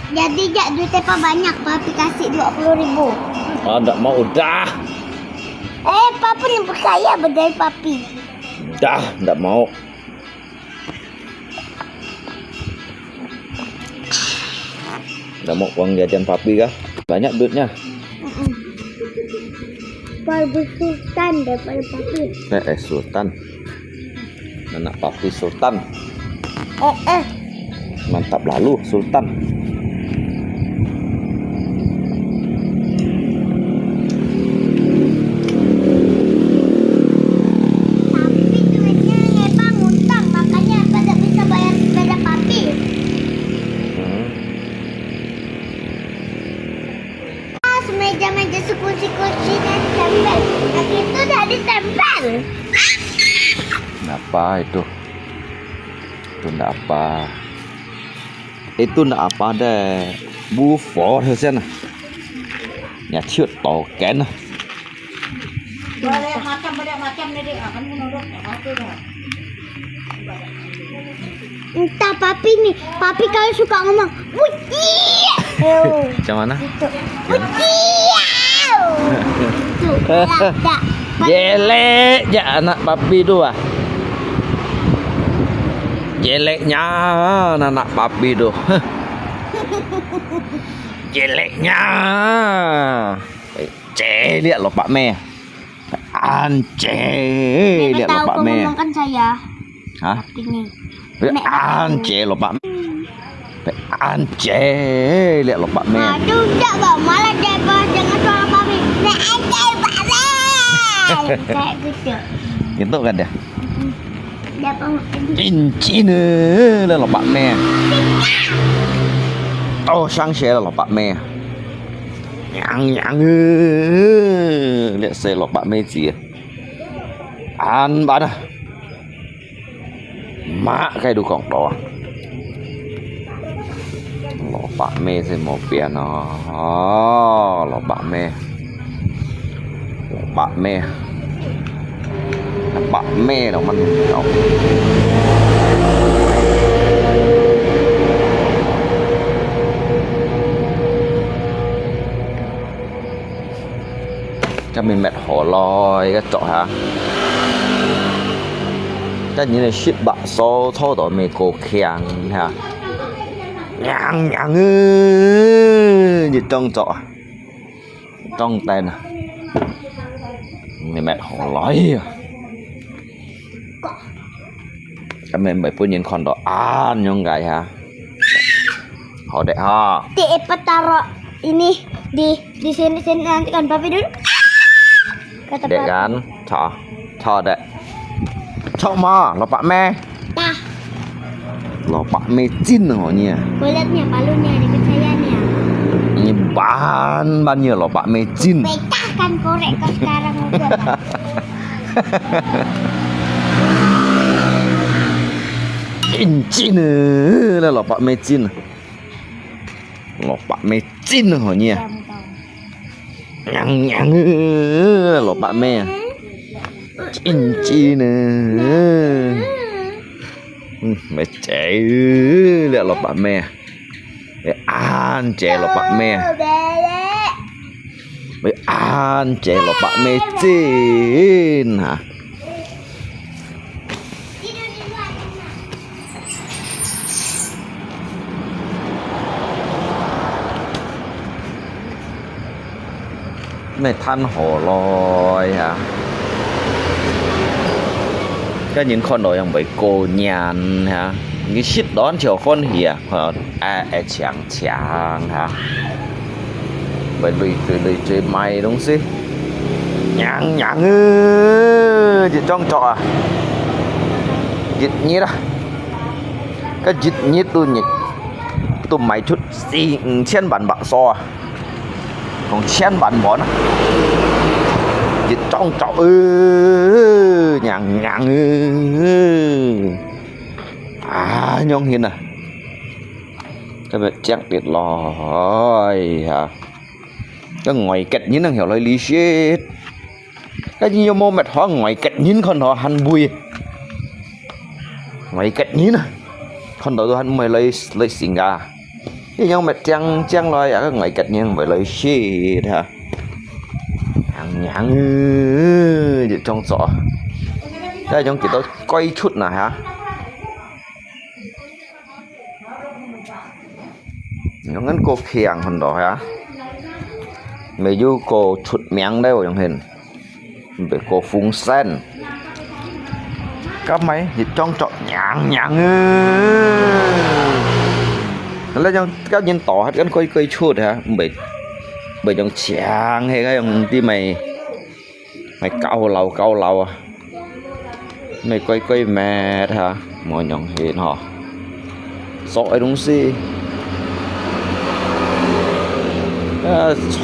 Jadi jak duitnya Pak banyak, Papi kasih 20.000. Ah, enggak mau dah. Papi lebih kaya dari Papi. Dah, enggak mau. Enggak mau uang jajan papi kah? Banyak duitnya. Lebih sultan daripada Papi. Sultan. Anak papi sultan. Mantap lalu sultan. Tapi duitnya Ebang ngutang, makanya Ebang tidak bisa bayar sepeda Papi. Semeja-meja sekursi-kursinya ditempel. Tapi itu udah ditempel. Kenapa itu? Itu enggak apa. Itu enggak apa deh. Bufor hasilnya. Nhà trước tàu kén. Banyak macam nih dek, akan menurut aku dah. Entah Papi nih, Papi kalau suka ngomong Wuci. Macam mana? Wuci. Jelek je anak papi tu ah. Jeleknya anak papi tu. Jeleknya. Lihat lo Pak Me. Lihat lo Pak Me. Ngomongkan saya. Hah? Ini. Lo Pak Me. Lihat lo Pak Me. Aduh, enggak bang, malah jangan suara Papi. Kayak gitu. Gitu kan dia. Dia Cincin lo Pak Me. Oh, sang xe là bạn mẹ. Nhang lihat xe là bạn mẹ gì. Ăn bạn à. Mã cái đồ cọng đó. Lo bạn mẹ sẽ một biển nó. Lo bạn mẹ. Bạn mẹ. Bạn mẹ nó mình đâu. Cho mình mệt hổ lòi cái chỗ hả? Cái như này ship bạc số thô đó mình cố khéng hả? Nhang như trong chỗ trong tên à? Mình mệt hổ lòi à? Cái mình phải punya con đó an yang gak ya? Hổ deh ha. Cepat taruh ini di sini nanti kan Papi dulu. Kata Dek Papi. kan? Cho dek. Cho ma, lo Pak Me. Tah, Lo Pak Me Jin hanya. bulatnya palunya dekat saya nih. Ini banyak lo Pak Me Jin. Pecahkan korek kau sekarang udah. Jin lah lo Pak Me Jin. Lo Pak Me Jin hanya. Kamu tahu. Nhang lo Pak Me. Jin. Mẹ trẻ lihat lo Pak Me. An trẻ lo Pak Me. An trẻ lo Pak Me Jin hả? Tidur di luar sana. Mày than hổ lòi hả? Có những con đồ yang bị cô nhàn hả? Những shit đón chiều con hìa chẳng hả? Bởi lùi chơi mày đúng xí. Nhàng dịch trong trọ à? Dịch nhít à? Cái dịch nhít tôi nhịp tôi mày chút xì trên bản bạc so à? Còn trên bản món á dịch trong trọ nhàng nhông hiền à cái việc chắc tuyệt lòi hả cái ngoài kịch như năng hiểu lời lý shit cái nhiều mô mệt hóa ngoài kịch nhìn con họ hành bùi ngoài kịch nhìn à คนตัวหันไม่เลยสิงกาที่ยังไม่จังเลยก็ไงกัดยังไม่เลยชีดฮะยังอยู่trong giỏ đây trong kiểu tôi quay chút nào hả nó ngắn cô khiang phần đó hả mày du cô chút miếng đây trong hình về cô phun sen các máy thì trong trọ nhàng lấy trong các nhân tỏ hết cái quay chút hả bởi trong chàng hay cái trong tí mày cau lầu à mày quay mệt hả mọi nhộng hiện họ sỏi đúng gì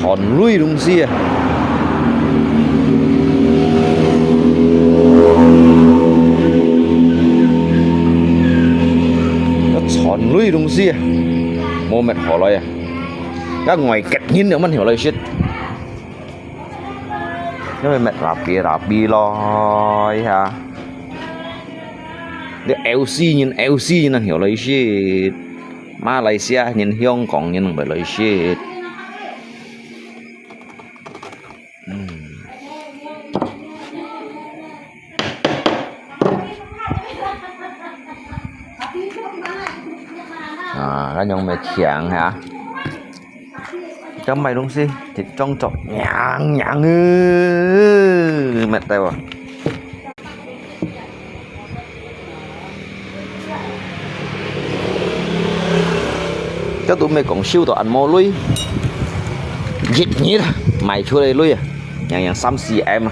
chọn lui đúng gì à chọn lui đúng gì à mô mệt họ lời à các ngoài kẹt nhìn nữa mình hiểu lời shit nếu mà mệt rạp bì lòi hả cái LC nhìn là hiểu lời shit Malaysia nhìn Hyong Kong nhìn bởi lời shit cái nhóm mệt chạng hả trong mày đúng gì thì trong chọc nhàng mệt tay à cho tụi mày còn siêu tụi ăn mô lui dịch nhít mày chưa đây lui à nhàng xăm xì em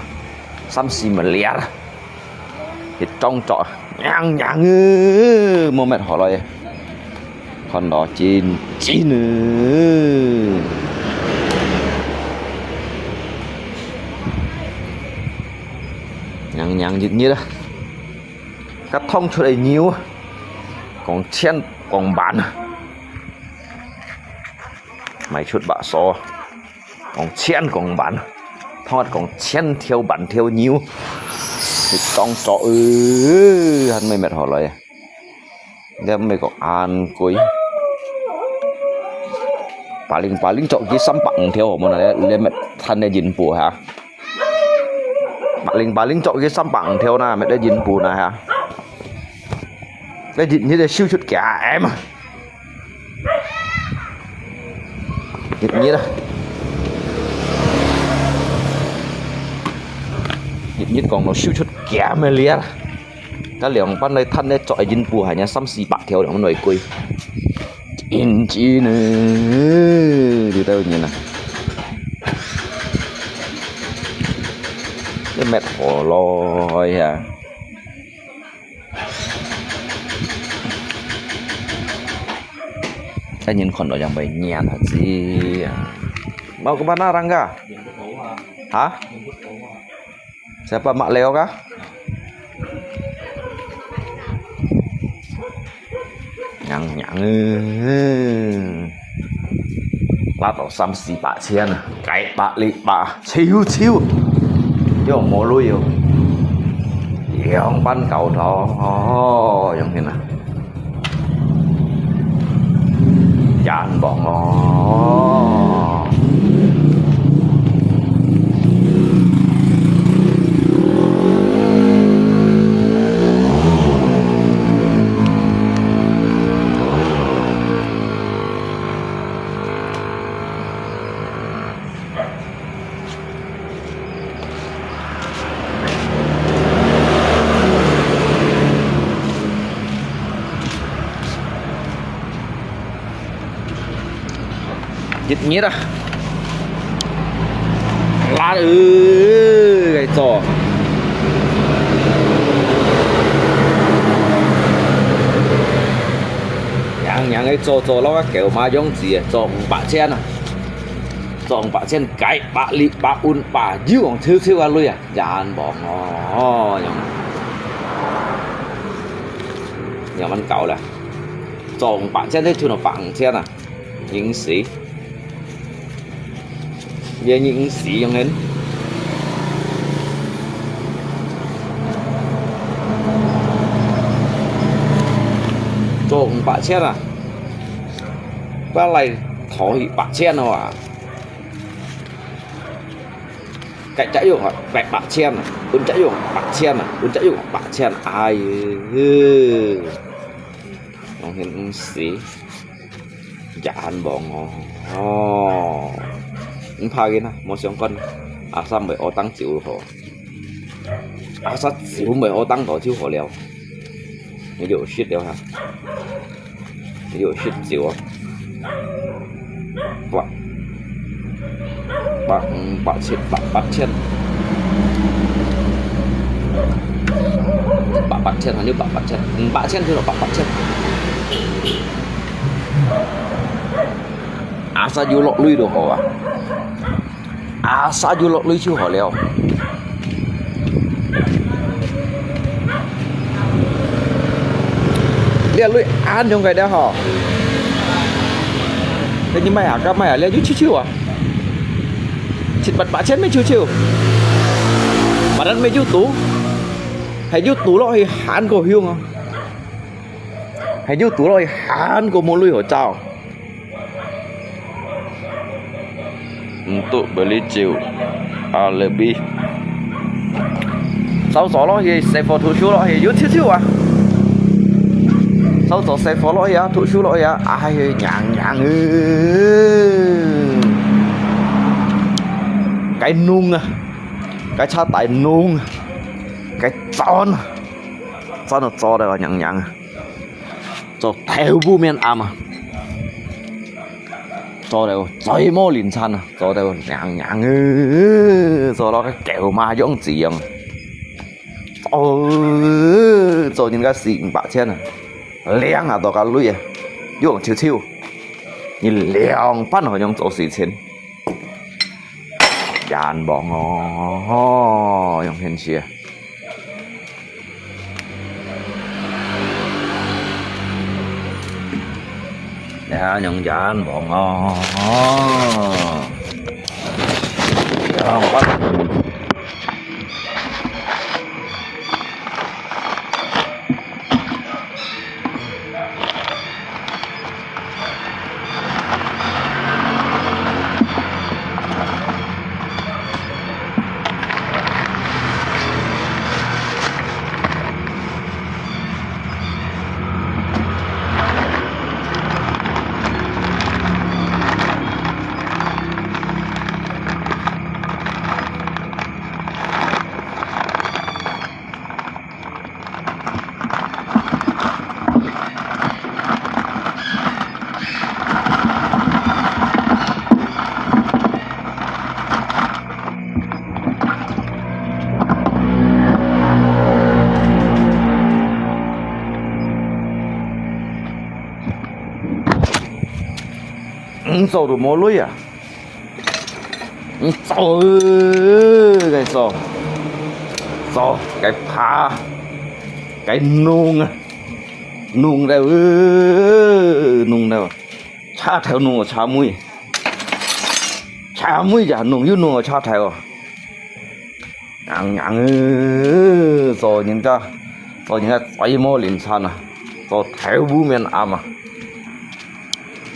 xăm xì mà lẻ thì trong trọ nhàng mô mệt họ rồi con đó chín nữa nhàng dịch nhít đó các thông cho đây nhiều còn chen còn bán mày chút bạ so còn chen còn bán thoát còn chen theo bản theo nhiều thì trong trọ hắn mày mệt họ lại đem mày có ăn cuối paling trọ cái sắm bằng theo mà này lên mệt thân này dính bùa hả paling trọ cái sắm bằng theo na mày đã dính bùa này hả cái dính như là siêu chút cả em như đó như còn nó siêu chút kẻ mê lia cái lượng ban này thân này chọi dính bùa hả nha xăm xì bạc theo để nó nổi quỳ in chi nữa đi đâu như này cái mệt khổ lôi à cái nhìn con đó chẳng phải nhẹ thật gì mau ke mana Rangga hả siapa Mak Leo kah nhặng lát ở xăm xì bạ chen cái bạ lị bạ chiêu vô mồ lui vô ban cầu đó giống như nào chán bọn nó dịch nhít à lá cái trò nhàng cái trò nó cái kiểu mà giống gì trò bạ chen à trò bạ chen cái bạ lị bạ un bạ dữ còn thiếu ăn lui à dàn bỏ nó nhà văn cầu là trò bạ chen thế chứ nó phẳng chen à những sĩ về những sĩ giống hết trộn bạ chen à ba này thổi bạ chen nào à cạnh chạy vô hỏi vẹn bạ chen à uốn chạy vô bạ chen à uốn chạy vô bạ chen ai không hiện sĩ dàn bỏ ngò pha cái nào một xong con à xong bởi ô tăng chịu hồ à sao chịu bởi ô tăng đó chịu hồ leo你有 shit 了哈，你有 shit 酒啊，八千，好像八千就是八千，阿沙要落鐳都好啊，阿沙要落鐳超好了。lia lui ăn trong cái đó họ thế nhưng mày các mày lia chút chiêu à thịt bật bạ chết mấy chiêu bạn ăn mấy chút tú hay chút tú lo hay hán của hiêu không hay chút tú lo hay hán của một lui ở chào tụ beli chiều à lệ bi sau đó lo thì sẽ phô thủ lo thì chút chiêu à sau đó sẽ phô lo ya thủ chú lo ya ai nhàng cái nung à cái cha tại nung cái tròn nó cho đây là nhàng cho theo bu men am à cho đây chơi mô liền chăn à cho đây nhàng cho đó cái kẹo ma giống gì vậy cho những cái gì bạ trên à liang à đó cái lưỡi à dùng chiêu nhìn liang bắt họ dùng做事情dàn bỏ ngò dùng hình chia ya dùng dàn bỏ ngò bắt sầu được mối lưới à sầu cái sầu cái phá cái nung đâu cha theo nung cha mũi giả nung như nung cha theo nhàng rồi những cái quay mô liền san à rồi theo bu men am à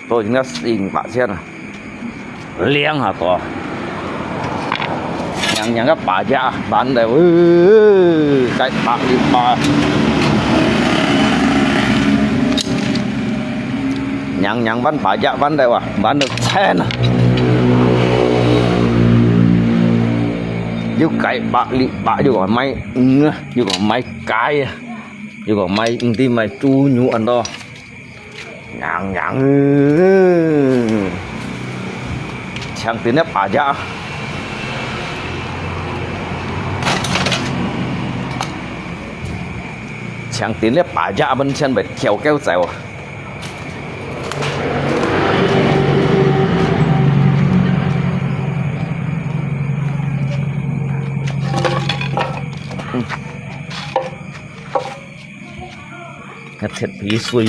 rồi những cái xin bạ trên à liang hả to những cái bạ giá bán đều cái bạ đi bạ những bán bạ giá bán đều à bán được sen à dù cái bạ li bạ dù còn máy dù còn máy cái dù còn máy tim mày chu nhu ăn đó nhàng chẳng tiếng nếp bả dạ chẳng tiếng nếp bả dạ bên chân phải kéo kéo dẻo thiệt phí xuôi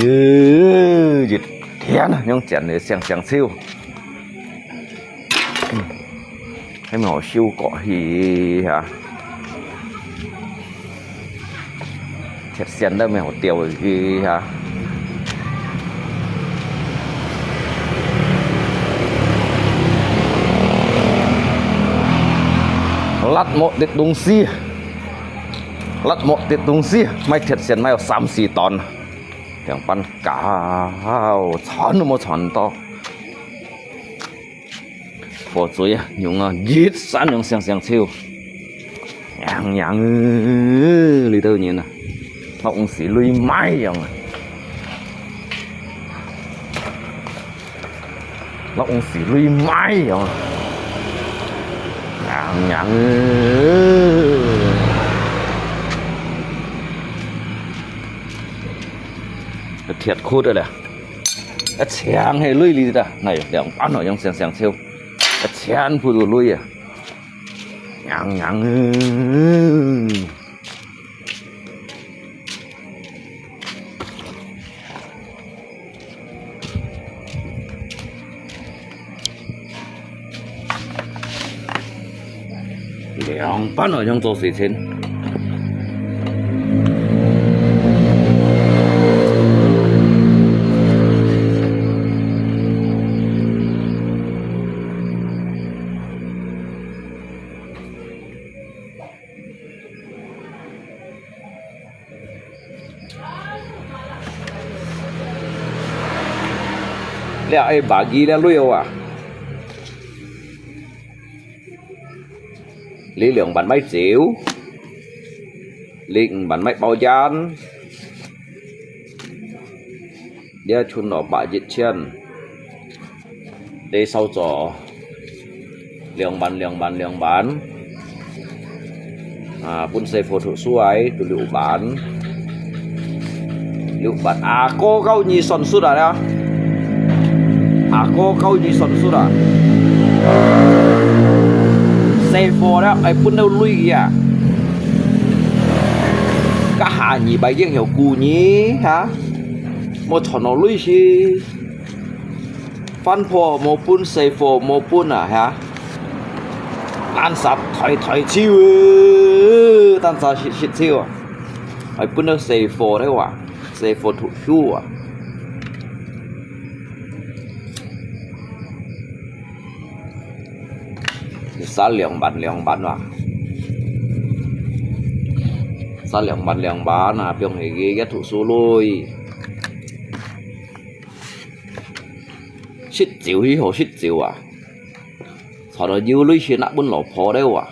dịch thiên nhưng chén này xem siêu hay mà họ siêu cọ thì hả thiệt xem đây mày họ tiêu gì hả ลัดหมดติดตรงซี่ลัดหมดติดตรงซี่ไม่เทียดเสียนไม่เอา3-4 ตอนอย่างปันกาวช้อนมาช้อนต่อพอสวย用啊熱山用上超樣裏頭嘢啊落用時累買樣啊落用時累買樣樣thiệt khô rồi nè chàng hay lưới đi ra này để ông bán ở trong sàng siêu chàng phụ đồ lưới à nhàng để ông bán ở trong chỗ gì trên lẽ ai bagi lẽ lui à lý lượng bản máy xỉu linh bản máy bao gian đĩa chun nọ bạ dịch chân để sau trò lượng bản bún xe phô thủ suối từ liệu bản cô gấu nhì son suốt à đó cô câu gì sẵn suốt à xe phô đó ai bún đâu lui kìa cả hạ nhì bài giang hiểu cù nhí hả một thằng nó lui xí phan phô một bún xe phô một bún à hả tan sạp thầy chiêu tan sạp shit chiêu ai bún đâu xe phô đấy à xe phô thủ chu à sa lượng bản à sa lượng bản à biếng hệ ghé thủ số lôi shit chiều hi hồ shit chiều à sau đó yêu lưới xuyên nắp bún lẩu phô đấy à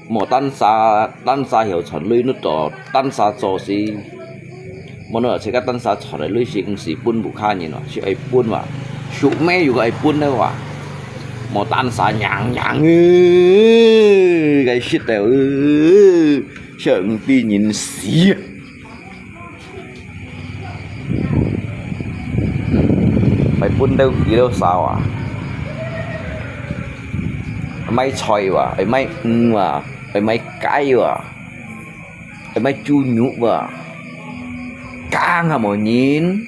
một tan xa hiểu chọn lưới nút đỏ tan xa cho gì một nửa sẽ các tan xa chọn lại lưới xuyên xì bún bù kha nhỉ nó chỉ ai bún mà sụ mêอยู่กับไอ้ปุ้นđấy à một tan xả nhàng cái shit đều sợ đi nhìn xí mày bún đâu gì đâu sao à mày choi à mày à mày cái à mày chu nhũ à cang à một nhìn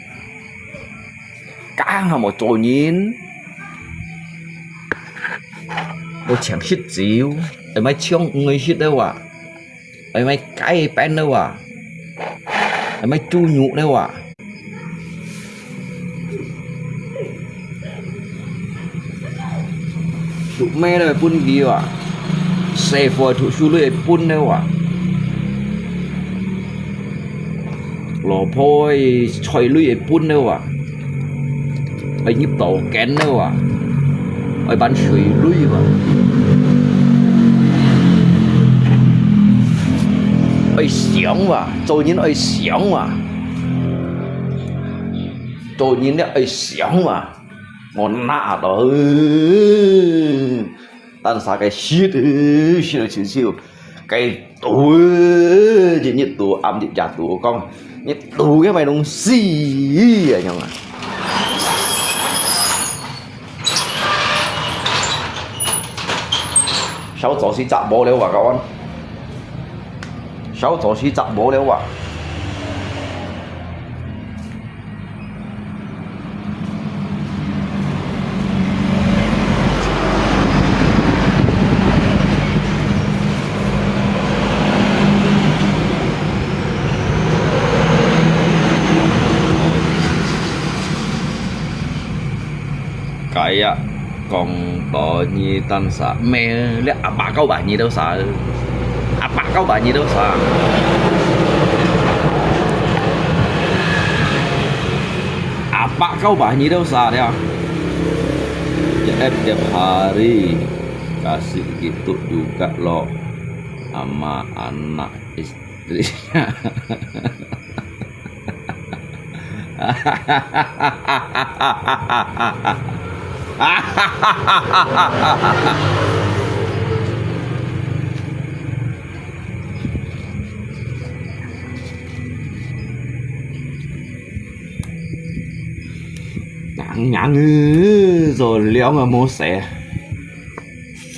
cang à một chỗ nhìn một chẳng shit xíu ấy mấy chiông người shit đâu à ấy mấy cái pen đâu à ấy mấy chu nhụ đâu à tụ mê đâu bún gì à xe phôi tụ su lưỡi bún đâu à lò phôi choi lưỡi bún đâu à ấy nhíp tổ kén đâu à ấy bán suy lưỡi mà ấy xiong mà tôi nhìn ấy xiong mà tôi nhìn ấy xiong mà ngon nạ đó tan xa cái shit xíu cái tủ chỉ nhiệt tủ âm nhiệt giả tủ con nhiệt tủ cái mày đông xì à nhau à sáu chỗ xí chạm bố léo vào các anh sáu chỗ xí chạm bố léo vào cái còn bỏ nhi tan xả mẹ lẽ bà câu bà nhi đâu xả bà câu bà nhi đâu xả bà câu bà nhi đâu xả đấy à ya tiap hari kasih gitu juga lo sama anak istrinya. Nhãn rồi léo mà mua xẻ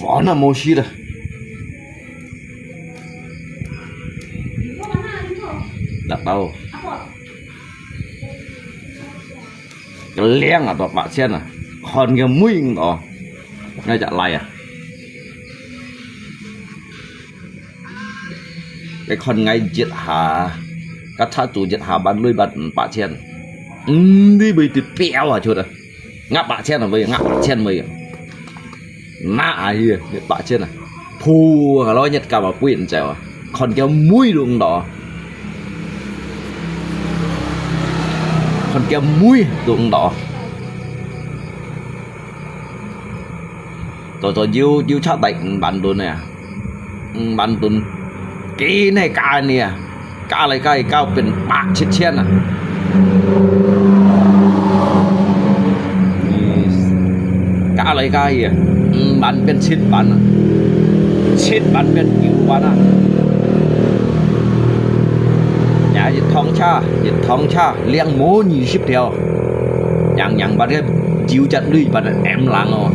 phó là mua xí rồi đặt đâu cái leng à tọt bạc chen à còn cái mũi đó ngay chả lại à cái con ngay giết hà các thằng chủ giết hà bán lưới bán bạc chen đi bị từ béo à chuột à ngáp bạc chen là bây ngáp bạc chen bây nã ai vậy bạc chen à phu lo nhặt cả vào quyển chèo à còn cái mũi luôn đó còn cái mũi luôn đó tôi yêu chắc bệnh bạn tôi nè bạn tôi cái này cá nè cá này cái caoเป็นปากเช่นๆอ่ะcáอะไรกายอ่ะมันเป็นชิ้นมันอ่ะชิ้นมันเป็นหิวมันอ่ะnhà dịch thong cha liên mố như ship theo nhận bạn cái chịu chặt đi bạn em lặng rồi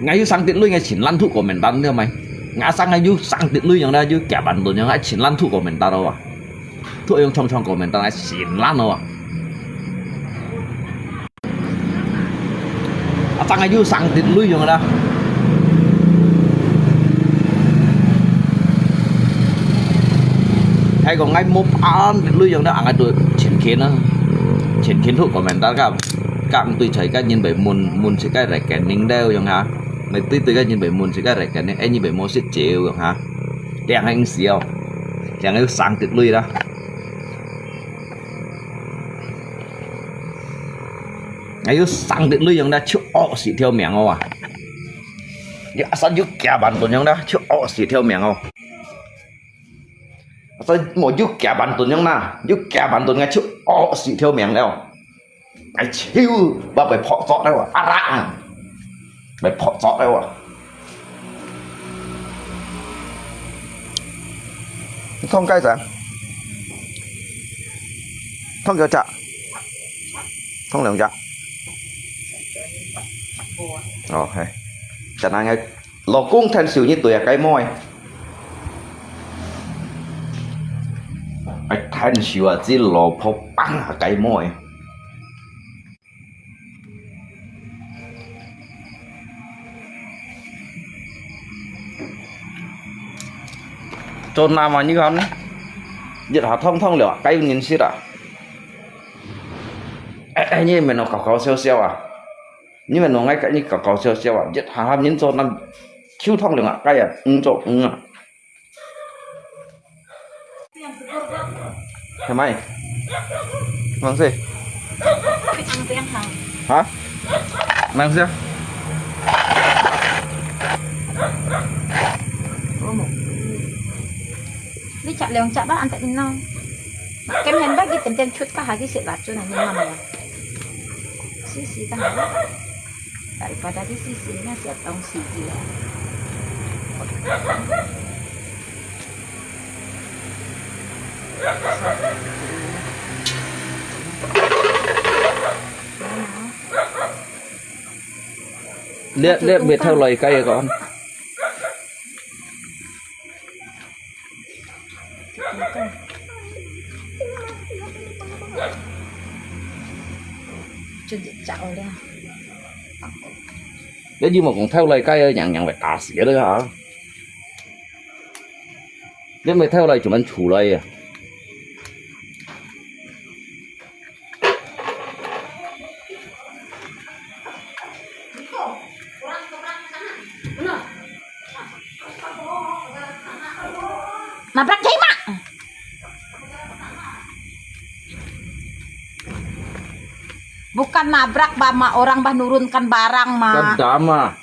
ngay sang tiện lui ngay chỉnh lăn thuốc của mình ta nữa mày ngã sang ngay sang tiện luiอย่างนั้นchứ kẻ bản đồอย่างนั้นchỉnh lăn thuốc của mình ta đâu à thuốc用trong của mình ta lại chỉnh lăn đâu à sang ngay sang tiện luiอย่างนั้นđó hay còn ngay một ăn tiện luiอย่างนั้นngay tôi chỉnh kiến thuốc của mình ta các tôi thấy các nhìn bảy muôn sẽ cái rải kẹn nính đeo chẳng hả mấy tôi cái nhìn bảy muôn sẽ cái rải kẹn nính anh nhìn bảy muôn sẽ chịu chẳng hả đèn anh xíu chẳng ai sáng tuyệt lui đó ngay sáng tuyệt lui chẳng đã chịu ọ xị theo miệng không à dạ sao giúp kẻ bản tuần chẳng đã chịu ọ xị theo miệng không sao một giúp kẻ bản tuần chẳng nào giúp kẻ bản tuần ngay chịu ọ xị theo miệng đâu ai chiêu bà phải phọ sọ đâu à rạ phải phọ sọ đâu à thông cái gì thông kiểu chạ thông lượng chạ ok chẳng hạn ngay lò cung thành xỉu như tuổi cái môi ai thành xỉu à chỉ lò phô băng ở cái môi trôn nào mà như con giật họ thông liệu cái nhìn xí à anh như mình nó cào xeo à nhưng mà nó ngay cái như cào xeo à giật họ nhìn trôn năm chiêu thông liệu cái à chỗ à thế mày mang gì hả mang gì đi chợ lèo chợ bác ăn tại bên non kem hen bác đi tem chút các hai cái sợi bạc chỗ này nhưng mà xí các hai daripada di sisinya siap tong siji ya lihat biệt theo lời cây con rồi đây. Cái gì mà còn theo lời cây nhặng nhặng phải đá xỉa đấy hả? Nếu mày theo lời chúng anh chủ lời à? Nabrak Jai mak. Bukan nabrak bama orang bah nurunkan barang mah. Kan mah.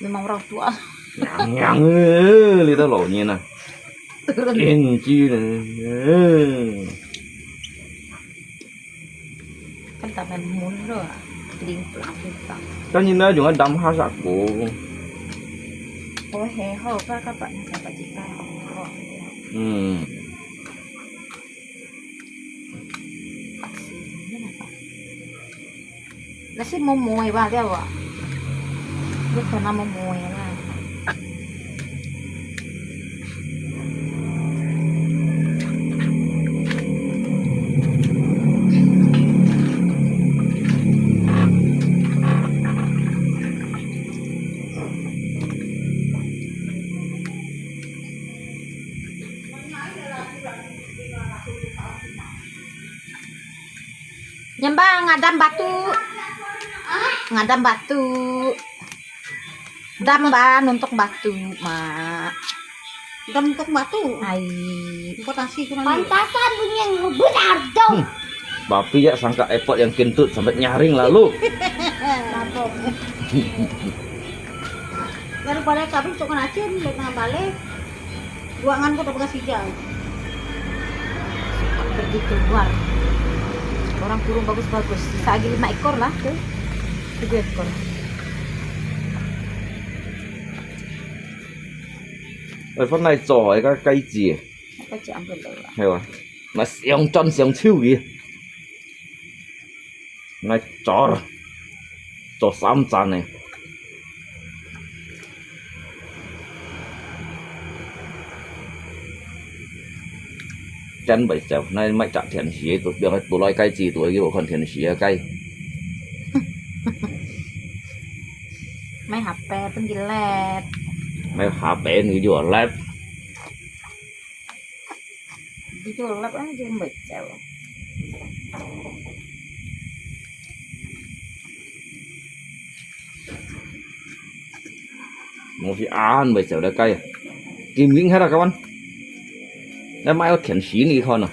Memang orang tua. Nhặng nhặng li tao lộ nhiên nè. Turun. Kiên chi nè. Kan taman mun rồi. Đinh plak plak. Kan nhìn đây chúng anh đâm hai sạc của. Oh he ho các bạn sampai kita. Kasi mumuhay ba dia wa? Gusto na mumuhay na. Nyembah ngadam batu. Ngadam batu. Dam ba nuntuk batu, mak. Dam untuk batu. Ai, Potasi kurang. Pantasan punya yang benar dong. Bapi ya sangka epot yang kentut sampai nyaring lalu. Daripada kami suka nacin, lihat tengah balik. Ruangan kota bekas hijau. pergi keluar. Orang kurung bagus-bagus. Sisa lagi 5 ekor lah tuh. 7 ekor. Ở phần này trò cái cây gì Apa cik ambil dulu. hay là nó xiong chân xiong chiu gì này trò xám chán này chân bảy chèo này mày chạm thiền xí tụi được tụi loài cây gì tụi cái bộ phần thiền xí cây Main HP penggilet. mày hả bé người vừa lép Diculap aja baca. một cái án bảy chèo đây cây kim linh hết rồi các bạn đây mai có thiền xí này không à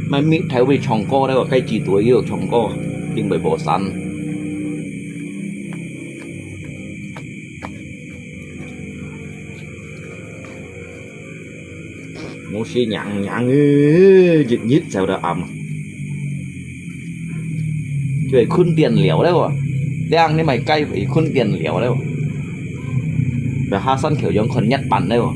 mày mít theo về trồng co đây là cây chỉ tuổi yêu trồng co nhưng bởi bộ sắn một xí nhặng giật nhít sao đó ẩm chơi khun tiền liễu đấy rồi đang nên mày cay phải khun tiền liễu đấy rồi và ha sân kiểu giống con nhát bắn đấy rồi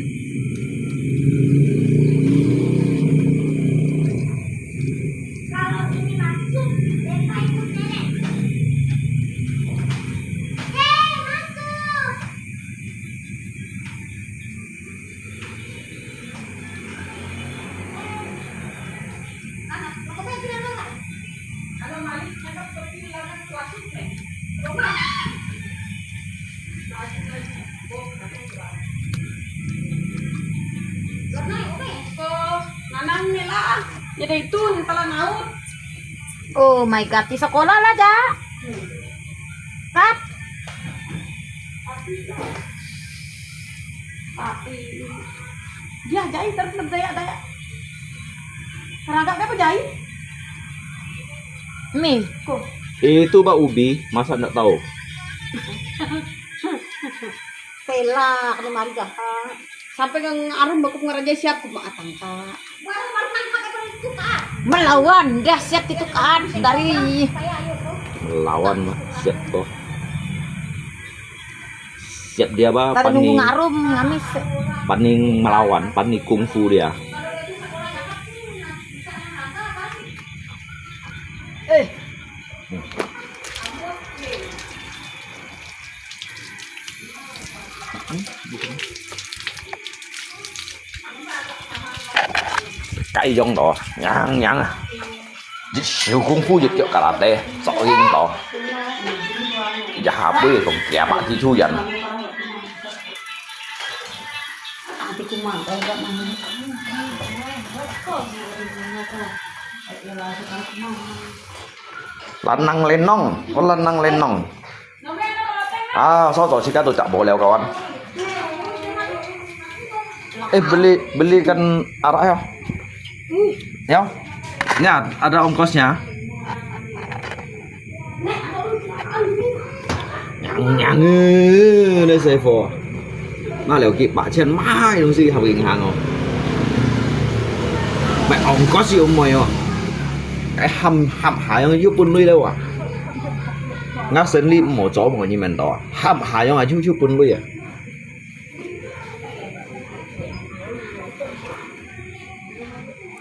Nanang nila. Jadi itu pala naut. Oh my god, di sekolah lah dah. Kat. Tapi dia jahit terus daya. Seragam apa jahit? Nih, Kok itu Pak Ubi masa enggak tahu pelak ni mari dah. Sampai yang arum bakal ngeraja siap ku mak tangka. melawan dahsyat itu kan dari lawan mah siap toh siap dia bah Tadi nunggu paning ngarum ngamis. paning melawan, paning kungfu dia. Cái giống đó nhang nhang à, dịch siêu功夫dịch kiểu karate, rõ riêng đó. Dạ bây giờ còn kẻ bạn thì thu nhận. Nanti kumanda enggak mau. Lần năng lên nong, có lần năng lên nong. À, sao rồi kita tuh tak boleh kawan. Belikan arak ya. Ya. Ini ada ongkosnya. Nhằng đây xe phò. Mà liệu kịp 7,000 mai đồng si học銀行哦。Mày ongkos gì ông mày à? Cái hầm hải ông yêu bún nuôi đâu à? Ngắt sinh lý một chỗ một như mình đó. Hầm hải ông chú bún nuôi à?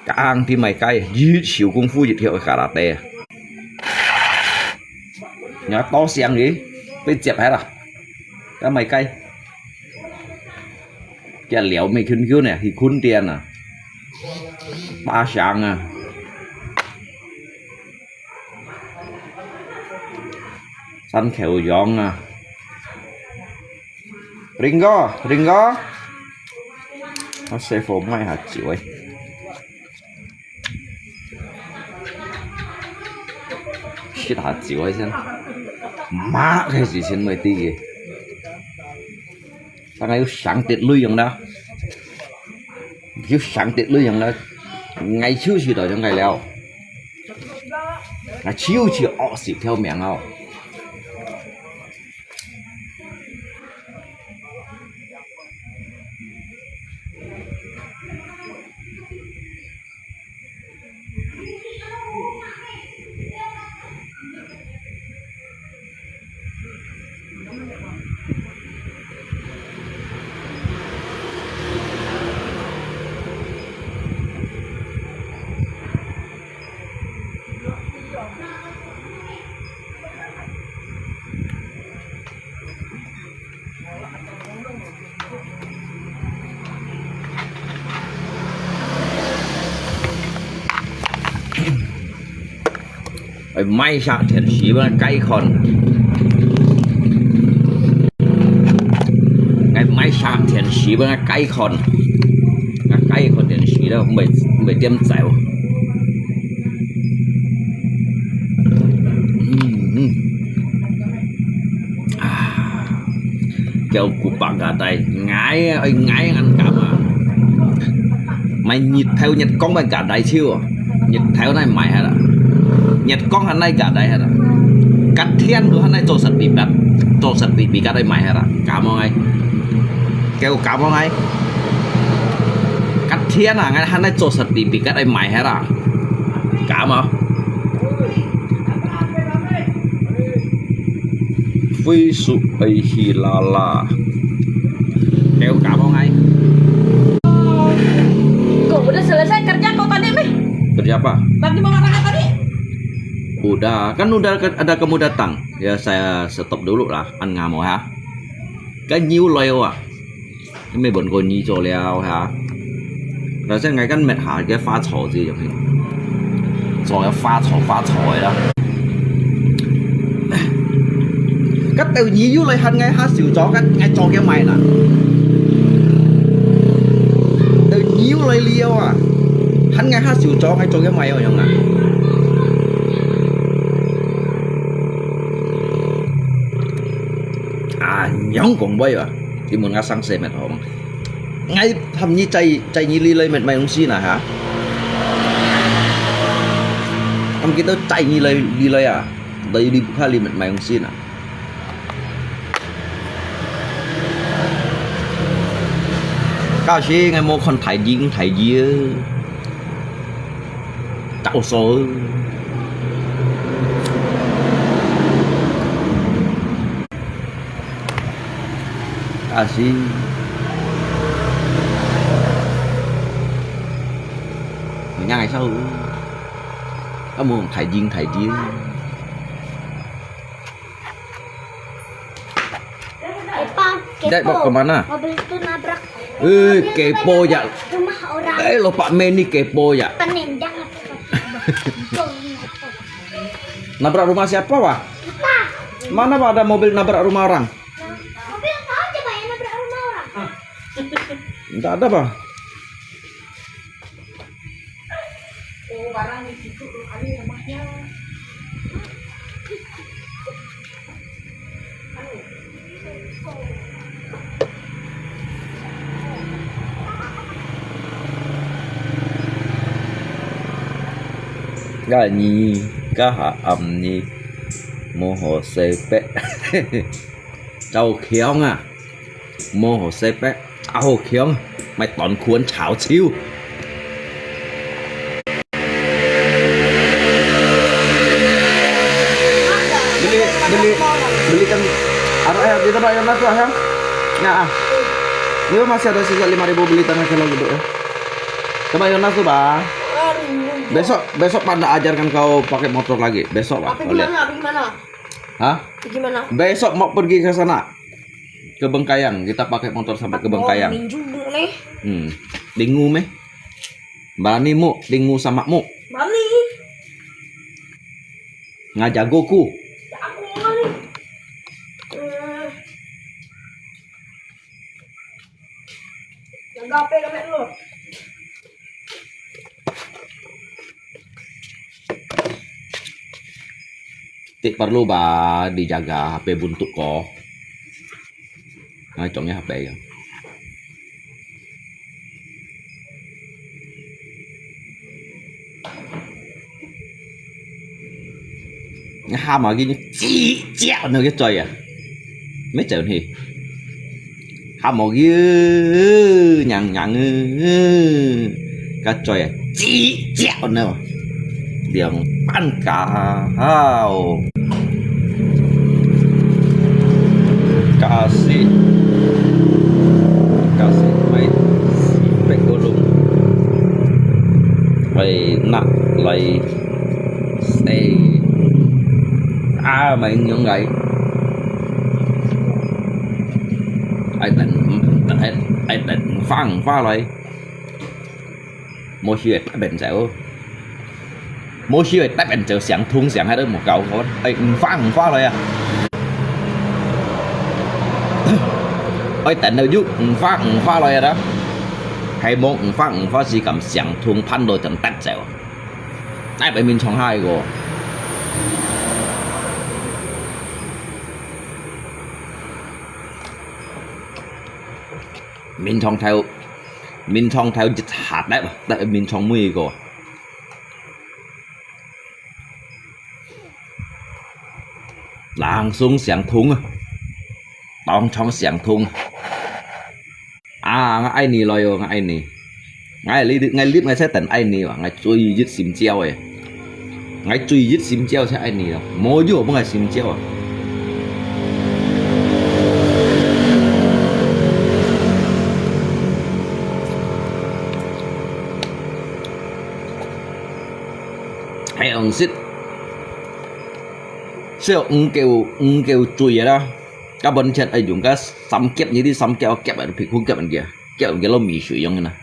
Càng thì mày cay, dữ siêu công phu dịch hiệu karate. Nhớ to xem đi, bên chẹp hết à? Cái mày cay. Cái liệu mày khuyên khiếu này thì khuyên tiền à? 3 sáng à? Săn khéo giòn à? Ringo. Nó sẽ phổ mai hạt chịu ấy. Shit hạt chịu ấy xem. Má cái gì xin mày tí kìa. Thằng ấy sáng tiết lưu dòng đó. Chứ sáng tiết lưu dòng đó. Ngày trước chỉ đợi cho ngày leo. Ngày chiêu chỉ ọ xịp theo miệng không. May sang thiện sĩ với cây con. Ngày may sang thiện sĩ với cây con. Cây con thiện sĩ đó mày tiêm dẻo. Kêu cụ bằng cả đây ngái ăn cả mà. Mày nhịt theo nhật con mày cả đây chưa? Nhịt theo này mày hay là Nhật con hắn này cả đây hết à? Cắt thiên của hắn này trộn sật bị cắt đây mày hết à? Cảm ơn anh. Kêu cảm ơn anh. Cắt thiên à? Ngay hắn này trộn sật bị cắt đây mày hết à? Cảm ơn. Phi sụp ấy hi la la. Kêu cảm ơn anh. Kau udah selesai kerja kau tadi, Meh? Kerja apa? Tadi mau ngapa tadi? Udah, kan udah ada kamu datang. Ya saya stop dulu lah, ăn ngà mồi ha. Cái nhiêu leo à? Cái mấy bọn con nhí cho leo ha. Rồi sẽ ngày cái mệt hả cái phá trò gì vậy? Rồi phá trò đó. Cái từ nhí vô lại hành ngay ha xỉu chó cái ngay cho cái mày nè. Từ nhíu lại liêu à. Hành ngay ha xỉu chó ngay cho cái mày rồi không nè. Giống còn bây giờ thì muốn ngã sang xe mệt không ngay thầm như chạy như ly lên mệt mày không xin à hả ông kia tới chạy như ly lên à đây đi khai ly mệt mày không xin à cao sĩ ngày mua con thầy gì tạo số kasih. Nhà ngày sau kamu thải riêng. Dad, bawa kemana? Mobil itu nabrak Kepo ya. rumah orang. Lo Pak Meni kepo ya. Penendang. Nabrak rumah siapa, Wah? Kita. Mana Pak ada mobil nabrak rumah orang? Mobil tahu coba yang nabrak rumah orang. Enggak ada, Pak. Oh, barang di situ kali rumahnya. Gak nyi, am nyi, mô hồ xê pẹ. Châu khiong à, mô hồ xê pẹ. Châu khiong, mày toàn cuốn chảo chiêu. Belikan ada di tempat yang masuk ya. Nah, ini masih ada sisa 5.000 beli tanah kilo gitu ya. Coba Yonas tuh, Bang. Besok pada ajarkan kau pakai motor lagi. Besok, Pak. Tapi gimana? Hah? Gimana? Besok mau pergi ke sana. Ke Bengkayang. Kita pakai motor sampai ke Bengkayang. Minjung nih. Dingu meh. Bani mu, dingu sama mu. Bani. Ngajagoku. Aku nih. Yang gape lo. Tik perlu dijaga HP buntut kok. Nah, contohnya HP ya. Ham mà gini chỉ chẹo nữa cái trời à mấy trời thì ham mà ghi nhằng cái trời à chỉ chẹo nữa điểm ăn cả hao kasih mày phải có đúng mày nặng lấy xây mày những ngày ai định phá lại mỗi khi tái bệnh dẻo mỗi khi tái bệnh dẻo sáng thung sáng hay đó một cậu thôi ai phá lại à ai tỉnh đâu giúp phá lại đó hay muốn phá gì cầm sáng thung phán đôi tận tách dẻo ai bị mình trong hai rồi mình trong theo dịch hạt đấy mà tại mình trong mười rồi langsung sáng thung tòng trong sáng thung ai nì loài rồi ai nì ngay clip ngay sẽ tận ai nì mà ngay chui dứt sim treo ấy ngay chui dứt sim treo sẽ ai nì đâu mua vô không ngay sim treo à hay ông xích siêu kêu chui đó các bên trên ấy dùng cái sắm kẹp như đi sắm kẹp ở phía khu kẹp bên kia kẹp cái lô mì sủi giống này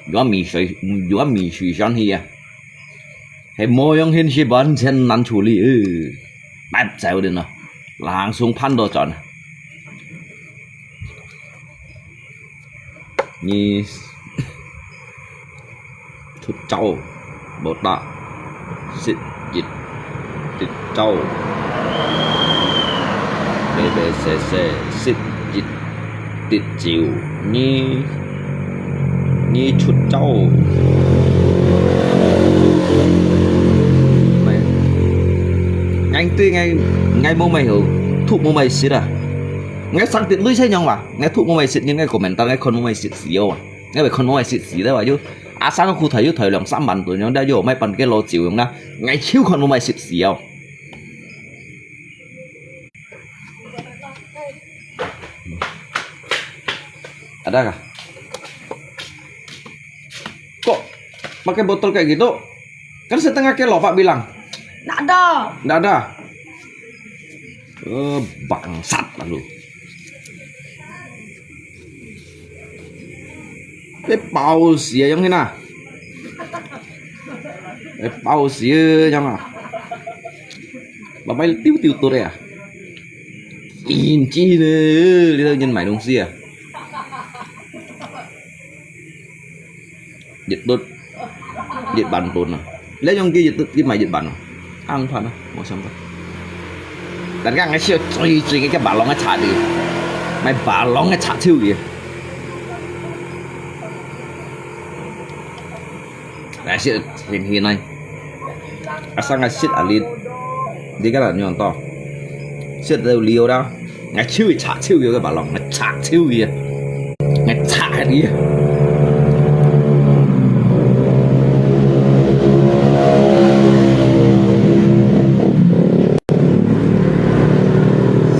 dùng mì sủi trong hier hay mua yung hin si bên trên nắn处理bẹp dẻo đi nào langsung pan đồ chọn như thụt trâu bột đạ xịt dịch thịt trâu BBC xịt dịch thịt chiều như thụt trâu ngay tuy ngay mua mày hiểu thụ mua mày xịt à ngay sang tiện lưới xây nhau mà ngay thụ mua mày xịt nhưng ngay comment ngay con mua mày xịt xíu à ngay phải con mua mày xịt xí đấy mà chứ sáng khu thấy thời lượng 3 tụi nó đã vô mấy phần cái lô chiều không đó ngay chiếu con mua mày xịt xíu ada kah? Kok pakai botol kayak gitu? Kan setengah kilo Pak bilang. Nggak ada. Nggak ada. Bangsat lalu. Paus ya yang ini. Paus ya jangan. Bapak tiêu tiêu tôi à? In chi nữa, đi đâu nhân mày đông xì à? Dịch tốt, dịch bản tốt à? Lấy trong kia dịch tốt, cái mày dịch bản à? Ăn phần à? Mua xong rồi. Đánh cái siêu truy cái bà long cái chả đi, mày bà long cái chả thiêu gì? Đấy siêu hình này, sang cái siết ở lên, đi cái là nhọn to. Siết đâu liều đâu, ngay chiêu chả chiêu cái bà lòng, ngay chả chiêu gì, ngay chả đi.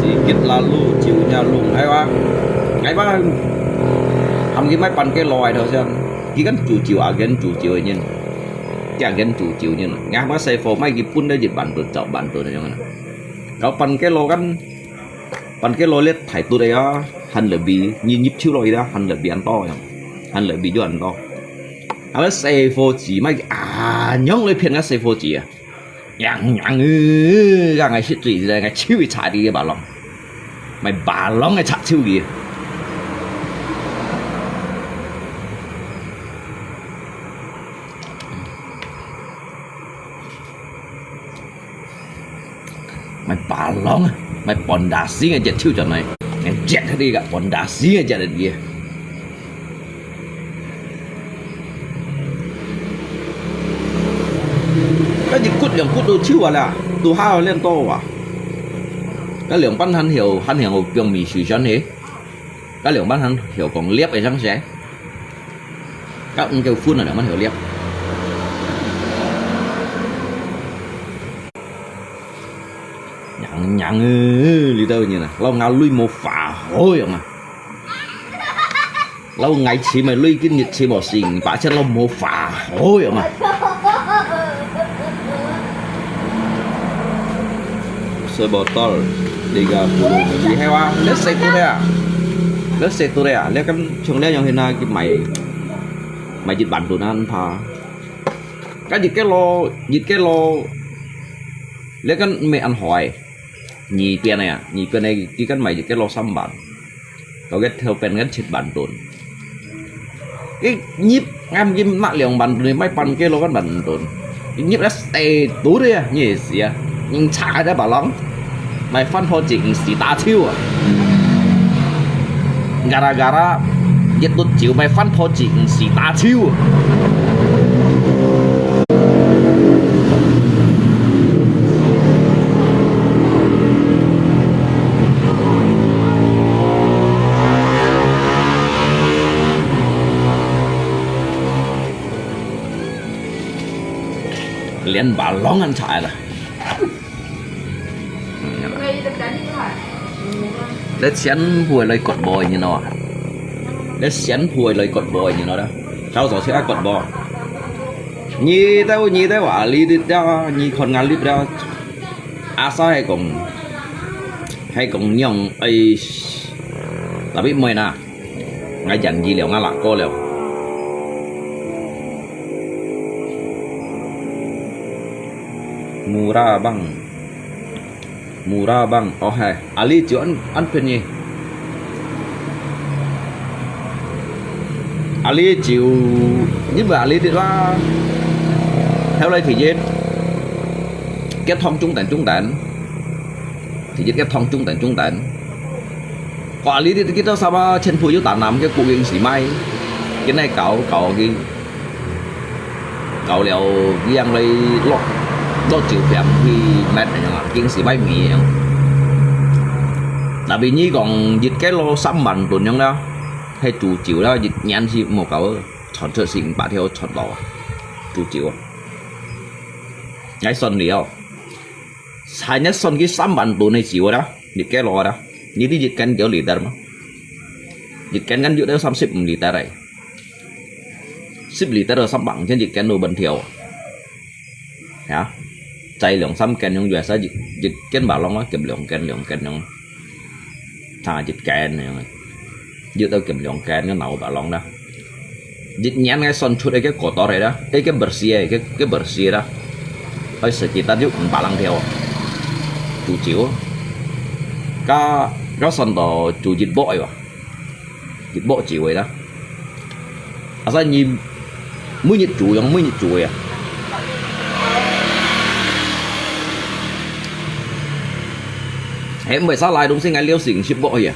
Sikit lalu ciunya lung, hay quá, ngay ba, ham cái máy pan cái lòi thôi xem, chỉ cần chủ chiều agen chủ chiều nhìn, cái agen chủ chiều nhìn, ngay mà xây phô máy cái pun đã dịch bản đồ chọn bản đồ này như này. Kalau pan kilo kan pan kilo lihat thải tu đây á han lebih nhịp chiếu lôi đó han lebih ăn to han lebih jual ăn to. Kalau xe phô chỉ mấy nhông lấy phiền cái xe phô chỉ à nhang cái ngày xịt gì đây ngày chiếu bị chạy đi cái bà lòng mày bà lòng ngày chạy chiếu gì mày bà lóng mày bọn đá xí ngay chết chiêu trận này ngay chết hết đi cả bọn đá xí ngay chết được gì cái gì cút đồ chiêu à là tu hao lên to à cái lượng bắn hắn hiểu trường mì suy chân hết cái lượng bắn hắn hiểu còn liếp ở răng xé các ông kêu phun là để hắn hiểu liếp nhặng đi đâu như này lâu ngao lui một phà hôi mà lâu ngày chỉ mày lui cái nhiệt chỉ bỏ xình phá chân lâu một phà hôi mà sơ botol 30 hay quá let's say tu đây à lấy cái trong đây yang hina cái mày dịch bản tụi nó ăn phà cái dịch cái lo lấy cái mẹ ăn hỏi nhị tiền này chỉ cần mày cái lo xăm bản có cái theo pen cái chít bản tồn cái nhíp ngam cái mạng liều bản này mấy pan cái lo cái bản tồn cái nhíp nó tê tú đi à nhỉ gì à nhưng chả đã bảo lắm mày phân phối chỉ xì tá chiêu à gara giết tốt chiều mày phân phối chỉ xì tá chiêu liền bà lóng ăn chạy là để xén phùi lấy cột bồi như nó để xén phùi lấy cột bồi như nó đó sau đó sẽ cột bò nhí tao à li đi đó nhí còn ngàn lít đó sao hay cũng nhông ấy là biết mày nè ngay dặn gì liệu ngay lạc cô liệu murah bang oh hai Ali chịu ăn phiền gì Ali chịu nhưng mà Ali thì là theo đây thì dễ kết thông trung tận thì dễ kết thông trung tận còn Ali thì kita sama trên phù 85 cái cụ yên xỉ mai cái này cậu liệu giang đây lọt đó chịu phép khi mệt này là kiên sĩ bay mì tại vì như còn dịch cái lô xăm bằng tuần nhân đó hay chủ chịu đó dịch nhắn gì một cậu chọn chơi xịn bà theo chọn bỏ chủ chịu ngay xuân liều sai nhất xuân cái xăm bằng tuần này chịu đó dịch cái lô đó như đi dịch canh kiểu lì đờ mà Jiken kan juga sam 10 liter này 10 liter rồi sam bằng trên jiken đồ bẩn thiểu hả chạy lượng sam ken yang biasa jiken balong á kiểm lượng ken yang thà jiken này dựa tao kiểm lượng ken cái nào balong đó dịch nhãn cái son chút cái cổ to này đó cái bersih cái bersih đó hơi sợ chị ta giúp bà lăng theo chủ chiếu có son đó chủ dịch bội mà dịch bộ chiếu vậy đó à sao nhìn mới nhiệt chủ à em mới sao lại đúng sinh ngày liêu xỉn ship bội à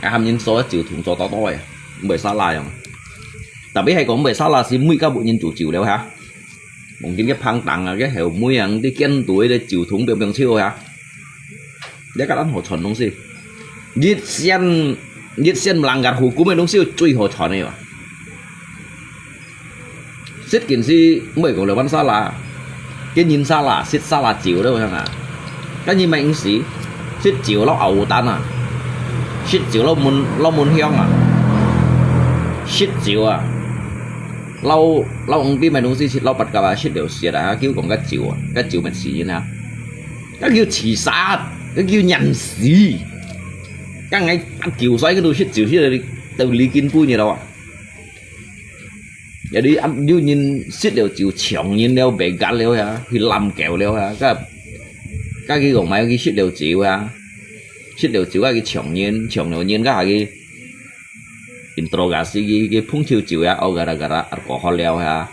cái hàm nhân số chịu thùng cho to à mới sao lại không tapi hay có mấy sao là xin mũi các bộ nhân chủ chịu đâu hả mungkin cái phăng tặng là cái hiệu mũi ăn đi kiên tuổi để chịu thúng biểu biểu siêu hả để các anh hồ chuẩn đúng gì giết sen melanggar hukum ấy đúng siêu chui hồ chuẩn này mà xích kiến si mới có lời văn sao là cái nhìn sao là xích sao là chịu đâu hả cái gì mạnh sĩ xích chịu nó ẩu tan à xích chịu nó muốn hiong à xích chịu à lâu ông đi mày đúng gì lâu bật cả bà shit đều xịt à kêu còn cái chiều mình xì như nào cái kêu chỉ sát cái kêu nhằn xì cái ngày ăn chiều xoay cái đồ shit từ lý kinh vui như đâu à giờ đi ăn như nhìn shit đều chiều chỏng nhìn đeo bể gắn leo hả thì làm kẹo leo hả cái cái còn mấy cái shit đều chịu hả shit đều chịu cái chỏng đầu nhiên cái interogasi cái phun chiều ya oh gara-gara alkohol leo ha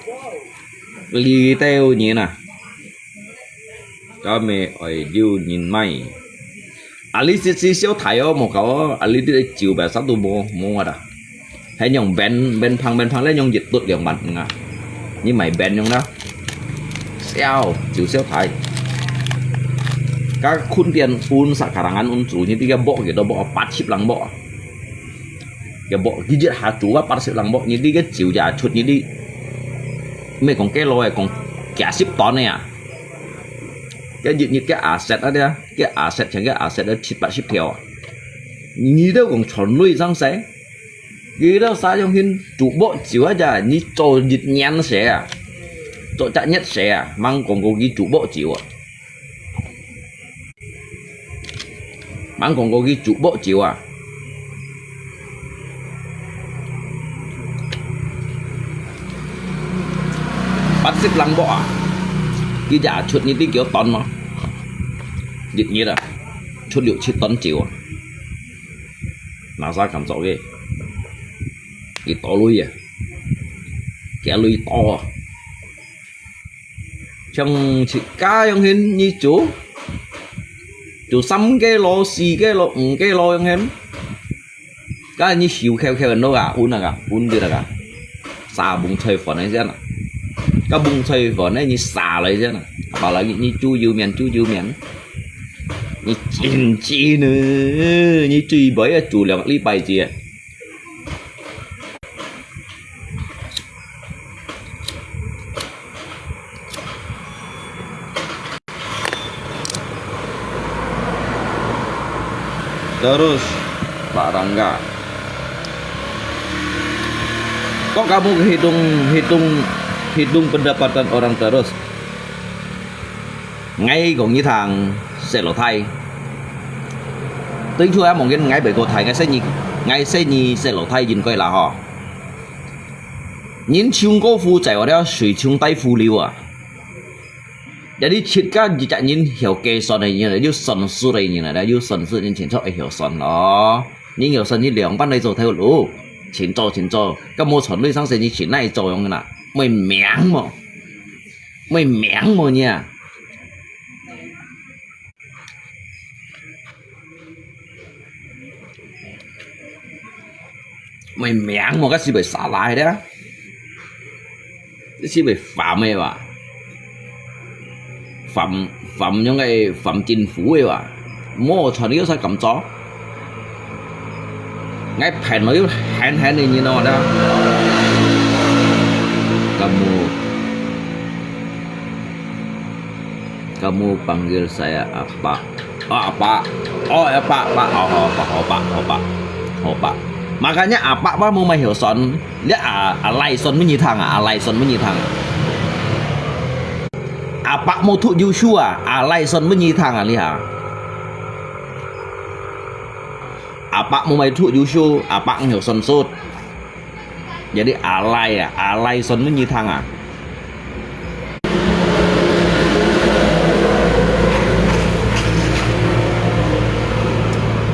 li teo như nè cho mẹ ơi yêu nhìn mày ali si siêu thái ở một cậu ali đi chiều bè sắp tu mua à hay nhung bên phăng lấy nhung dịch tuột liền bắn à như mày bên nhung đó siêu chiều siêu thái các khuôn tiền un sakarangan chủ như cái bộ kiểu đó bộ bắt chip lăng bộ cái bộ cái giết hạ chủ á bắt sự lăng bộ như đi cái chiều già chuột như đi mấy còn cái lôi còn cả ship tón này à cái gì như cái asset đó đấy cái asset chẳng cái asset đó ship bắt ship theo như đâu còn chuẩn nuôi sang sẻ như đâu sao trong hin chủ bộ chiều á chả như trò dịch nhăn sẻ à trò chạy nhất sẻ à mang còn có cái chủ bộ chiều à mang còn có cái chủ bộ chiều à bắt xếp lăng bọ cái giả chuột như tí kiểu tón mà dịch như là chuột liệu chết tón chiều nào ra cảm giác ghê cái to lui à kẻ lui to trong chị ca trong hình như chú xăm cái lô xì cái lô cái lô trong hình cái như xíu kheo nó à un đi là cả xà bùng chơi phở này xem nào cái bung xoay vào này như xà lại chứ nè bảo là như chu dư miền như chi nữa như truy bởi chủ lượng lý bài gì terus Pak Rangga kok kamu hitung pendapatan orang terus ngay còn như thằng xe lỗ thay tính chua một cái ngay bởi cô thầy ngay xe nhì xe lỗ thay nhìn coi là họ nhìn chung có phu chạy vào đó水chung tay phu liu à jadi kita jika nhìn hiểu kê son này như là yêu son su này như là yêu son su nên chính cho hiểu son đó nhưng hiểu son như两班来做theo lũ chính cho cái mô chuẩn nuôi sang sẽ như chỉ này cho用cái nào mày mẻng mà nha mày mẻng mà cái gì bị xả lại đó cái gì bị phạm ấy à phạm những cái phạm chính phủ ấy à mua cho nó sao cầm chó ngay phải nói hèn này như nó đó kamu panggil saya apa? Oh apa? Oh ya Pak. Oh Pak. Makanya apa mau mai hiểu son lihat alai son menyithang alai son menyithang apa mau thu Joshua alai son menyithang lihat apa mau mai thu Joshua apa hiểu son sốt jadi alai son menyithang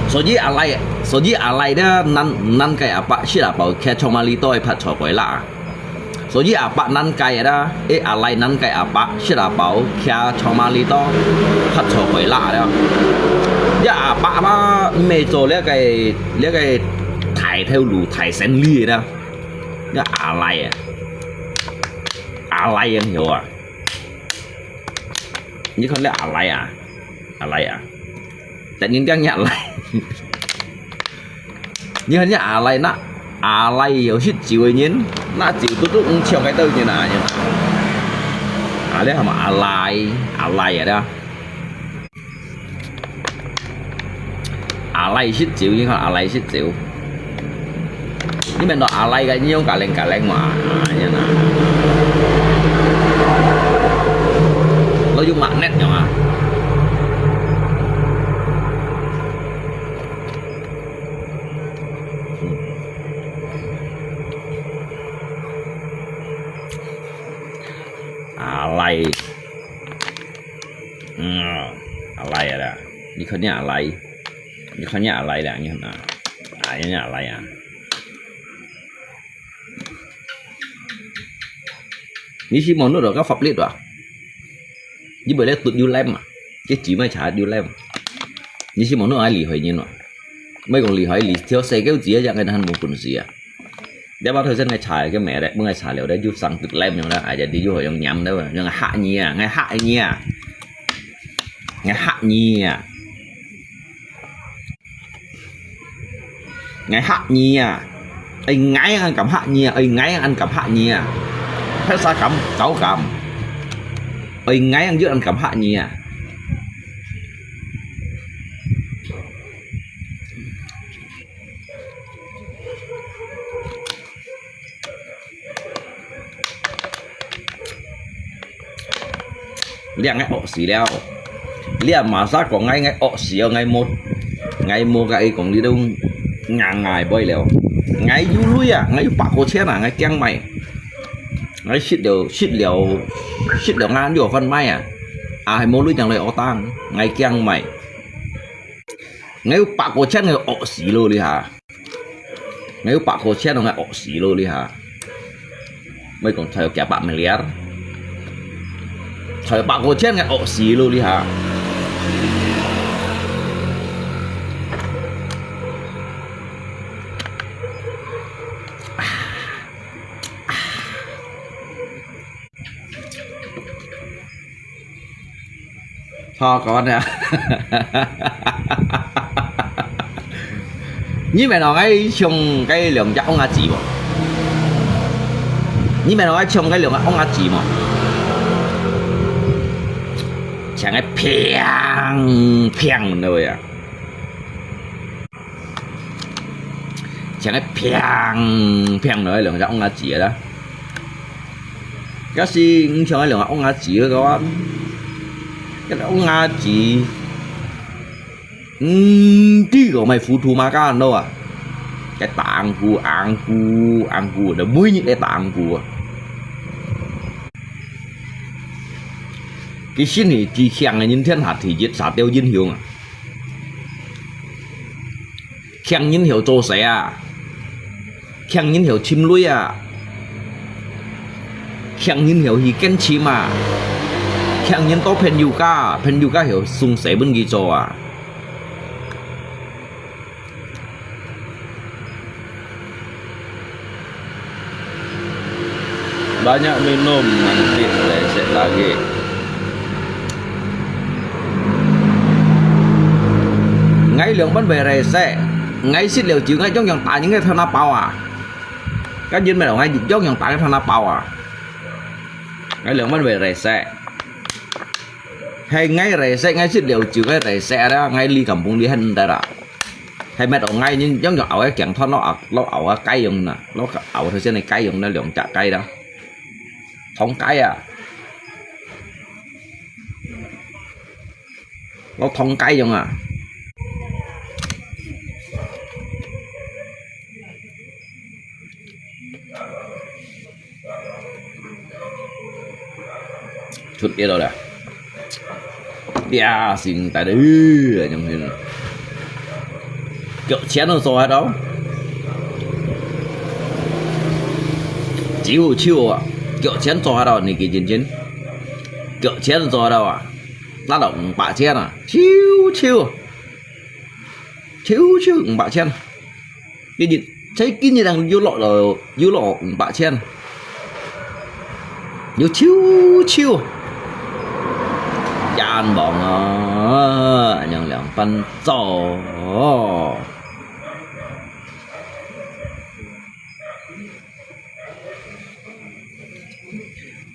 所以alai đó nan cái apa sih apa kayak cuma lito ai pat chọc la所以apa nan cái đó alai nan cái apa sih apa kayak cuma lito pat chọc la đó ya apa mà mày做呢cái thải theo lũ thải sen ly đó ya alai em hiểu à như con là alai tại những cái nhận lại như hanya alai na alai hiểu shit chịu ấy nhến na chịu tôi cũng chiều cái tư như nào nhỉ đấy hả mà alai ở đó alai shit chịu nhưng mà alai shit chịu nhưng mình nói alai cái nhiêu cả lên mà như nào nó dùng mạng nét nhỉ mà alai ada ikannya alai lah như nào ini alai ni si mon nó có pháp lý rồi như bởi lẽ tụt du lem mà cái chỉ mới trả du lem như si mon nó ai lì hỏi như nào mấy còn lì hỏi lì theo xe kéo chỉ ra cái hắn một quần gì để bao thời gian ngày xài cái mẹ đấy bữa ngày xài liệu đấy du sang tự lem nhau đó ai giờ đi du hỏi dòng nhầm đâu rồi nhưng hạ nhi ngày hạ nhi ngày hạ nhi ngày hạ nhi anh ngái ăn cầm hạ nhi anh ngái ăn cầm hạ nhi hết xa cầm cáu cầm anh ngái ăn giữa ăn cầm hạ nhi liang ngay ổ xì leo liang mà sao có ngay ổ xì ngay một cái còn đi đâu ngàn ngày bơi leo ngay du lui ngay bạc cô chết ngay keng mày ngay shit liều ngang điều phân may hay muốn lui chẳng lại ổ tang ngay keng mày ngay bạc cô chết ngay ổ xì luôn đi hả ngay bạc cô chết ngay ổ xì luôn đi hả mấy còn thầy kẻ bạn mày liar thời bạc cô chết ngay ổ xì luôn đi hả thôi con nè như mày nói cái trong cái lượng chắc ông gì mà như mày nói trong cái lượng ông gì mà chẳng cái phèn rồi chẳng cái phèn rồi lượng chắc ông gì đó cái gì cũng cho cái lượng ông gì đó các bạn cái ông Nga chỉ cái của mày phụ thu mà cả đâu à cái tạng của ăn cu nó mới những cái tạng của cái xin thì chỉ khen là những thiên hạt thì giết sát tiêu dinh hiệu khen những hiệu trâu xé khen những hiệu chim lưới khen những hiệu hi ken chim khen những tố pen yuka hiệu sung sẻ bên ghi cho banyak minum nanti lecet lagi ngay lượng bánh bề rề xe ngay xích liều chịu ngay trong dòng tại những cái thằng bao các dân mày đâu ngay trong dòng tại cái thằng bao ngay lượng bánh bề rề xe hay ngay rề xe ngay xích liều chịu cái rề xe đó ngay ly cầm bông đi hình đây đó hay mẹ ở ngay nhưng giống như ẩu cái chẳng thoát nó ẩu cái cây dùng nè nó ẩu thôi trên này cây dùng nó lượng chạ cây đâu thông cái à nó thông cái dùng à chút kia đâu nè bia xin tại đây trong như kiểu chén nó rồi đâu chiêu chiêu à kiểu chén rồi đâu này cái chiến chiến kiểu chén rồi đâu à lao động bạ chén à chiêu chiêu chiêu chiêu bạ chén cái gì thấy cái gì đang vô lọ bạ chén vô chiêu chiêu chan bọn nhận lượng phân tổ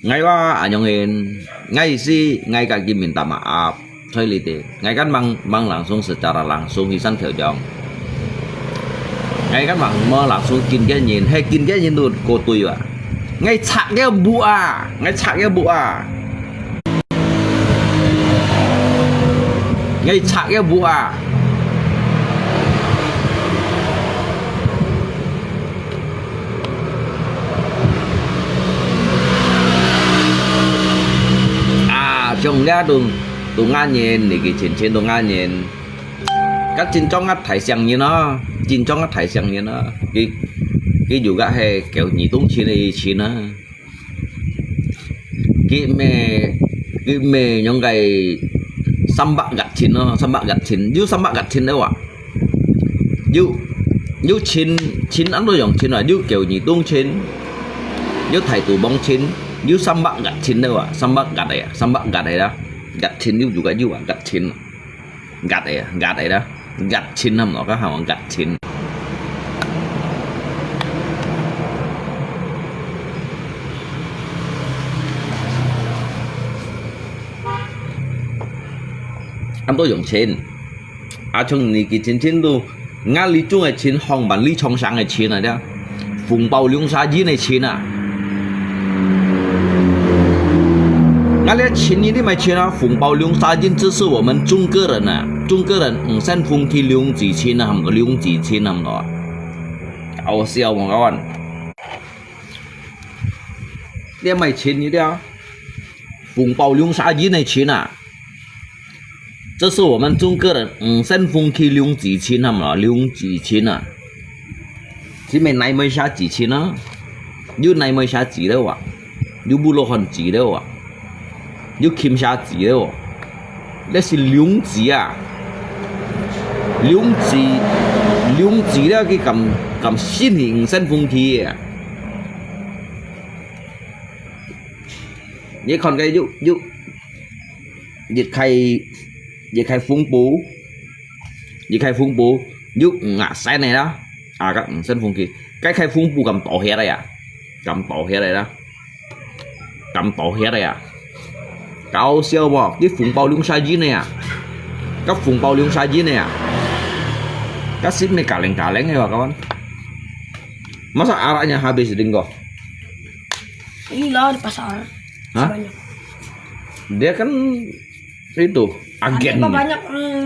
ngay qua nhận hình ngay si ngay cả kim minta maaf thôi lì tì ngay kan mang langsung secara langsung hisan theo chồng ngay kan mang langsung kin cái nhìn hay kin cái nhìn luôn cô tui à ngay chạc cái bụa ngay chạc cái bụa ngay chạc cái bụa trong ra tùng ngan nhìn thì cái trên tùng ngan nhìn các trên trong ngắt thải sang như nó trên trong ngắt thải sang như nó cái juga hay kiểu nhị tung chi này chi nó cái mẹ những cái xăm bạc gặt chín nó xăm bạc gặt chín như xăm bạc gặt chín đâu ạ như chín ăn đôi dòng chín là như kiểu nhị tung chín như thải tủ bóng chín như xăm bạc gặt chín đâu ạ xăm bạc gặt này đó gặt chín như juga như gặt chín gặt này đó gặt chín năm nó có hàng gặt chín ăn tôi dùng chín trong này cái chín đâu ngã lý trung cái chín hong bản lý trong sáng cái chín này đó phùng bao liung sa gì này chín à ngã lý chín như thế mà chín à phùng bao liung sa gì只是我们中国人啊中国人三风提liung几chín啊không có liung几chín không đó搞笑mà các bạn đây mày chín như thế à phùng bao liung sa gì này chín à这是我们中国人身风气量几千啊嘛，量几千啊，只咪内咪下几千啊，要内咪下几了哇，要不落汗几了哇，要欠下几了哇，那是量几啊，量几了cái cầm新型身风气啊，你看cái dịch khai phun bú giúp ngã xe này đó các sân phun kia cái khai phun bú cầm tổ hết đây à cầm tổ hết đây à cao siêu bò cái phun bao lung sai gì này à các phun bao lung sai gì này à các ship này cả leng này các bạn masa arahnya habis dinggo Ini loh di pasar. Hah? Banyak. Dia kan itu agen. Ada banyak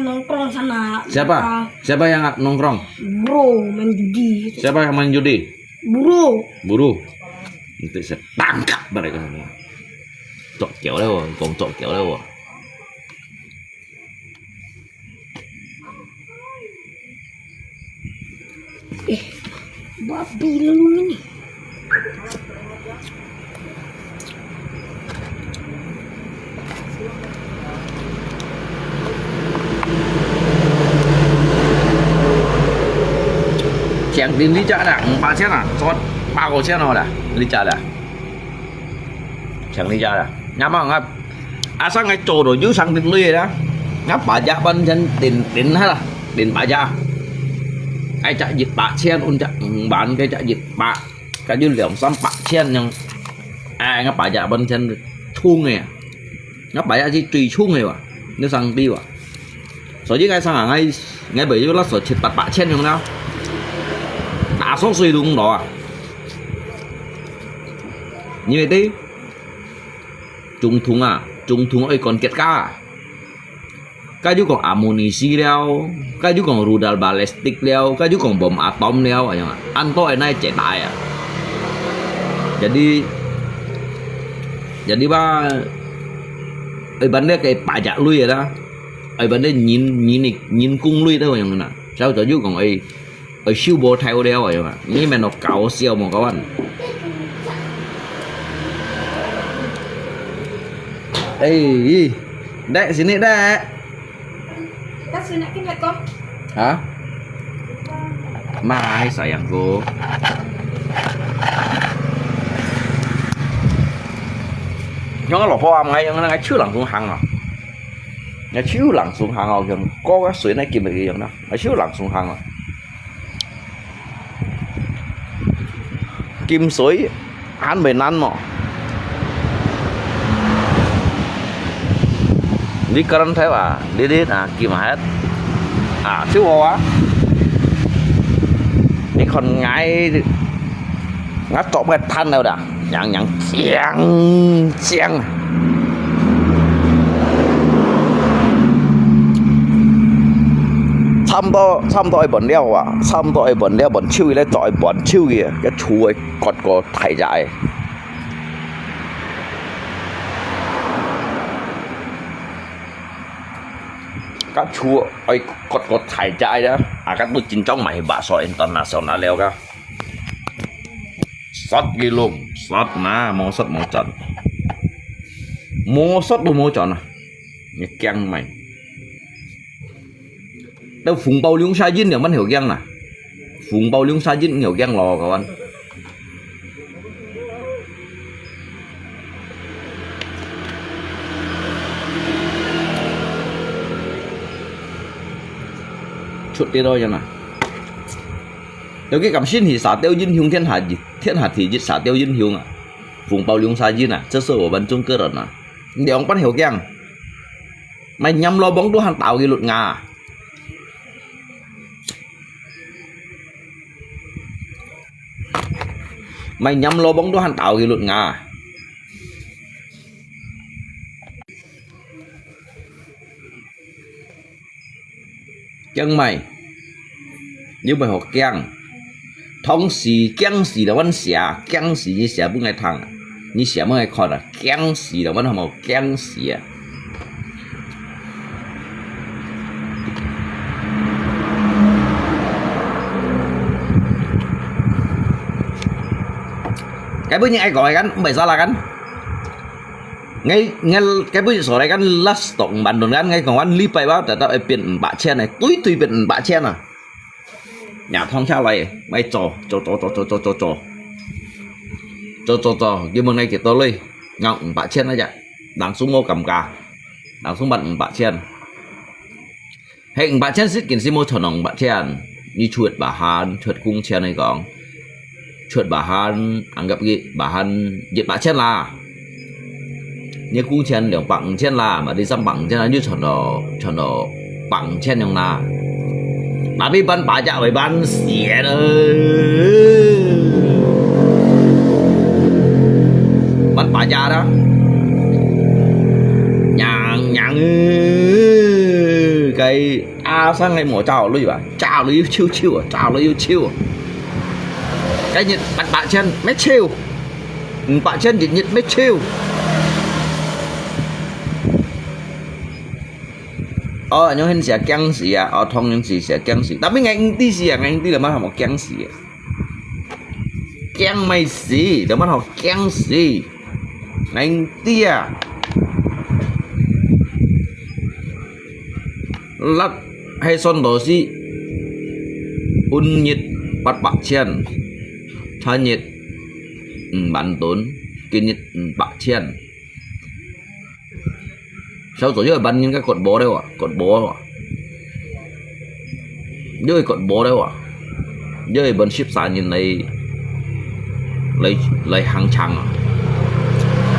nongkrong sana. Siapa? Siapa yang nongkrong? Bro main judi. Siapa yang main judi? Buru. Nanti saya tangkap mereka semua. Cok kéo đâu rồi, còn cok kéo đâu rồi. Babi lalu ini. Chẳng tin lý trả đã, 3 chiếc à? Cho 3 cái chiếc nào đã? Lý trả đã? Chẳng lý trả đã? Nhắm vào ngập sang ngay chỗ rồi dưới sang tiền lý đó. Ngắp bà dạ bên chân tiền hết à? Tiền bà dạ. Ai chạy dịch bạc chen ôn chạy bán cái chạy dịch bạc cái dư liệu xăm bạc chen nhưng ai ngắp bà dạ bên chân thu nghề ngắp bà dạ gì tùy thu nghề à? Nếu sang đi à? Rồi với cái sang ở ngay ngay bởi vì nó sở chết bạt bạ chen không nào đã số suy đúng đó à như vậy đi trung thùng ấy còn kết cả cái chú còn ammunition leo cái chú còn rudal ballistic leo cái chú còn bom atom leo anh tôi này chạy đại à jadi ba ấy vấn đề cái bả dạ lui rồi đó ấy vấn đề nhìn cung lui thôi nhưng mà sao cho chú còn ấy siêu bộ theo đeo rồi mà nhưng mà nó cạo siêu mà các bạn ấy đấy sini đấy Kita sini kan ya kok. hả mai sayangku nó lọt qua ngay ngay chưa lặn xuống hàng à nó chiếu lặn xuống hàng rồi gần có cái suối này kìm được gì đó nó chiếu lặn xuống hàng rồi kim suối ăn bền ăn mà đi cân theo à đi kìm hết thiếu quá đi còn ngay ngắt trộm cái thanh đâu đã nhận chiang xăm tôi bẩn đeo à xăm tôi bẩn đeo bẩn chiêu lấy tỏi bẩn chiêu kìa cái chú ấy còn có thải dài các chú ấy còn có thải dài đó các tôi chính trong mày bà sỏi international leo cả sót ghi luôn sót na mò sót mò trần mò sót đồ mò trần à nhớ keng mày đâu phùng bao liếng sa dính nhiều mình hiểu keng nè phùng bao liếng sa dính nhiều keng lò các bạn chút đi thôi cho nè nếu cái cảm xin thì xả tiêu dinh hiung thiên hạ thì giết xả tiêu dinh hiung à vùng bao liêu xa dinh à sơ sơ ở bên trung cơ rồi nè để ông bắt hiểu keng mày nhắm lo bóng đua hàng tạo cái luật ngà mày nhắm lo bóng đua hàng tạo cái luật ngà chân mày như mày học keng thông sĩ keng sĩ là vấn xẻ keng sĩ như xẻ不爱烫你写不爱看的keng sĩ là vấn học keng sĩ cái bữa như ai gọi gắn bởi sao là gắn ngay cái bữa số này gắn last tổng bản đồ gắn ngay còn anh li bay báo tại tao biển bạ chen này túi biển bạ chen à nhà thông sao lại bay trò cái mương này thì tôi lên ngọng bạ chen nó vậy đằng xuống ngô cầm cà đằng xuống bận bạ chen hệ bạ chen xích kiến si mô thằng nòng bạ chen như chuột bà hàn chuột cung chen này còn chuột bà hàn ăn gặp gì bà hàn giết bạ chen là như cung chen đều bằng chen là mà đi xăm bằng chen là như thằng nó bằng chen yang là bà biết ban bà chả phải ban xỉa rồi ban bà chả đó nhàng cái sang ngày mùa chào luôn vậy chào nó yêu chiêu chào nó yêu chiêu cái nhiệt bạn chân mấy chiêu bạn chân nhiệt mấy chiêu những hình sẽ keng gì à thông những gì sẽ keng gì tapi ngành tí gì à ngành tí là bắt học keng gì keng mày gì là bắt học keng gì ngành tí à lát hay son đồ gì un nhiệt bắt bạc chen tha nhiệt bản tốn kinh nhiệt bạc chen sao tổ chức bắn những cái cột bố đâu à cột bố à dưới cột bố đâu à dưới bên ship xa nhìn lấy hàng chẳng à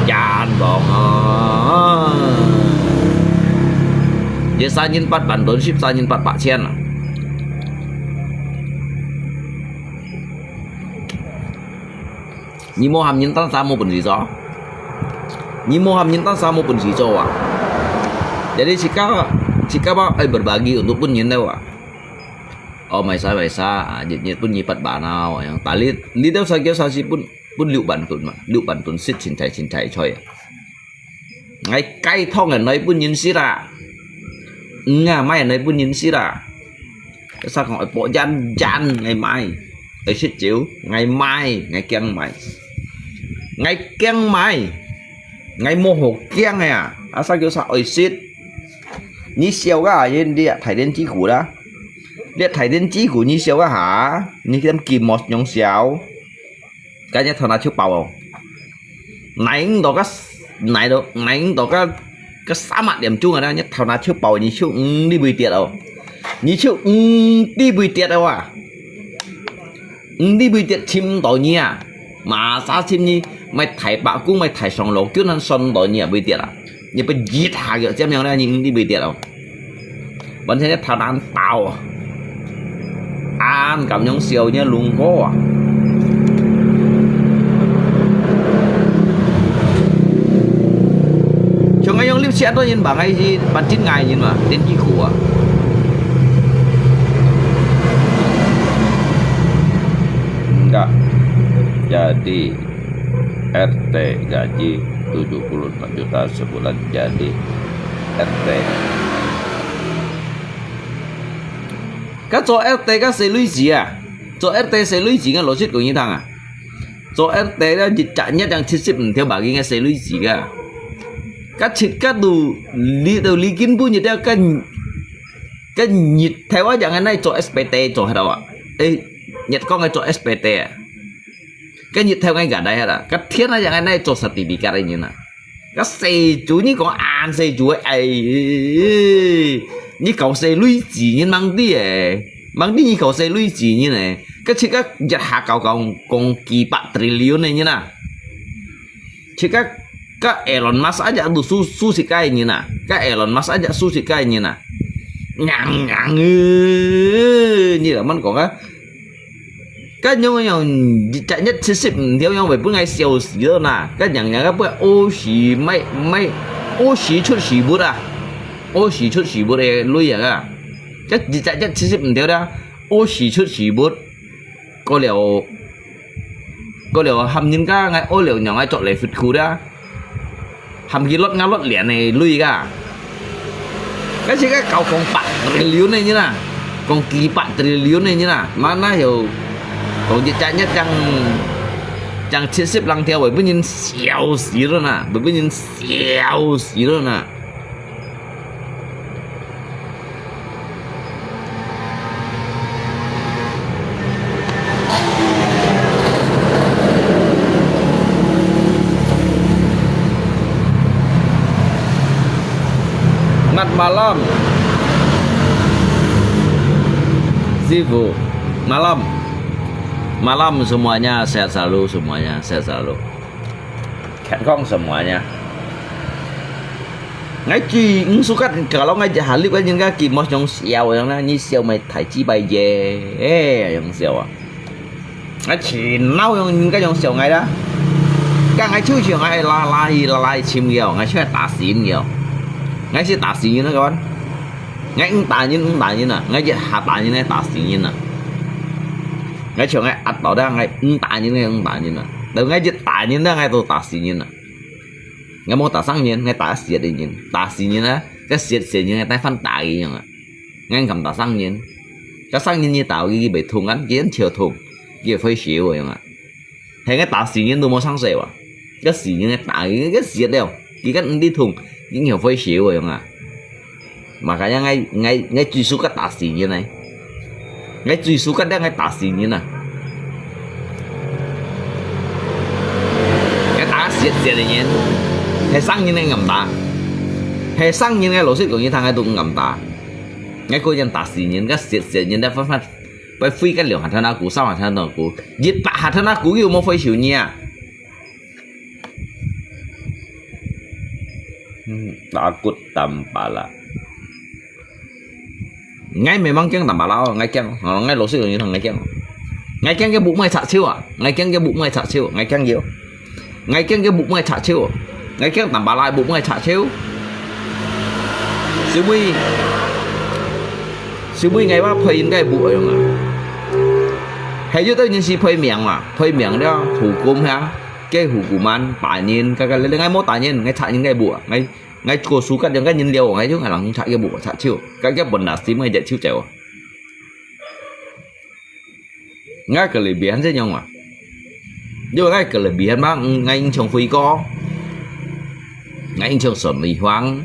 dàn bọn dưới xa nhìn bắt bản tốn ship xa nhìn bắt bạc chen à 你莫含人当啥莫本事做，你莫含人当啥莫本事做啊。Jadi sikap berbagi untuk pun nyen dah. Oh maisa nyet pun nyipat banau yang talit li dah sakit sasi pun liu bantun sit cintai coy. Ngay cây thong ở nơi pun nyen sira. Nga mai ở nơi pun nyen sira. Sao gọi bộ gian ngày mai. Ấy sit chiếu ngày mai ngày keng mai. Ngày mô hồ keng này à. Sao kiểu sao ấy sit. Ni xiao ga yin dia thải đến chí củ đó. Dia thải đến chí củ ni xiao ga hả? Ni cái kim một nhông xiao. Cái nhất thằng nào chịu bầu không? Nãy đó cái xã mặt điểm chung ở đây nhất thằng nào chịu bầu ni chịu đi bùi tiệt đâu. Ni chịu đi bùi tiệt đâu à? Đi bùi tiệt chim tổ nhi à? Mà sao chim nhi mày thải bạo cũng mày thải sòng lỗ kiểu năng son tổ nhi à bùi tiệt à? Như bây giết hạ kiểu xem nhau đây nhìn đi bị tiệt không vẫn thế thao đàn tàu ăn cảm nhông siêu nhá luôn có cho ngay nhông liếp xe tôi nhìn bảo ngay gì bạn 9 ngày nhìn mà đến chi khủ à enggak jadi RT gaji 74 juta sebulan jadi RT. Các chỗ RT các sẽ lưu gì à? Chỗ RT sẽ lưu gì cái logic của như thằng à? Chỗ RT đó dịch trả nhất đang chích ship theo bảo cái sẽ lưu gì cả. Các chích các đồ lý kiến bu như theo cái nhịp theo á dạng này chỗ SPT chỗ hết đâu ạ? Ê, nhật có cái chỗ SPT à? Cái nhịp theo ngay cả đây hết à? Cái thiết nó dạng này chỗ certificate này như nào? Các xe chú như có ăn xe chú ấy như cậu xe lũy gì như mang đi như cậu xe lũy gì như này cái chỉ các giật hạ cậu còn kỳ bạc trillion này như nào chỉ các Elon Musk aja tuh su si kai như nào các Elon Musk aja su si kai như nào nhàng như làมันcòn cái nhau chạy nhất ship theo nhau về bữa ngày siêu xíu nè cái nhàng cái bữa ô xí mấy ô xí chút xí bút à ô xí chút xí bút này lui à cái chạy nhất ship theo đó ô xí chút xí bút có liệu hầm những cái ngày ô liệu nhỏ ngay chọn lại phật khu đó hầm cái lót liền này lui cả cái gì cái cầu còn bạc trillion này như nào còn kỳ bạc trillion này như nào mà nó hiểu còn dịch chạy nhất chẳng chia xếp lăng theo bởi vì nhìn xèo xí rồi nè bởi vì nhìn xèo xí rồi nè Selamat malam Zivu Malam semuanya sehat selalu Kong semuanya ngay chi suka kalau ngay halip kan những cái kỳ mos trong xiao yang na như xiao mày thải chi bài về yang xiao à ngay chỉ nấu những cái trong xiao ngay đó các ngay chưa chiều ngay la chim nhiều ngay chưa tả xín nhiều ngay sẽ tả xín nữa các bạn ngay tả như nè ngay chỉ hạ tả như này tả xín như nè ngay chiều ngay ắt bảo ra ngay tả như này đâu ngay chỉ tả như đó ngay tôi tả xín như nè ngay mau tả sang nhiên ngay tả xiết đi nhiên tả xín như đó cái xiết như ngay tay phân tả gì nhở ngay cầm tả sang nhiên cái sang nhiên như tả cái bị thùng ăn kiến chiều thùng kia phải xíu rồi nhở hay cái tả xín nhiên tôi mau sang xèo à cái xín như ngay tả cái xiết đeo cái đi thùng những nhiều phải xíu rồi nhở mà cái ngay truy số cái tả xín như này ngay truy số cái đó ngay tả xín như này cái tả xiết đi nhiên hay sang như này ngầm ta hay sang như này lỗ xích của như thằng ấy tụng ngầm ta ngay cô dân tả xì nhìn cái xiết nhìn đã phát phải phi cái liều hạt thân cũ sau hạt thân cũ giết bạ hạt thân cũ yêu một phải chịu nha takut tanpa lah ngay memang keng tanpa lah ngay keng ngay lỗ xích của như thằng ngay ngay cái bụng mày xả chiêu à ngay cái bụng mày xả chiêu ngay cái nhiều ngay cái bụng mày xả chiêu ngay cái tầm bà lại bụng mày xả chiêu sư bui ngày ba phơi cái bụi rồi mà hay chứ tôi nhìn si phơi miệng đó thủ cung ha cái hủ của man tả nhìn cái ngay mốt tả nhìn ngay chạy những cái bụi ngay cô sú cắt những cái nhìn liều ngay chứ ngày làm chạy cái bụi chạy chiêu cái bẩn là xí ngay chạy chiêu chèo ngay cái lời biến thế nhau mà nhưng mà ngay cái lời biến bác ngay anh chồng phi co ngay anh chồng sồn mì hoang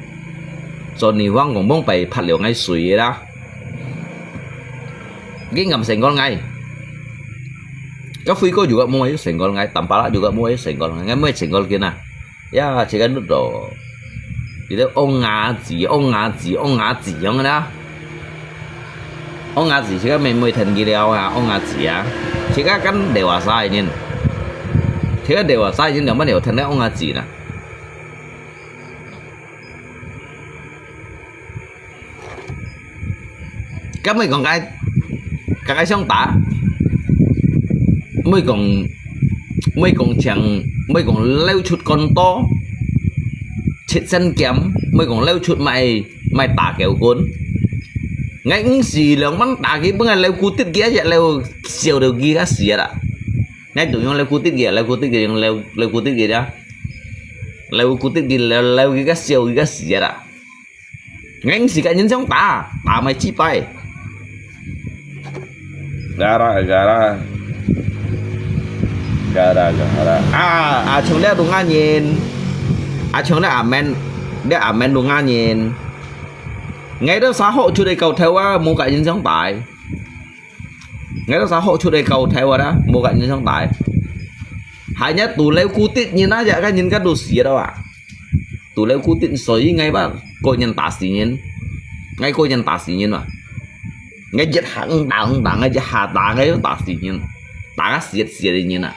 còn bông bày phát liệu ngay suy đó cái ngầm sành con ngay các phi có juga mau sành con ngay tầm pala juga mau sành con ngay mới sành con kia nè ya chỉ cần đồ thì đó ông ngã gì ông ngã giống đó ông ngã gì chỉ cái mình mới thành gì đâu à ông ngã gì à chỉ cái cắn đều là sai nên chỉ cái đều là sai nhưng mà đều thành đấy ông ngã gì nè cái mấy còn cái xong tả mấy còn leo chuột con to chết sân kém mấy còn leo chuột mày tả kéo cuốn ngay gì là bắn tả cái bữa leo cú tiết kia vậy leo siêu đầu kia á xỉa đã ngay tụi nhau leo cú tiết kia leo cú tiết kia đó leo cú tiết kia leo cái siêu cái xỉa đã ngay gì cả những giống tả mày chi bay gara chúng ta đúng nhìn chúng ta amen đúng nhìn ngay đó xã hội chủ đề cầu theo mua cả những giống tại ngay đó xã hội chủ đề cầu theo đó mua cả những giống tại hay nhất tụ leo cú tít như nó vậy cái nhìn cái đồ xỉa đâu à tụ leo cú tít sấy ngay bác coi nhân tả xỉ nhìn ngay coi nhân tả xỉ nhìn mà ngay giật hẳn đảng ngay giật hà đảng ngay tả xỉ nhìn tả cái xỉa đi nhìn à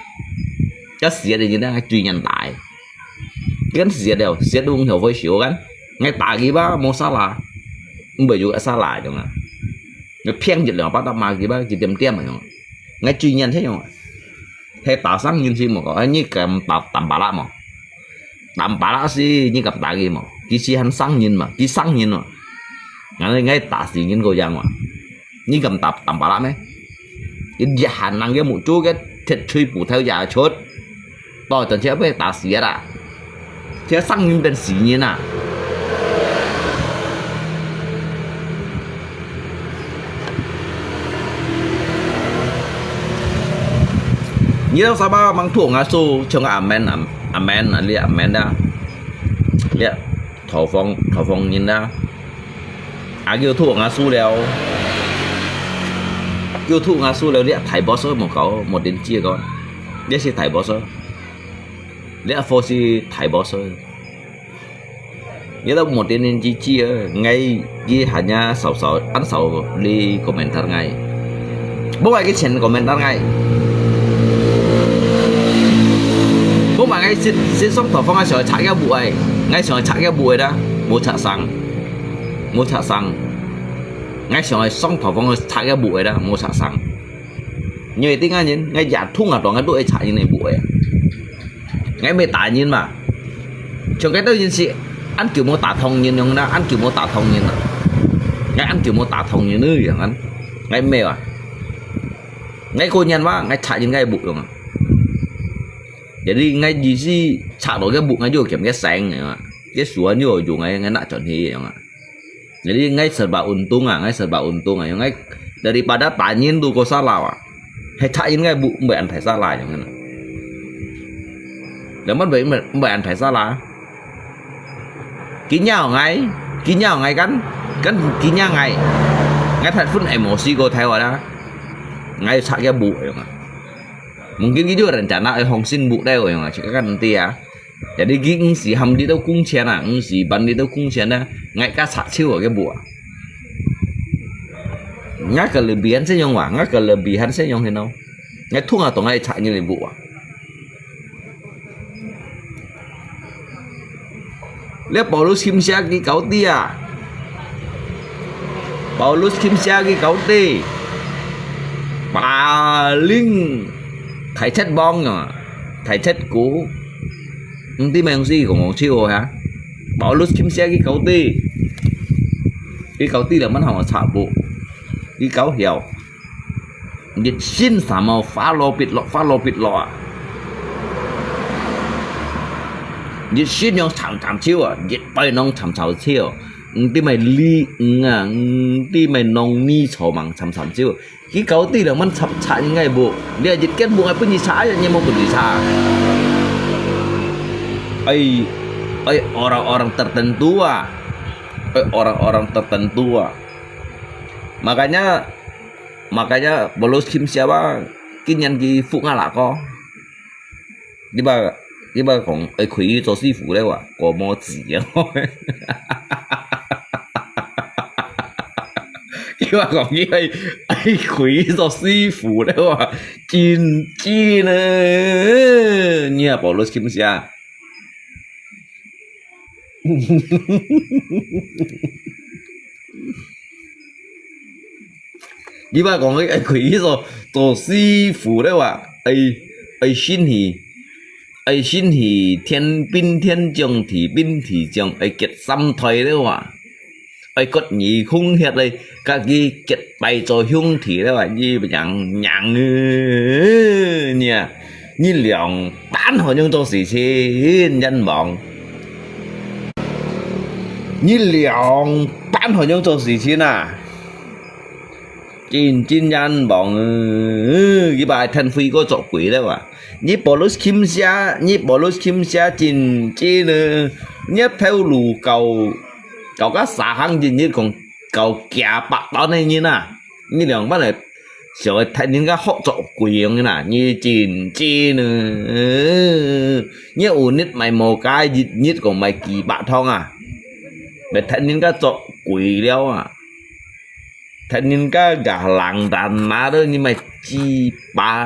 cái xỉa đi nhìn đó truy nhân tại cái xỉa đều xỉa đúng hiểu với xỉu cái ngay tả cái bác mua xa là bởi dù xa lại chẳng hạn cái phiên dịch là bắt đầu mà cái bác chỉ tiêm mà ngay truy nhân thế không thế tả sáng nhìn gì mà có như cầm tầm bà lạ mà tầm bà lạ gì như cầm tả gì mà cái gì hắn sáng nhìn mà ngay tả xỉ nhìn cô giang mà như cầm tầm bà lạ mấy cái giả năng cái một chút cái thịt truy phủ theo giả chốt tôi tận chế với tả xỉa đã thế sáng nhìn bên xỉ nhìn à như đâu sao ba mang thuộc ngã su cho amen li amen đó yeah thổ phong nhìn đó kêu thuộc ngã su đeo kêu thuộc ngã su đeo liệt thải boss một đến chia con liệt si thải boss liệt phô si thải boss nhớ đâu một đến chia ngay ghi hạt nha sầu ăn sầu đi comment ngay bố bài cái chuyện comment ngay bố mà ngay xin sống thổ phong ngay sợi chạy cái bụi ngay sợi chạy cái bụi đó mua chả xăng ngay sợi sống thổ phong chạy cái bụi đó mua chả xăng như vậy tiếng ngay nhìn ngay giả thung ở toàn cái đuôi chạy như này bụi ngay mê tả nhìn mà trong cái tôi nhìn chị ăn kiểu mua tả thông nhìn không đó ăn kiểu mua tả thông nhìn ngay ăn kiểu mua tả thông như nữa vậy anh ngay mê à ngay cô nhân quá ngay chạy như ngay bụi rồi mà jadi ngay gì chạm vào cái bụng ngay vô kiểm cái sáng này cái xuống như rồi dùng ngay nãy chọn thì jadi ngay serba untung ngay daripada tanyain tuh kok salah hay chạy ngay bụng bạn phải salah chẳng hạn nếu mất vậy bạn phải salah ký nhau ngay cắn ký nhau ngay thật phút emosi cô theo rồi đó ngay chạy cái bụng rồi mungkin gitu rencana hongsin bu deh yang ngasih kan nanti ya jadi gini si ham di đâu cung chén à si ban di đâu cung chén à ngay cả sạc chiêu ở cái bụa ngay cả lebihan sẽ nhong ngay cả lebihan sẽ nhong thế nào ngay thung ở tầng ngay chạy như này bụa lihat Paulus kim sia cái cấu ti à Paulus kim sia cái cấu ti paling thấy chất bong à, thấy chất cũ tí mày không gì của ngọn chiêu hả bảo lúc kim xe cái cấu ti là mất hỏng ở xã bộ cái cấu hiểu nhiệt xin xả màu phá lô bịt lọ nhiệt xin nhau thảm chiêu à nhiệt bay nông thảm chiêu tí mày ly tí mày nông ni chầu bằng thảm chiêu cái cấu ti là mất thảm chả như ngày bộ bây giờ nhiệt kết bộ ai cũng như xã nhưng mà cũng như xã orang-orang tertentu orang-orang tertentu makanya bolos kim siapa kinyan ki phụ nga lạ có đi ba còn ai khủy cho sư phụ đấy có mò gì đi ba còn như ai khủy cho sư phụ đấy chín nữa nha bolos kim siapa你把讲个佢做師傅咧話，先係天兵天將，地兵地將，結心態咧話，割耳空血咧，家己結敗在兄弟咧話，呢樣呢兩單可用做事情人亡。你兩班好像做事情啊，真人忙cái bài thân phi có chỗ quỷ đấy mà như Bolos Kim Sia chân nữa nhất theo lù cầu các xã hang gì như còn cầu kẻ bạc đó này như nào như兩班嚟sợ睇人家學做鬼樣嘅như chân nữa như ổn nhất mày một cái nhất còn mày kỳ bạc thông à mày thấy những cái chỗ quỷ đeo à thấy những cái gà làng đàn má đó nhưng mà chi ba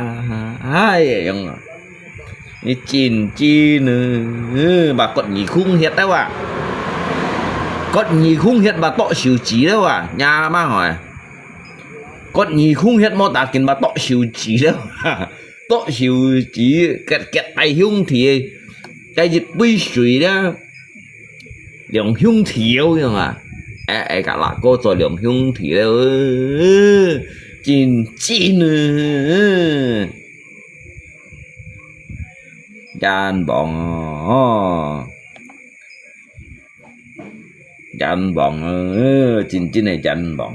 hai vậy như chín chi nữa bà còn nhỉ khung hiện đấy à còn nhỉ khung hiện bà tọ xỉu chí đấy à nhà má hỏi còn nhỉ khung hiện mô tả kiến bà tọ xỉu chí đấy tọ xỉu chí kẹt tay hung thì cái gì bí suy đó兩兄弟樣啊！cả là cô做兩兄弟咧，真啊！人亡啊！真係人亡。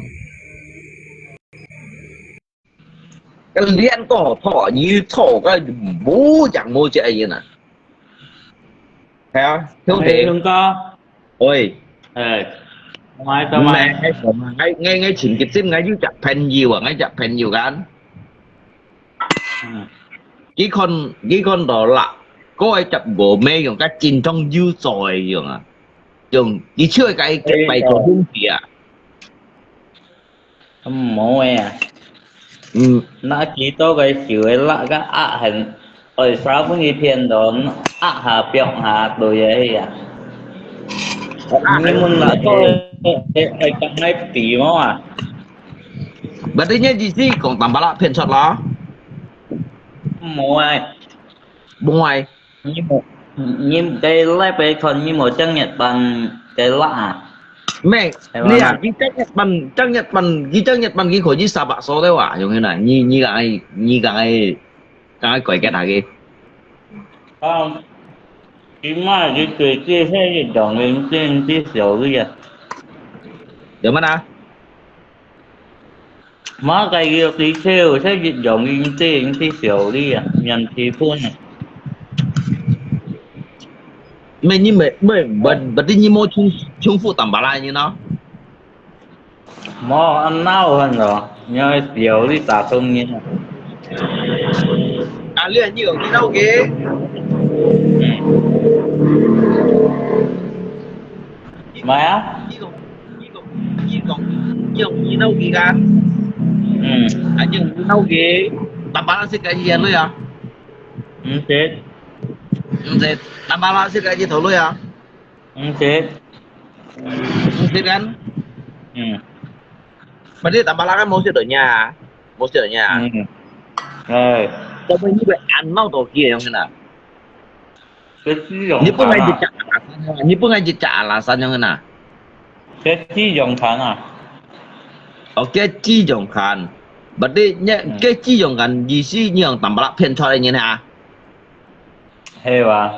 cái liên có thọ như thọ cái bố chẳng mua chuyện gì nè, thấy không? Thiếu tiền không có. Ôi, ngoài tao mày ngay chỉnh cái sim ngay dưới chặt pen nhiều à, ngay chặt pen nhiều gan. Cái con đó là có ai chặt gỗ mê dùng cái chỉnh trong dư rồi dùng à, dùng chỉ chưa cái bày của hung khí à. không mổ à. Nó chỉ có cái chữ là cái hình ở sau cũng như phiền đó hạ biểu hạ đồ vậy à. Nhưng mình là tôi cái này tí mà berarti nya gì sih còn tầm bala phiền sọt lo mua ngoài nhưng cái lại về còn như một trang Nhật Bản cái lạ mẹ nè cái trang Nhật Bản cái khối như sao bạc số đấy à dùng thế này như cái quậy cái này không chỉ mà cái cười kia hay cái dòng lên trên tí xíu cái gì được mà nào má cái kia tí xíu hay cái dòng lên trên tí xíu đi à nhận tí phun này mẹ như bật đi như mua chung phụ tầm bà lại như nó mò ăn nao hơn rồi nhớ xíu đi tả không như này à liền như ở cái đâu kìa mày á như đâu kìa gan à nhưng đâu kìa tầm bà lại sẽ cái gì vậy à chết chết tầm bà lại sẽ cái gì thôi luôn à chết chết gan berarti tầm bà lại cái mua sẽ ở nhà bố chuyện ở nhà Rồi, cho mình như vậy ăn mau tổ kia không nào cái chi dòng như bữa ngày thẳng dịch à? trả như bữa ngày dịch trả là sao không nào Cái chi dòng thẳng à? ok chi dòng khăn bật đi nhé cái chi dòng khăn gì xí như ông tầm bạc phiền cho đây như nào Heo à?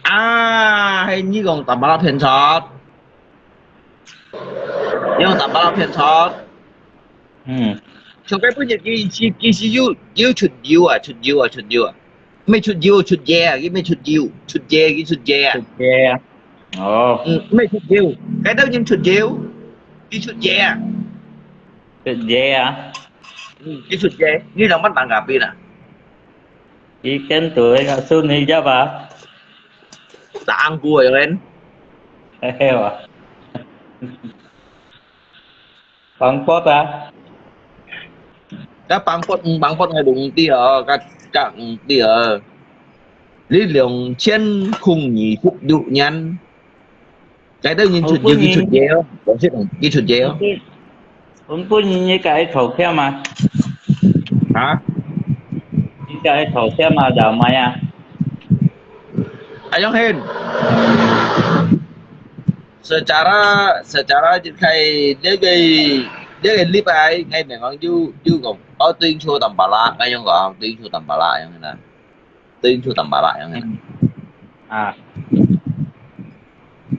à hay như ông tầm bạc phiền cho như ông tầm bạc phiền cho Ừ. cho cái bữa gì kỳ xí yêu chụt yêu à mấy chụt yêu chụt dè cái mấy chụt yêu chụt dè cái chụt dè Thịt dê. Ồ, mấy chụt yêu cái đâu nhưng chụt yêu cái chụt dè thịt dê à? cái chụt dè như là mắt bạn gặp đi nè Ikan tuổi là xuân đi chứ bà? ta ăn cua rồi em Heo à? Bằng phốt à? các bằng phốt ngày đúng đi ở các trạng đi ở lý lượng trên khung nhị phút dụ nhân cái đó nhìn chụt yêu cái chụt dè không có biết không cái chụt dè không Cũng có như cái thầu xe mà. hả Như cái thầu xe mà đào mày à? anh Hên secara kai dia cái clip ai ngay memang you kong tuyên chua tầm bà la ngay yang kong tuyên chua tầm bà la yang này tuyên chua tầm bà la yang này À,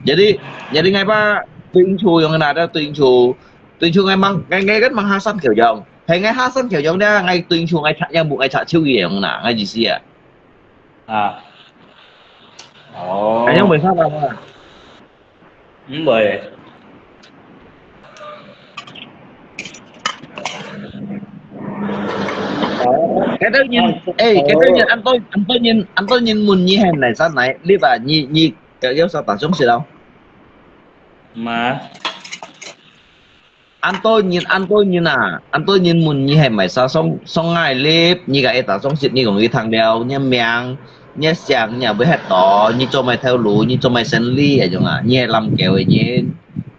jadi ngay ba tuyên chua yang này đó tuyên chua ngay mang ngay rất mang Hasan kiểu dòng hay ngay Hasan kiểu dòng đó ngay tuyên chua ngay chặt nhau bụng ngay chặt chiêu gì yang này ngay gì xí à à. Ồ. anh không biết sao đâu mà Đúng rồi. cái đó nhìn ê cái đó nhìn anh tôi nhìn muốn như hình này sao này đi vào như cái giáo sao tao sống gì đâu Mà anh tôi nhìn muốn như hình mày sao sống ngay clip như cái tao sống xịt như của người thằng đeo như miệng như sáng nhà với hết tỏ như cho mày theo lũ như cho mày xem ly ở trong như làm kẹo ấy như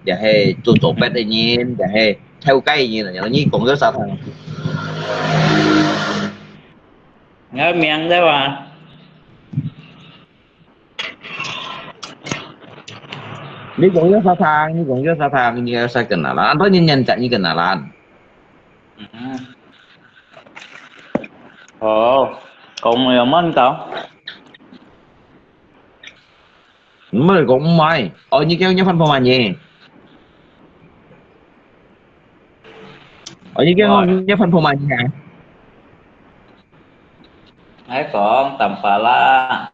để hay chỗ pet ấy như để hay theo cây như là như cũng rất sao thằng nghe miệng đấy mà. như cũng rất sao thang như sao cần là anh tôi nhìn nhận chạy như cần là anh Ồ, cùng người mình cậu. mới cũng mày như kêu như phân phong mà nhỉ như kêu như phân phong mà nhỉ Thấy còn tầm phà la.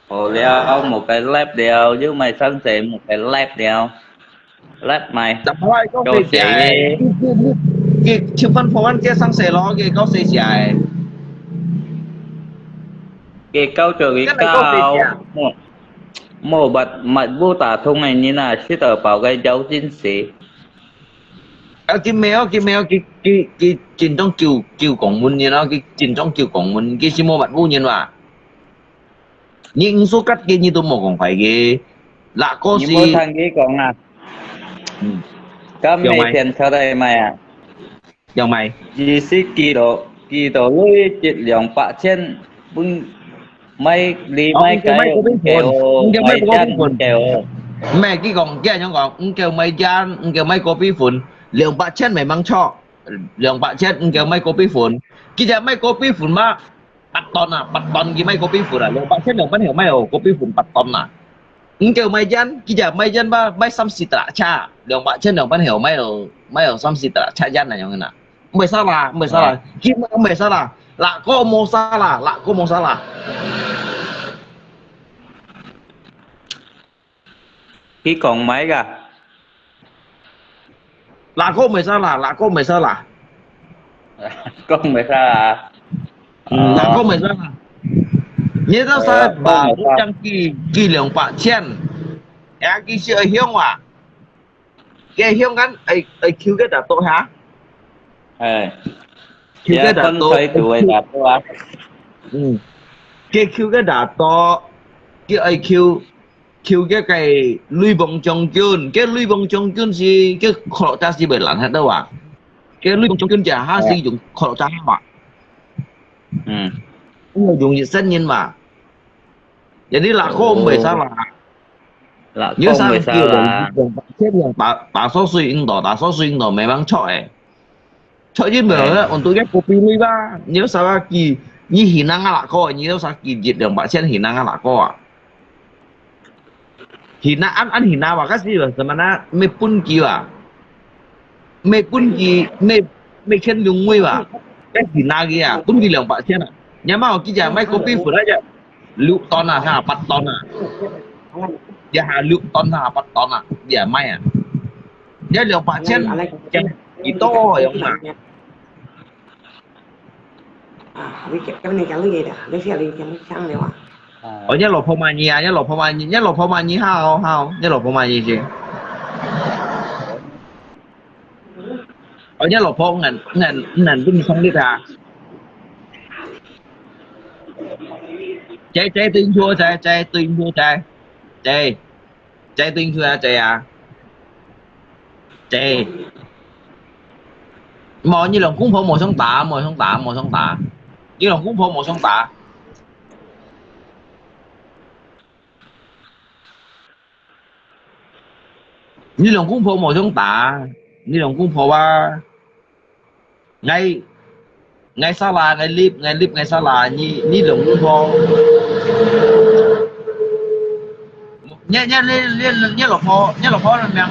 Hồ leo một cái lép đeo chứ mày sân xịn một cái lép đeo. Lép mày. tập hai có Đâu gì chị- chạy cái chịu phân phong anh kia sang xe lo cái có xe chạy Cái câu trường cái Cái này có cao. việc à? Mổ bật mật vô tả thông này như là sẽ tờ bảo cái dấu chiến sĩ. cái mail cái trình trong kiều cộng môn như nó cái trình trong kiều cộng môn cái xin mua bạn vô nhiên mà những số cắt kia như tôi một còn phải cái lạ có Nhưng gì mỗi thằng kia còn à. Ừ. Cam Dòng này mày. tiền sau đây mày à. dòng mày Chỉ sĩ kỳ độ lui chuyện lượng bạ trên bưng mày đi Ông mấy kêu cái mấy cô biết kêu buồn. Kêu mấy mày cô biết chân buồn. kêu mẹ cái còn kia nhá còn kêu mày gian kêu mày copy phun lượng bạn chết mày mang cho lượng bạn chết kêu mày copy phun kia giờ mày copy phun mà bắt ton cái mày copy phun à lượng bạn chết lượng bạn hiểu mày ồ copy phun bắt ton à kêu mày gian kia giờ mày gian ba mày xăm xịt trả cha lượng bạn chết lượng bạn hiểu mày ở xăm xịt trả cha gian này như nào mày sao là kia mày sao là lạ có mô sao là khi còn mấy cả lạ có mày sao là con mày ra à. là có mày ra nhớ ra sao Ờ, bà không, cũng chẳng kỳ lượng bạn chen em kỳ sự hiếu à cái hiếu ngắn ấy kêu cái đã tội hả kêu cái đã phân tội thấy tuổi đạt quá cái kêu cái đã tội cái ấy kêu cái lui bông trong chun cái lui bông trong chun gì cái khó ta gì bởi lặn hết đâu à cái lưới trong kinh trả ha sử dụng khẩu trang mà người dùng dịch sinh nhiên mà jadi là không bị sao là nhớ không sao phải sao là chết yang打手水印度打手水印度memang coy coy je bener untuk cái kopi ni ba nhớ sao kỳ như hình năng là coi nhớ sao kỳ dịch đường bạn xem hình năng là coi hình năng ăn hình năng và cái gì rồi mà nó mê pun kỳ à mê pun kỳ mê khen dùng nguy à cái hình năng kia à pun kỳ đường bạn xem à nhà mà cái giờ mấy kopi phụ đấy chứ lựu ton à hay là bắt ton à giờ hà lựu ton à bắt ton à giờ mai à giờ đường bạn xem chỉ to rồi không mà cái này chẳng cái gì đó lấy xe đi chẳng sang đâu ở nhớ lộc phong mai nhỉ nhớ lộc phong mai nhớ lộc phong mai nhỉ hao hao nhớ lộc phong mai nhỉ chứ ở nhớ lộc phong ngàn cái không biết à trái tinh chua trái tinh chua trái tinh chua trái à trái mò như lòng cũng phô mồi sông tả như lòng cũng phô mồi sông tả như lòng cũng phô mồi sông tả như lòng cũng phô ba ngay ngay sao là ngay lip ngay sao là như lòng cũng phô nhớ nhớ lộc phô là miệng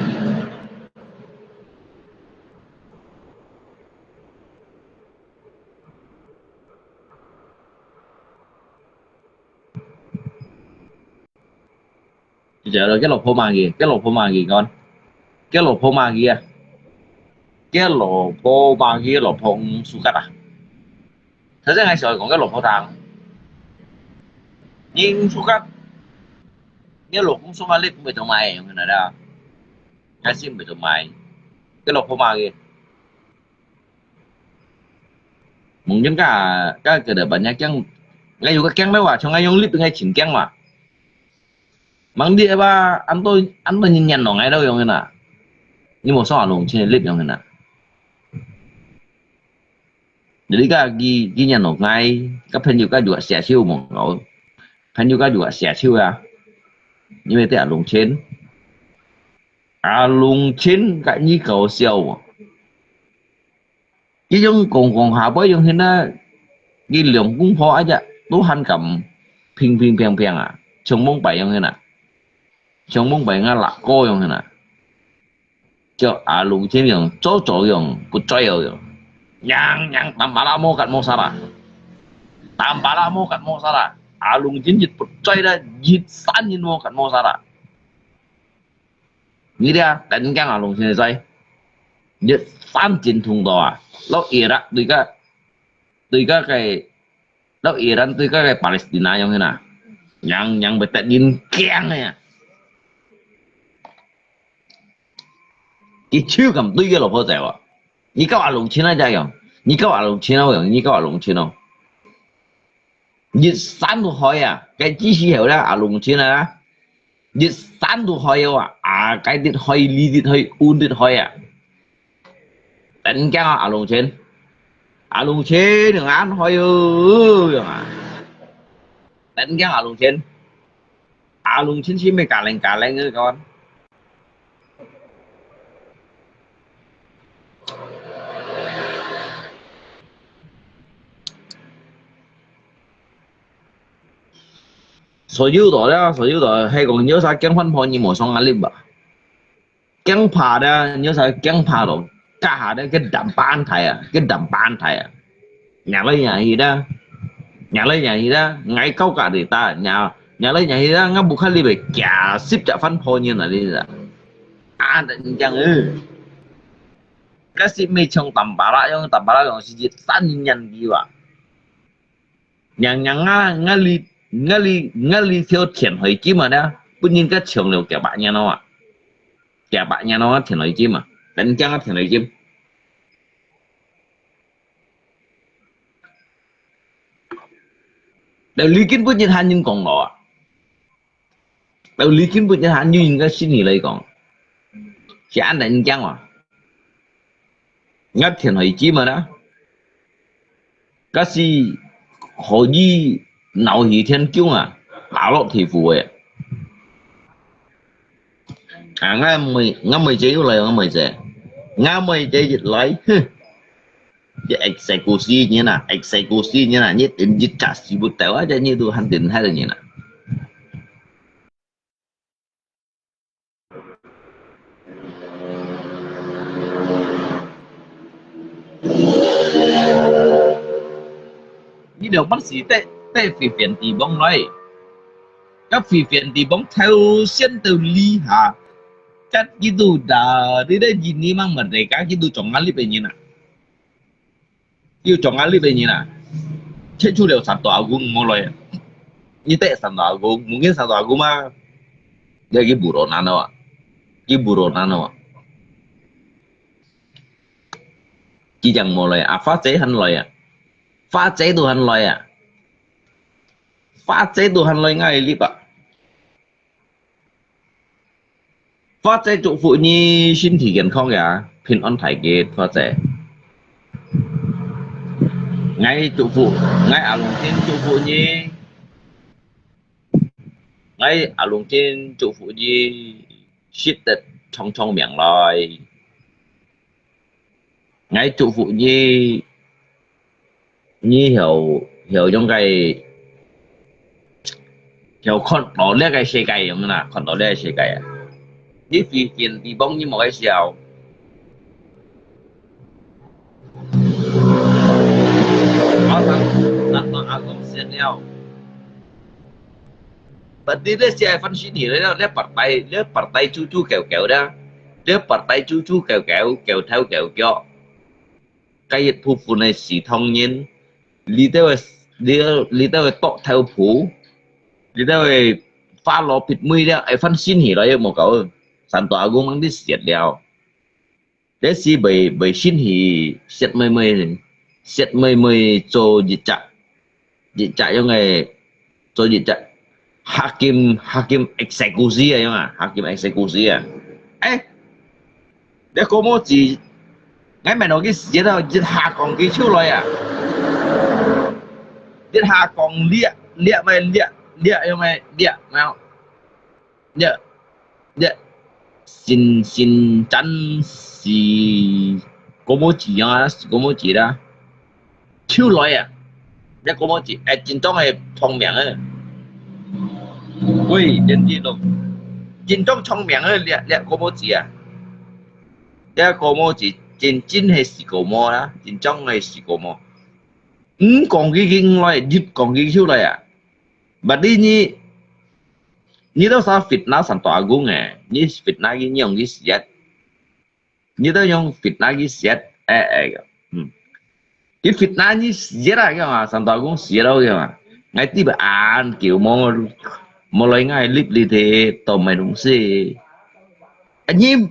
giờ là cái lộc phô mà gì con cái lộc phô mà kia cái lộc phô mà kia lộc phô su cắt à thật ra ngay sợ còn cái lộc phô thang nhưng su cắt cái lộc cũng su cắt lip bị tụi mày như này đó ngay sim bị tụi mày cái lộc phô mà kia muốn những cái đời bạn nhá chăng ngay dù cái chăng đó à trong ngay dùng lip ngay chỉnh chăng mà mang địa ba anh tôi nhìn nhận nó ngay đâu giống như nào nhưng một số luôn trên clip giống như nào jadi ghi nhận nó ngay các fan juga juga share siêu một ngồi fan juga juga share siêu à nhưng mà tại lùng trên cái như cầu siêu cái giống còn hạ với giống thế nó ghi lượng cũng khó ấy chứ tú hành cầm phình à trong mong bảy giống thế nào trong mong bảy nga lạc cô giống thế nào cho lùng trên dùng chỗ dùng của chơi rồi nhang tạm bà la mô cắt mô sa ra lùng trên dịch bút chơi ra dịch san nhìn mô cắt mô sa ra nghĩ ra đánh cái lùng trên dây dịch san chín thùng đỏ nó Iraq từ cái nó Iran từ cái Palestina giống thế nào nhang bị tận nhìn keng này cái chưa cầm tuy cái lộc phô dẻo à你搞龙钱来着样你搞龙钱了你搞龙钱了你三度海啊cái chỉ sĩ hiểu đó lùng錢啊你三度海啊cái điện海lý điện海un điện海à đánh cái lùng錢đừng ăn hải ơi đánh cái lùng錢chỉ mới cả lệnh nữa con所有的係講有啥姜粉泡你冇上壓力吧？姜扒的有啥姜扒咯？家下的cái đậm ban thầy à nhà lấy nhà gì đó ngay câu cả thì ta nhà lấy nhà gì đó ngắm bục khách đi về chả ship chả phân phô như là đi là định chăng cái ship mấy trong tầm bà lại còn chỉ san nhân gì vậy nhà ngay li theo thiền hồi chứ mà đó bất nhiên cái trường liệu kẻ bạn nhà nó thiền hồi chứ mà đánh chăng thiền hồi chứ đều lý kiến bất nhiên hắn nhưng còn ngỏ đều lý kiến bất nhiên hắn nhưng cái xin nghỉ lấy còn sẽ ăn đánh chăng mà ngắt thiền hỏi chí mà đó các si họ đi nào hỷ thiên kiêu à bảo lộ thì phù ấy à ngã mày chế lại ngã mày chế dịch lại cái exekusi như nào nhất định dịch cả si bút tèo aja như tu hành định hay là như nào你條乜事得肥片地方來，咁肥片地方頭先到理下，咁呢度打你啲現你掹問題㗎，呢度撞眼呢邊嘢啦，要撞眼呢邊嘢啦，切出了三大股我來，你得三大股，mungkin三大股嘛，dia cái buronan đâu ạ, cái buronan đâu ạ, chỉ chẳng một lời à phát chế hành lời à. Phá chế đồ hành lời à phá chế đồ hành lời ngay lý bạ phá chế chủ phụ nhi xin thị kiện không kìa phiên ôn thải kết phá chế ngay chủ phụ ngay à lùng trên chủ phụ nhi ngay à lùng trên chủ phụ nhi shit tật trong miệng lời ngay chủ phụ nhi như hiểu trong cái hiểu con đó là cái xe cây không nào con đó là xe cây à như phi tiền thì bông như một cái xèo nó cũng xe nhau but đi đây xe phân析thì đấy là bắt tay chú kéo đó nếu bắt tay chú kéo theo kéo cái dịch vụ phụ này chỉ thông nhiên lý tới tọ theo phủ lý tới pha lò thịt mui đó ai phân xin hỉ rồi một cậu sản tỏa cũng mang đi xiết đèo để si bởi xin hỉ xiết mây cho dịch chạy cho ngày cho dịch chạy hakim exekusi ấy mà hakim exekusi à ấy để có một gì ngay mày nói cái gì đó dịch hạ còn cái chiếu rồi à dịch hạ còn lia mày cho mày nào lia xin chắn gì có một chỉ đó chiếu rồi à để có một chỉ chính trong này thông miệng ấy ui đến gì đâu chính trong thông miệng ấy lia có một chỉ à lia có một chỉ chính hay xì cổ mò đó chính trong này xì cổ mò còn cái kinh loại dịp còn cái chiếu này à mà đi như đó sao fit nó sản tỏa của nghe như fit nó cái nhông cái set như đó nhông fit nó cái set cái fit nó như set à cái mà sản tỏa cũng set đâu cái mà ngay tí bà ăn kiểu một lời ngay lip li thế tao mày đúng gì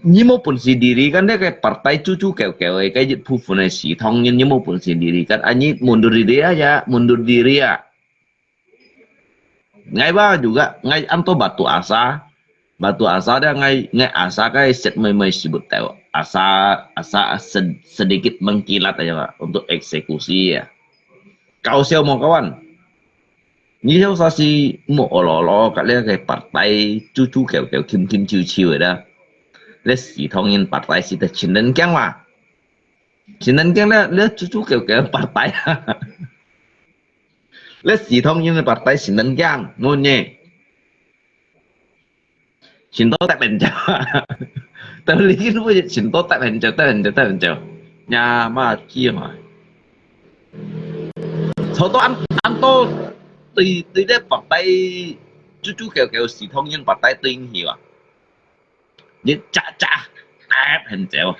như mau pun sendiri kan dia kayak partai cucu kayak dịch vụ phụ này chỉ thông như mau pun sendiri kan anh mundur diri aja mundur diri ya ngay ba juga ngay anto batu asa dia ngay asa kayak set mei sibut tahu asa sedikit mengkilat aja Pak untuk eksekusi ya kau siapa mau kawan như theo sao si mau olo kalian kayak partai cucu kayak kim chiu rồi đó lấy sĩ thông nhân bắt tay sĩ ta chính đến keng mà chính đến keng lấy chú kiểu bắt tay lấy sĩ thông nhân bắt tay chính đến keng ngon nhé chính tốt tại bên chào tại lý nó bây chính tốt tại bên chào nhà mà kia mà số tôi ăn tôi từ đấy bắt tay chú kiểu sĩ thông nhân bắt tay tinh hiểu à như cha tép hình chèo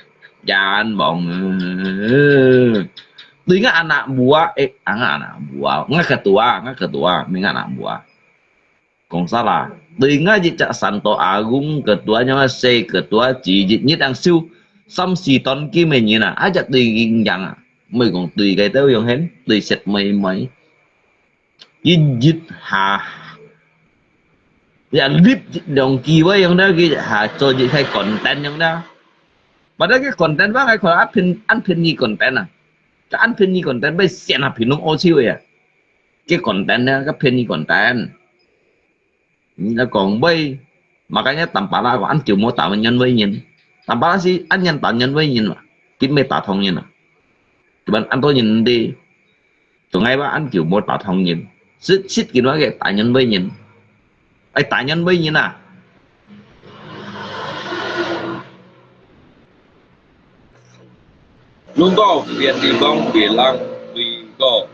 jangan bong tu ingat anak buah anak buah nggak ketua ingat anak buah không salah tu ingat jejak Santo Agung ketuanya C ketua chỉ như đang siêu xăm xì ton kia mình như nào ajak tùy rằng mày còn tùy cái tao dùng hết tùy sệt mày dịch hà ya lip dong ki wa yang da ki ha cho ji khai content yang da Padahal cái content bang, kalau ăn pin gì content à? Cái ăn pin gì content bây giờ là pin nông ô siêu à? Cái content này cái pin gì content? Là còn bây makanya tanpa lah ăn chịu mua tạo nhân với nhìn, tanpa lah sih ăn nhân tạo nhân với nhìn mà, kiếm mấy tạo thông nhìn à? Bạn ăn tôi nhìn đi, tụi ngay ba ăn chịu mua tạo thông nhìn, xích cái nói cái tạo nhân với nhìn, ai tạo nhân với nhìn à? Luôn có việc đi bong bị lăng vì có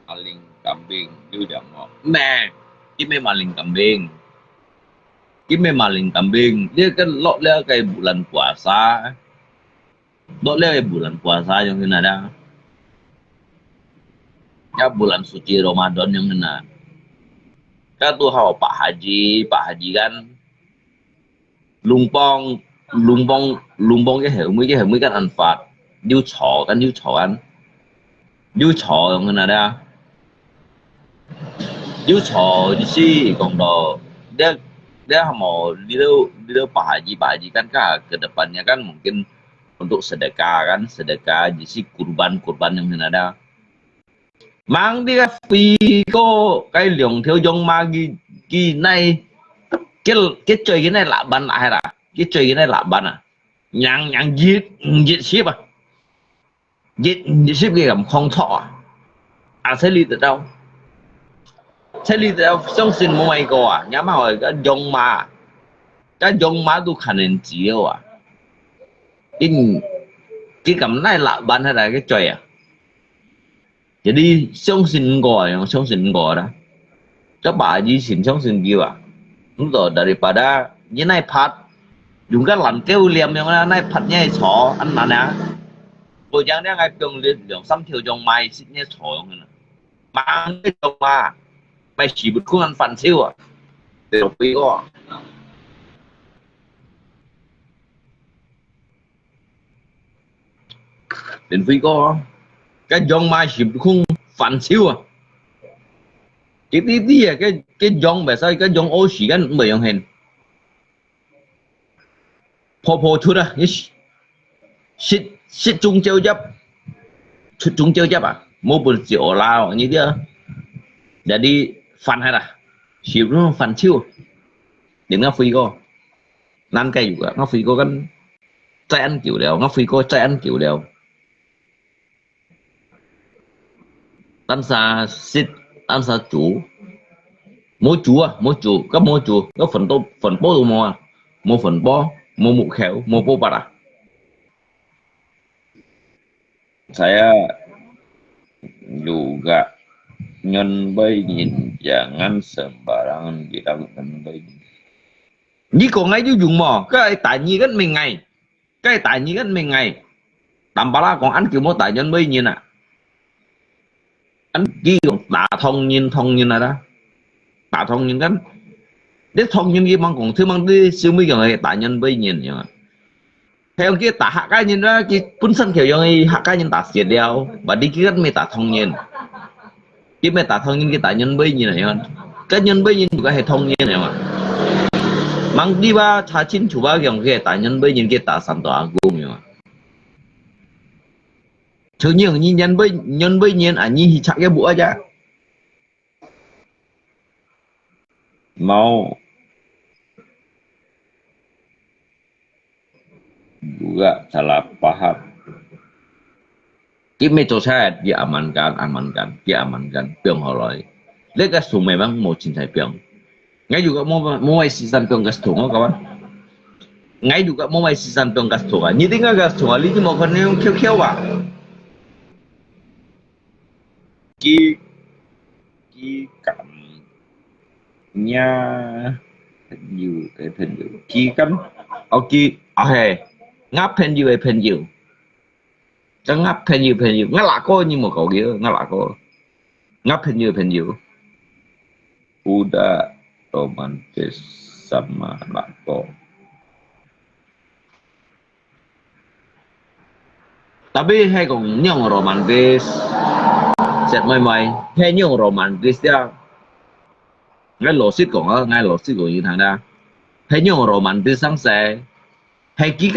maling kambing juga mau. Mẹ, cái mấy maling kambing, cái mấy maling kambing, dia kan lot le kayak bulan puasa, lot le kayak bulan puasa yang kena ada, ya bulan suci Ramadan yang kena. Kan tuh hao Pak Haji kan, lumpong cái hệ mới kan ăn phạt. Yêu chó kan yêu chó yang kena ada yêu chó di sini còn đó dia mau dia Pak Haji kan ke depannya kan mungkin untuk sedekah di sini kurban yang kena ada mang dia phi có cái lượng theo dòng ma cái này cái chơi cái này lạ ban lại là cái chơi cái này lạ ban à nhang giết ship à giết ship cái cầm không thọ à sẽ đi từ đâu xong xin mua mày co à nhắm hỏi cái dòng ma tôi khả năng chiếu à cái cầm này lạ ban hay là cái chơi à jadi xong xin gọi đó các bà gì xin xong xin kêu à đúng rồi daripada như này phát dùng cái lần kêu liềm như này phát nhảy chó ăn là nè tôi chẳng nghe ngay cường liệt lượng xăm thiểu dòng mai xích nhảy chó mang cái dòng mà mày chỉ bực không ăn phản siêu à để quý có đến quý có cái dòng mai chỉ bực không phản siêu à cái tí à cái dòng về sao cái dòng ô xỉ cái mấy dòng hình po chút à shit chung chơi chấp à mua bột rượu lao như thế jadi fun hay là chịu nó fun siêu đừng ngáp phi co nan cây juga ngáp phi co kan trai ăn kiểu đều ngáp phi co trai ăn kiểu đều tan xa shit tan xa chủ mỗi chủ các phần bó tụ mò mua phần bó mua mụ khéo mua bó bạc à Saya juga nyonbai nhìn jangan sembarangan bilang nyonbai. Như còn ngay chứ dùng mò cái tại nhi cái mình ngày tầm ba la còn ăn kiểu mô tại nhân bây nhìn à anh kia còn tạ thông nhìn này đó tạ thông nhìn cái để thông nhìn kia mang còn thứ mang đi siêu mấy người tại nhân bây nhìn nhá theo kia tạ hạ cái nhìn đó cái cuốn sân kiểu như hạ cái nhìn tạ xiết đeo và đi kia mấy tạ thông nhìn cái mấy tạ thông nhìn cái tạ nhân bây nhìn này hơn cái nhân bây nhìn cái hệ thông nhìn này mà mang đi ba查清楚吧用cái tạ nhân bây nhìn cái tạ sản tỏa cùng mà chứ nhiều như nhân bây nhìn à như chắc cái bữa chứ Mau juga salah paham. cái metode saya diamankan pion holoi lấy cái số memang mau cintai pion ngay juga mau season pion gas thùng kawan ngay juga mau season pion gas thùng như tiếng gas thùng ali mau con yang kêu à Ki cảm nha nhiều cái hình ki cắm ok ngáp pen nhiều chẳng ngáp pen nhiều ngáp lạ cô như một cậu kia ngáp lạ cô ngáp pen nhiều udah romantis sama lako. Tapi hay còn nhiều romantis set mày hay nhiều romantis dia ngay logic của như thằng đó hay nhiều romantis sáng sẻ hay kỹ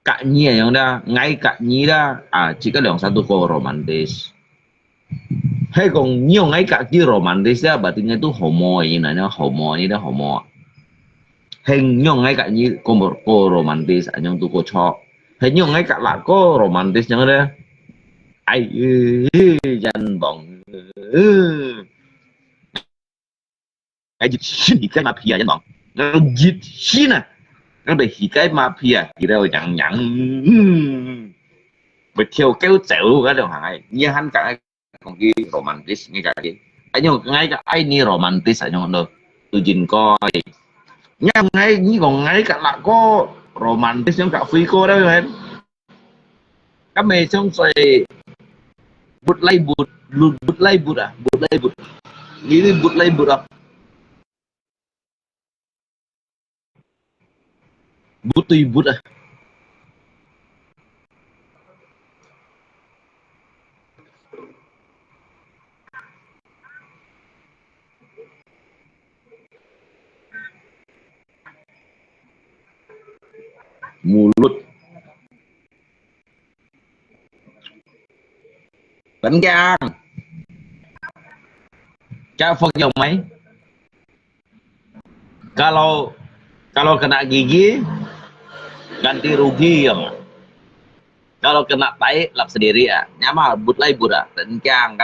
cả nhia yang dah ngay cả nhia dah chỉ có lượng satu ko romantis hay còn nhiều ngay cả kia romantis dah berarti ngay tu homo ini nanya homo ini dah homo hình nhiều ngay cả như cô romantis anh tu cô cho hình nhiều ngay cả là cô romantis yang dah ai jangan bong cái gì xin cái mafia jangan bong nó dịch xin à nó để cái mafia thì đâu chẳng nhận bị theo kéo chịu cái điều hàng như hắn cả còn kia romantis ngay cả kia anh ngay cả ai ni romantis anh đâu tôi nhìn coi nhưng ngay như còn ngay cả là có romantis trong cả phi cô đấy em các mẹ trong xoay bút lay bút nghĩ đến bút lay bút à bút tùy bút à mulut bánh rang Phật dòng mấy kalau kena gigi ganti rugi ya kalau kena tai lap sendiri ya nyama but ya tencang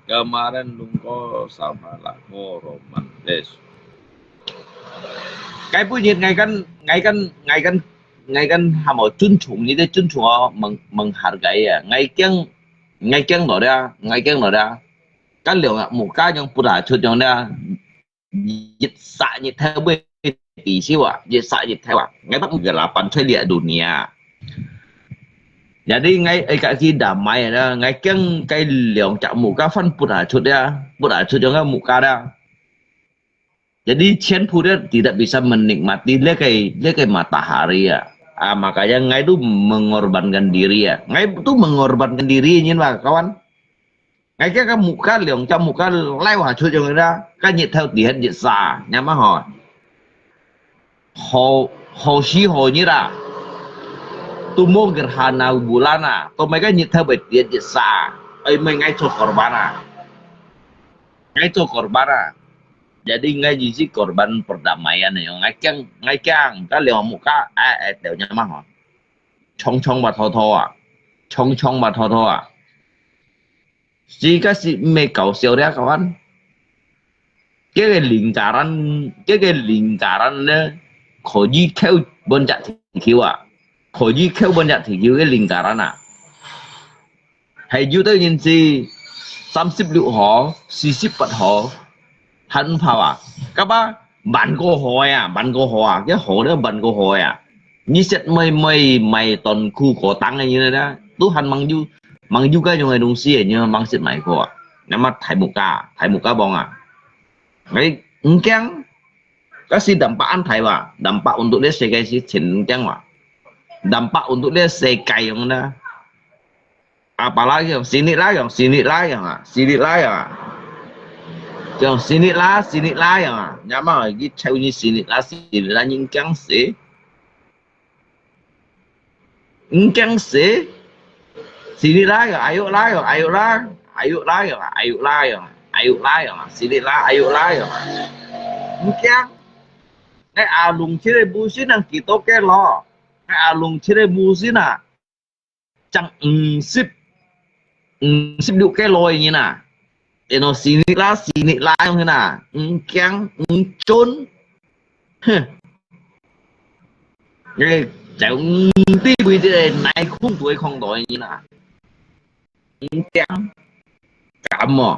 kemarin lungko sama lako romantis cái punya ngày kan hamo chun chung ni de chun chung menghargai ya ngày keng nó ra kan liu một cái yang pura chut yang da dịch xạ nhiệt theo bên tỷ siêu dịch xạ nhiệt theo ngày bắt 8 ฉลี่ย dunia jadi ngay cái khi damai ada ngày keng cái liu chak muka fan pura chut yang muka da jadi Chen Pura tidak bisa menikmati lekai matahari ya. Makanya ngai itu mengorbankan diri ya. Ngai itu mengorbankan diri nhìn vào kawan. Ngai cái muka liang trong muka lewat chút cho người ta, cái nhiệt theo tiền nhiệt xa, nhắm mắt hỏi. Hồ xí hồ như là tu mau gerhana bulan à, tu mấy cái nhiệt theo bệt tiền nhiệt xa, ấy mấy ngay cho korban à. Jadi ngay gì sih korban perdamaian ya ngay kang cái liều một cái đều nhắm mắt hỏi chong mà thò à chỉ cái gì mấy cậu siêu đấy các bạn cái lingkaran đó khó gì kêu bên chặt thì kêu cái lingkaran à hay như tới nhìn gì 30 liệu họ 40 bật họ hắn phao à các bác bạn cô hỏi cái hồ đó bạn cô hỏi à như xét mày toàn khu cổ tăng này như thế đó tú hắn mang du cái người đông xí như mang xét mày cô à nắm mắt thải một cá bong à cái keng kasih dampak thải wa dampak untuk dia sekai si chen keng wa dampak untuk dia sekai yang dah apalagi sini lagi Jangan sini lah ya, nyama lagi cewek ni sini lah nyingkang se, sini lah ya, ayo lah ya, sini lah, ayo lah ya, nyingkang, cái alung cire busi nang kita ke lo, cái alung cire busi na, chẳng sip được cái lôi như nào. Nó sini lah yang kena keng chôn cái cháu tí bây giờ này không đổi như nào keng cảm mà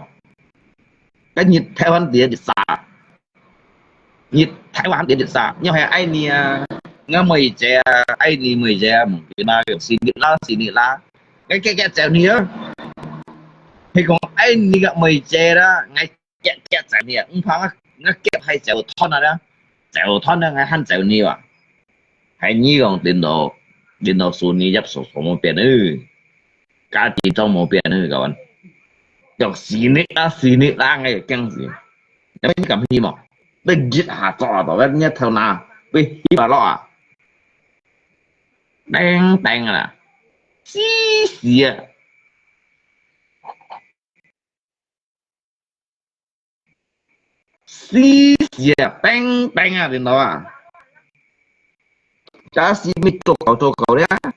cái nhiệt Thái Lan tiền dịch xa nhưng mà ai nè nghe mày trẻ ai nè mày trẻ cái nào kiểu sini lah cái cháu nữa thì còn anh đi gặp mày chè đó ngay chẹt chả nè không phải nó kẹp hay chèo thon đó ngay hắn chèo nhiều à hay như còn tiền đồ số ní dấp số một biển cá chỉ trong một biển các bạn dọc xí nít lá ngay căng gì nó mới cảm hi mà bên giết hạ trò bảo bên nhất thằng nào bên hi bà lọ à đen đen à xí xí à xí xí à bang bang à đến đó à cá xí mi chỗ cầu đấy á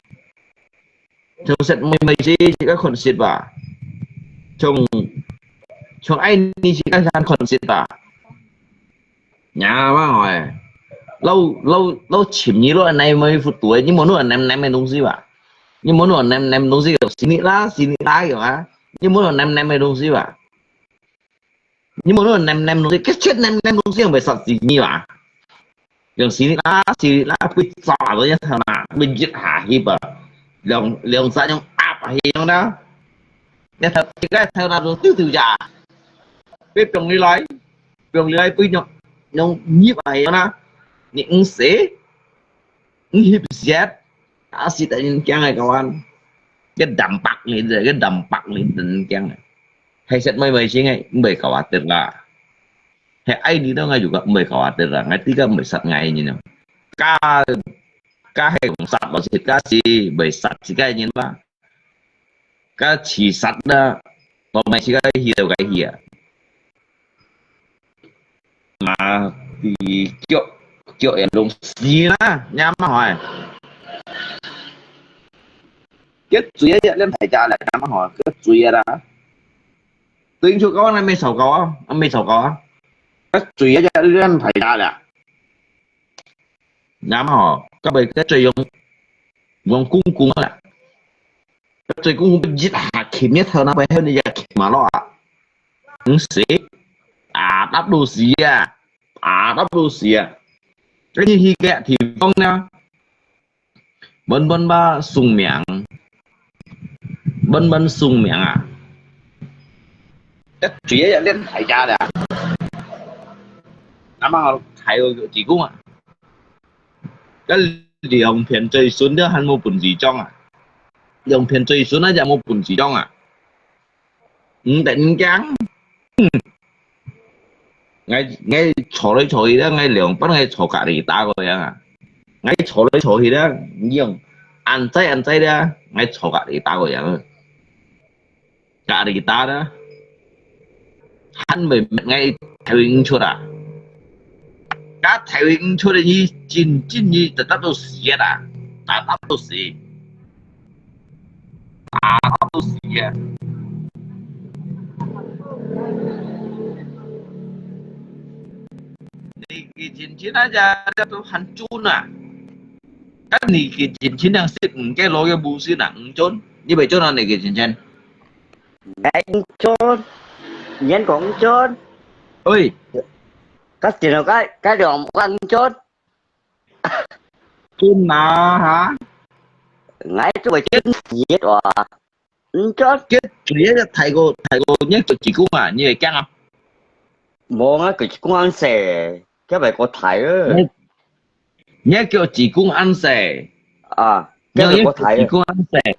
trong set mày xí chỉ có con xịt bà trong anh đi chỉ có gian con xịt bà nhà bác hỏi lâu chìm như lúc này mới phút tuổi nhưng muốn lúc nem đúng gì bà nhưng muốn lúc nem đúng gì kiểu xin nghĩ lá kiểu á nhưng muốn lúc nem đúng gì bà nhưng muốn lúc nem đúng gì cái chết nem đúng gì phải sạch gì như bà kiểu xin lá bị xỏ rồi nhá thằng nào mình giết hả hi bà lượng sao trong áp hi trong đó nên thật cái thằng nào rồi từ già biết trồng đi lấy bây nhọ nhông nhíp ai đó những sẽ hiệp xét đã xí tại những cái này các bạn cái đầm bạc lên tình cái này hay sẽ mấy chứ ngay mấy các bạn tưởng là hay ai đi đâu ngay juga mấy các bạn tưởng là ngay tiga mấy sát ngày như nào cá hay cũng sát vào thịt cá gì mấy sát chỉ cái như đó cá chỉ sát đó còn mấy chỉ cái hiểu cái hiểu mà thì kiểu em đúng gì đó nha mà hỏi cái chuyện lên thầy cha lại mà hỏi cái chuyện đó tuyến cho có này mấy sầu có mấy sầu có cái chuyện lên thầy cha là nha mà hỏi các bạn cái chuyện dùng cung là cái chuyện cũng bị giết hạt kiếm nhất thôi nó phải hơn đi mà nó ứng sĩ đắp đồ gì đắp đồ gì cái như khi kẹ thì không nha bân ba sùng miệng bân sùng miệng à cái chuyện lên thầy cha nè nó mà thầy chỉ cũng à cái liều phiền chơi xuống đó hắn mua bùn gì trong à liều phiền chơi xuống nó giờ mua bùn gì trong à đánh trắng ngay chỗ đi đó ngay lượng bắt ngay chỗ cả đi ta rồi à ngay chỗ thì đó nhưng ăn say đó ngay chỗ cả đi ta rồi à cả đi ta đó hắn mình ngay theo ứng cho à các theo ứng cho là như chín như tất cả xí à tất cả xí à cái chiến aja tuh hancur à kan nih cái chiến đang xịt cái lối cái bù xịt nặng trốn như vậy chỗ nào này cái chiến anh chôn nhân cũng chôn ơi các chuyện nào cái đường ăn chôn chôn mà hả ngay chỗ bài chết giết à chôn cái chuyện thầy cô nhớ chỉ cũng à như vậy căng không muốn á cái cũng ăn xẻ cái bài có thải ơi nhớ kiểu chỉ cũng ăn xẻ à cái bài có thải chỉ cũng ăn xẻ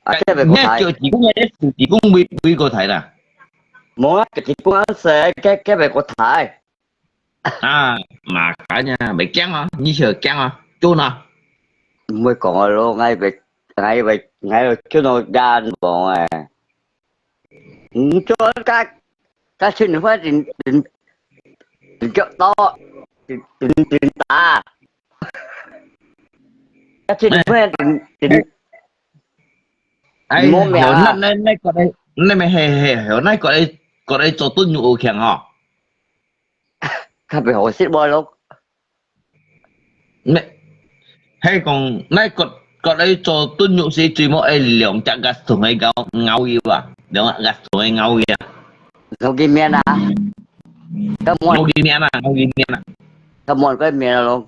cái bài có nhớ thải kiểu chỉ cũng bị có thải là muốn á cái cũng ăn xẻ cái bài có thải à mà cả nhà bị căng hả như chờ căng hả chôn à mới còn luôn ngay rồi chứ nó đan bọn à cho cái chuyện phải định chỗ to định ta cái chuyện phải định ai hiểu nay có đây nay mày hiểu nay có đây cho tôi nhủ khéng hả các bạn hỏi ship boy luôn mẹ hay còn nay có đây cho tôi nhủ gì chỉ mỗi lượng chắc gas thùng hay ngau gì vậy đúng không gas thùng hay ngau gì à ngau kim men à các món ngau gì nè các món cái men luôn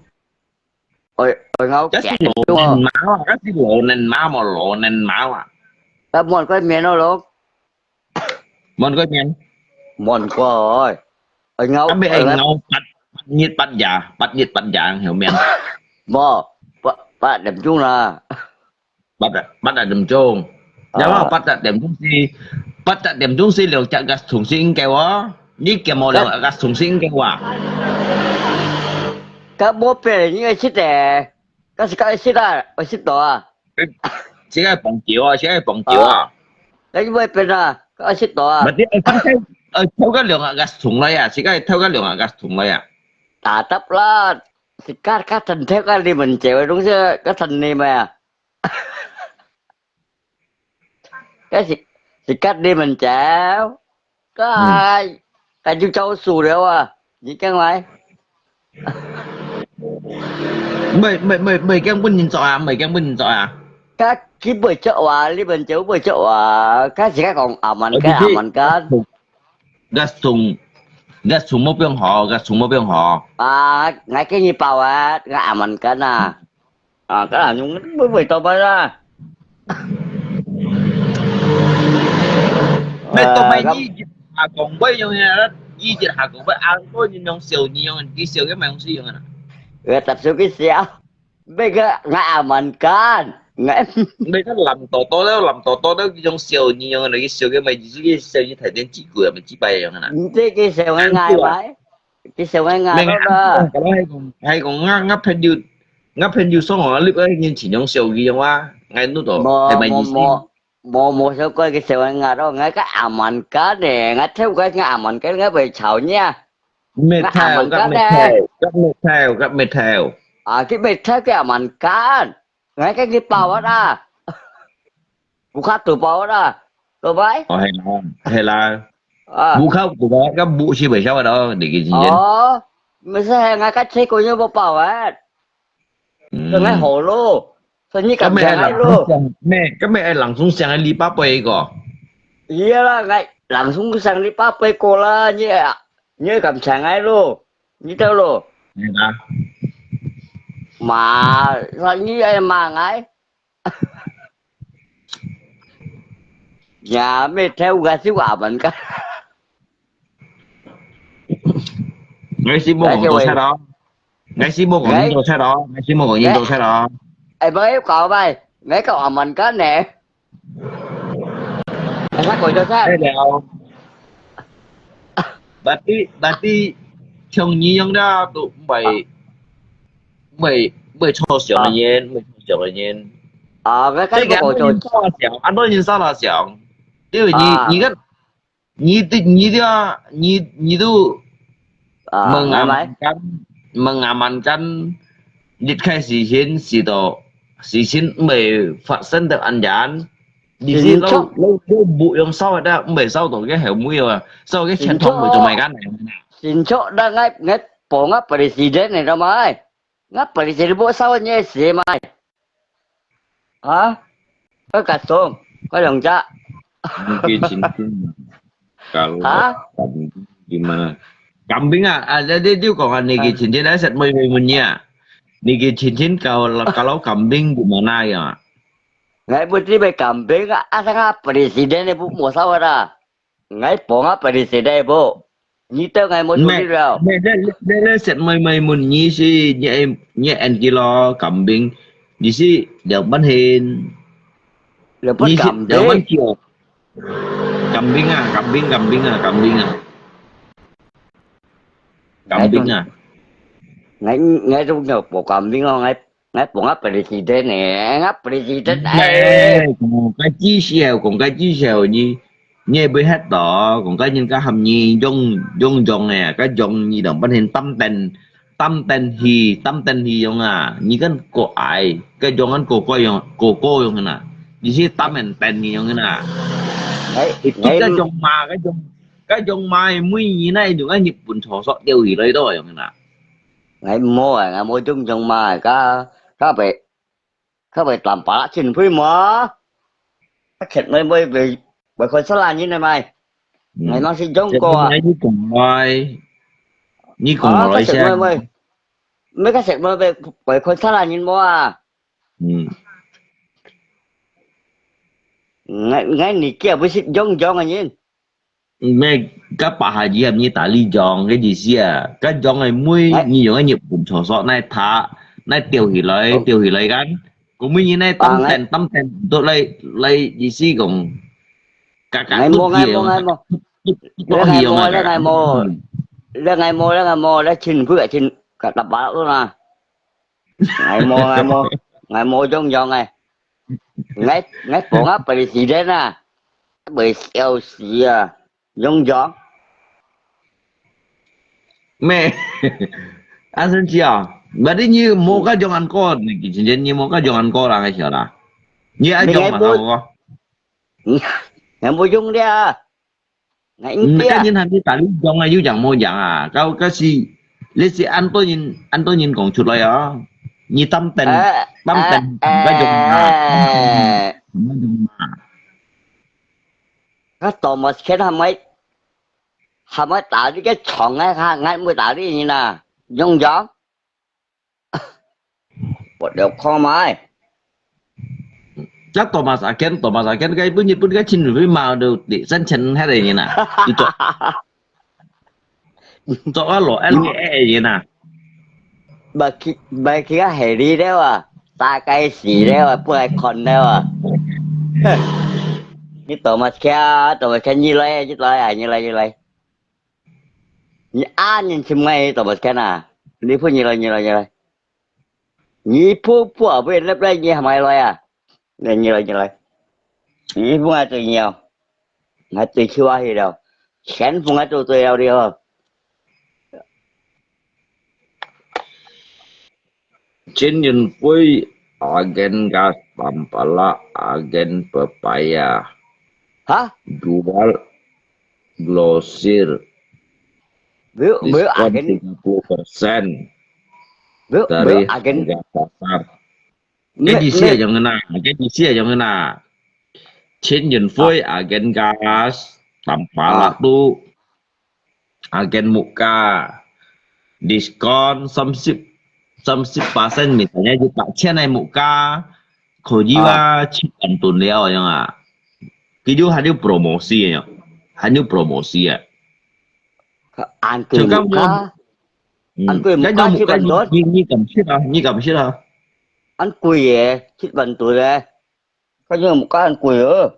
ôi ngau chắc chẹt lộ đúng không nền máu à chắc lộ nền máu à các món cái men nó luôn món cái men món quá rồi ở ngau cái bên ngau bắt nhiệt bắt già hiểu men bò bạn điểm chung là bắt là điểm chung nhưng mà bắt là điểm chung si liệu chắc gas thùng sinh kêu á như kiểu một lượng gas thùng sinh kêu à các bố bè những cái xích nè các xích à ở xích đó à chỉ cái bằng chiều à chỉ cái bằng chiều à cái bố bè à các xích đó à mà đi theo cái lượng à gas thùng này à chỉ cái theo cái lượng à gas thùng này à à tấp là thì các thành theo cái đi mình chịu đúng chưa các thành này mà thì cắt đi mình chảo cái chú cháu xù đâu à gì cái mày mày cái bên nhìn rõ à mày cái bên nhìn rõ à các cái bữa chậu à đi bên chậu bữa chậu à các gì cái còn mình cái gas thùng một biên họ à ngay cái như bao à cái mình cái nè à cái là những bữa tao mới ra mày tụi mày đi hạ cùng với nhau nha đó đi dịch hạ cùng với ăn có những nhóm siêu nhiều cái siêu cái mày không sử dụng à người tập số cái xéo bây giờ ngã mình cái ngã bây giờ làm tổ đó trong siêu nhiều này cái siêu cái mày chỉ cái siêu như thầy đến chỉ cười mà chỉ bay rồi nè cái xéo ngay ngay vậy cái xéo ngay ngay đó đó hay còn ngáp hình như số họ lúc ấy nhưng chỉ trong siêu gì mà ngay lúc đó thì mày một số coi cái xéo ngay ngay đó ngay cái mình cái này ngay theo cái ngã mình cái ngay về chậu nha metal à cái bệt theo cái mình cái ngay cái bao đó cũng khác từ bao đó tôi vậy hay là bu khâu của đó các bu chi bảy sao ở đó để cái gì mình sẽ ngay cái xe của nhau bao ấy tôi ngay hồ lô tôi như cảm giác luôn cái mẹ ai lặng xuống sang ai li bắp bê có iya là ngay lặng xuống sang li bắp bê cô là như cảm giác ngay luôn như thế luôn mà sao như vậy mà ngay nhà mẹ theo gà xíu à mình cái ngay xí mua còn xe đó ngay xí mua còn những xe đó ngay xí mua còn những xe đó em mới cậu mày mấy cậu à mình cái nè em phát cho sao berarti trong những đó tụi mày cho xưởng là nhiên cái của tôi anh nói như sao là xưởng因为你都mengamankan一开始先事先未發生的案件，而是撈冇用收嘅得，未收到嘅係冇啊，收嘅錢通未做埋間嚟。xin chỗ đã ngay bộ ngắp president này đâu mày ngắp president bộ sao như gì mày hả có cả tôm có đồng cha Mungkin kalau gimana? Kambing jadi dia kalau niki cincin aset punya. Niki cincin kalau kambing gimana ya? Ngai putri be kambing asal presiden ibu mau sawara. Ngai ponga presiden ibu. Ni tao ngai mau putri rau. Dia aset punya si nye kilo kambing. Di si dia banhin. Lepas kambing. Dia banhin. Kambing ngay trong nhiều bộ kambing không ngay bộ ngắp president này ngắp president này cái chi xèo như bây hết đó còn cái những cái hầm nhi dông nè cái dông như đồng bên hình tâm tên hi dông như cái cổ ai cái dông anh cổ dông nè như thế tâm tên hi dông nè cái dòng mai mấy như này được anh Nhật Bản thọ sọ điều gì đấy thôi nè ngày mua chung trong mai các bạn làm bả xin phí mà các thịt mới về bởi con sao là như này mày ngày nó xin giống co như cùng loại xe mấy cái thịt mới về bởi con sao là như mua ngay này kia với xịt giống anh nhìn mẹ các bà hà gì như tali giòn cái gì xí cái giòn này muối như những cái Nhật Bản thọ sọ này thả này tiêu hủy lấy cái cũng như này tâm tên tôi lấy gì xí cũng cả ngày mua lên ngày mua đã xin phước xin cả đập bả luôn à. Ngày mua trong giòn này. Ngay phố ngáp bị gì đấy nè. Bị eo xì à. Giống giòn. Mẹ. Anh xin chào. Berarti như mua cái jangan kau ni, jadi như mua cái jangan kau lah cái siapa? Như ai Mình jong nghe mà bố- kau? Ngày mua chung đi à. Ngày kia. Cái nhìn hàng tali jong ayu jangan mau jangan à. Kau kasi, lesi anh tôi nhìn còn chút lại à. Như tâm tình cái jong mà. Cái tổ mà khiến hàm ấy tạo đi cái chọn ngay mới tạo đi như nè. Giống giòn. Một điều khó mai. Chắc Thomas Aken cái punya pun cái chín với màu đều để sân chân hay là như nè. Cho cái lỗ LE như nè. Bà khi cái hệ đi đấy à. Ta cái gì đấy à. Bữa ai còn đấy à. Như tổ mà kia như lấy như lấy. Như nhìn xem ngay tổ mà kia nè. Đi phụ như lấy. Như phụ ở bên lớp đây như hàm ai lấy à. Như lấy. Như phụ ngay tôi nhiều. Ngay tôi chưa gì đâu. Khán phụ ngay tôi đâu đi không. Trên nhìn với agen gas pampala, agen pepaya, Hả? jual glosir, Biểu diskon agen 30% biểu dari agen harga pasar. Cái gì xia giống cái nào? Trên nhìn với agen gas pampala tu, agen muka, diskon 30% misalnya juta chen này muka khojiwa chipan tun leo yang à cái điều hanya promosi ya hanya promosi ya ăn cười một cá. Ăn cười một cái cá đó chứ bằng tốt. như cầm shit à Ăn cười vậy chứ bằng tuổi đây. Có như một cá ăn cười ơ.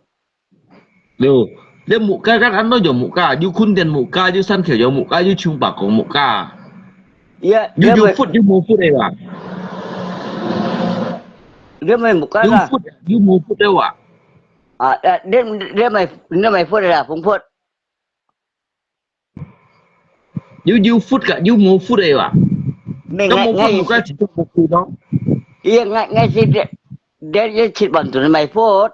điều dia muka kan anda jo muka you kundian muka you san kheo jo muka you chung bak ko muka Iya, you mau food đây à dia main một cái you là mau food đây à dia main phút đây là phun phút. you food cả you mau food đây à Mình cái mau food ngay muka chỉ có một thứ đó iya ngay si dia chỉ bằng tuổi main phút.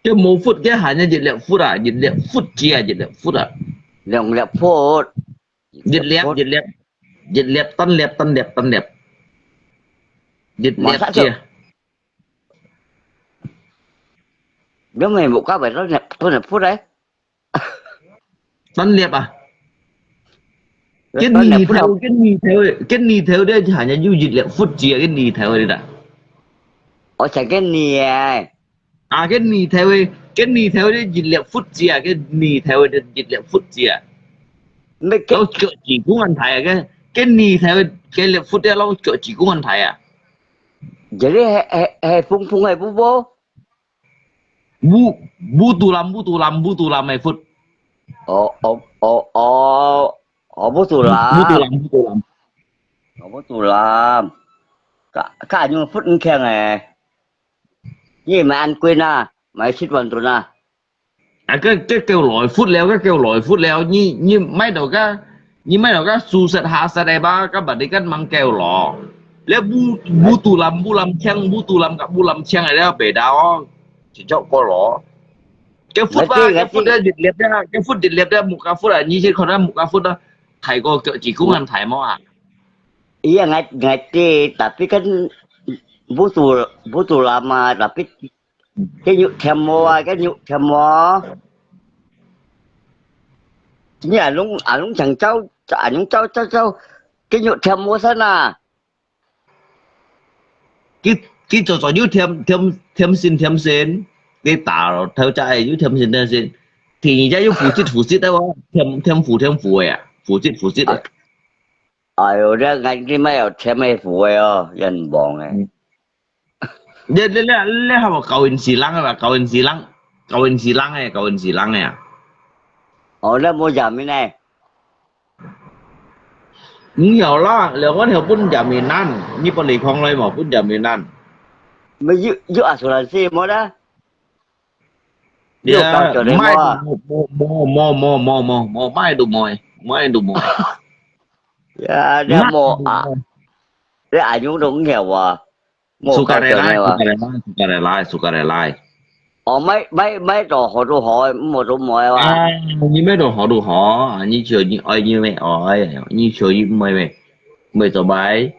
cái mau food cái hanya dịch liệu food à dịch liệu food chia dịch liệu food à Lòng đẹp phút. dịch liệp tân liệp dịch liệp chia Dia main một cái vậy đó tôi đẹp phút đấy. tân liệp à cái nì theo đây hanya du dịch liệu food chia cái nì theo đây đã Ở chạy cái nè. à cái nì theo đây dịch liệu food chia cái nì theo đây dịch liệu food chia Mấy cái lâu chỗ chỉ cũng ăn thải à cái nì theo cái liệu food đây lâu chỗ chỉ cũng ăn thải à jadi he phun hay bố bố. bu tu lam hay food Bố tù làm. Bố tù làm. Cả nhưng phút khen này. Như mà ăn quên à. Mày xích vận tụi à. à cái kêu lội phút leo như mấy đầu cái su sệt hạ sệt đây ba các bạn đi cái mang kêu lọ lấy bu tu làm cả bu làm chăng này đó bể đào chỉ cho có lọ cái phút đó dịch liệt đó một cái phút là như thế còn đó một cái phút đó thầy cô chỉ cũng ăn thầy máu à Iya ngerti tapi kan butuh lama tapi cái nhụ thèm mò như là lúc chẳng cháu cái nhụ thèm mò sao nè cái chỗ như thêm xin cái tàu theo chạy như thêm xin thì như vậy phụ xít đâu thêm phụ à phụ xít rồi ra ngay cái mấy thèm mấy phụ ơi dân bọn này lấy họ cầu in xì lăng này ở đó mua giảm cái này nhiều lo liệu có hiểu bún chả miền Nam như bọn lì không lấy mà bún chả miền Nam mới giữ à số là gì mà đó giữ cao yeah trở đấy mai mà mò mai đủ mồi yeah để mai mò à để anh cũng đúng nhiều à mò cao trở này mà suka relai mấy đồ hỏi một đồ mồi mà à như mấy đồ họ như chờ như ơi như mẹ ơi như chờ như mày mày tao bay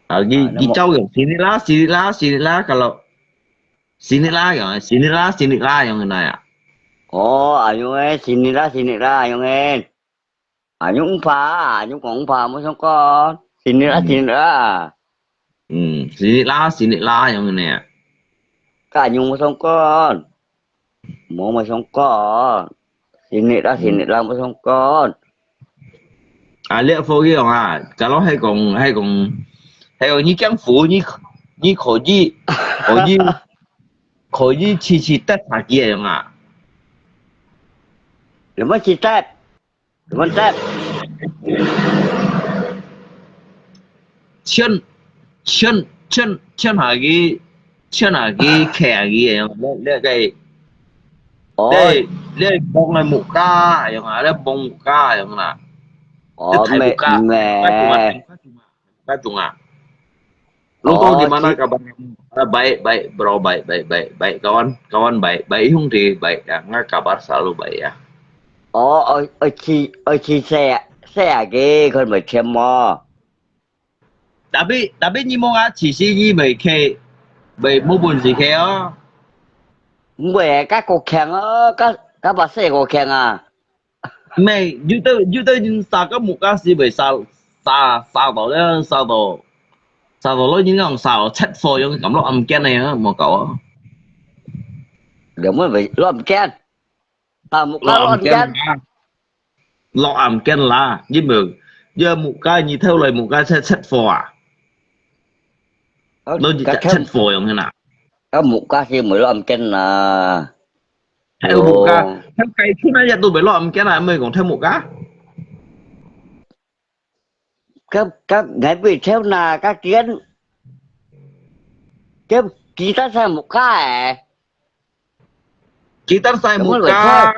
à à đi nó đi một châu rồi sini lá yang này à ồ anh ấy xin ra anh ấy anh cũng phá anh cũng phá mới xong con xin ra sini lá yang này à cả nhung mới xong con mua mới xong con xin ra mới xong con à liệu phố kia à kalau hay còn như江湖như khổ như chi tất cả kia à rồi mới chỉ tép rồi mới tép chân là cái kẻ kia để cái ôi để bông này một ca giống à để bông một ca giống là để ôi thay một ca mẹ cá chung à lúc tôi ôi di mana kabar baik bro baik kawan baik hung thì baik ya nggak kabar selalu baik ya ôi chi xe cái con phải thêm mò tapi ni mau ah chỉ ni mày mua buồn gì khe á về các cuộc khen á các bà xe cuộc khen à mày như tôi sao có một cái gì mày sao đó đấy sao đó nó những ông sao chết phôi những cảm giác âm kia này á mà cậu rồi mới bị làm khen à một cái làm khen lo âm kia là như mường giờ một cái như theo lời một cái chết phôi à nó chỉ chết phôi không thế nào có một cái gì mới làm khen là theo một cái theo cái thứ này giờ tôi phải lo âm kia này mới còn theo một các ngày bị theo là các kiến cái kỹ ta xem một cái kita sai muka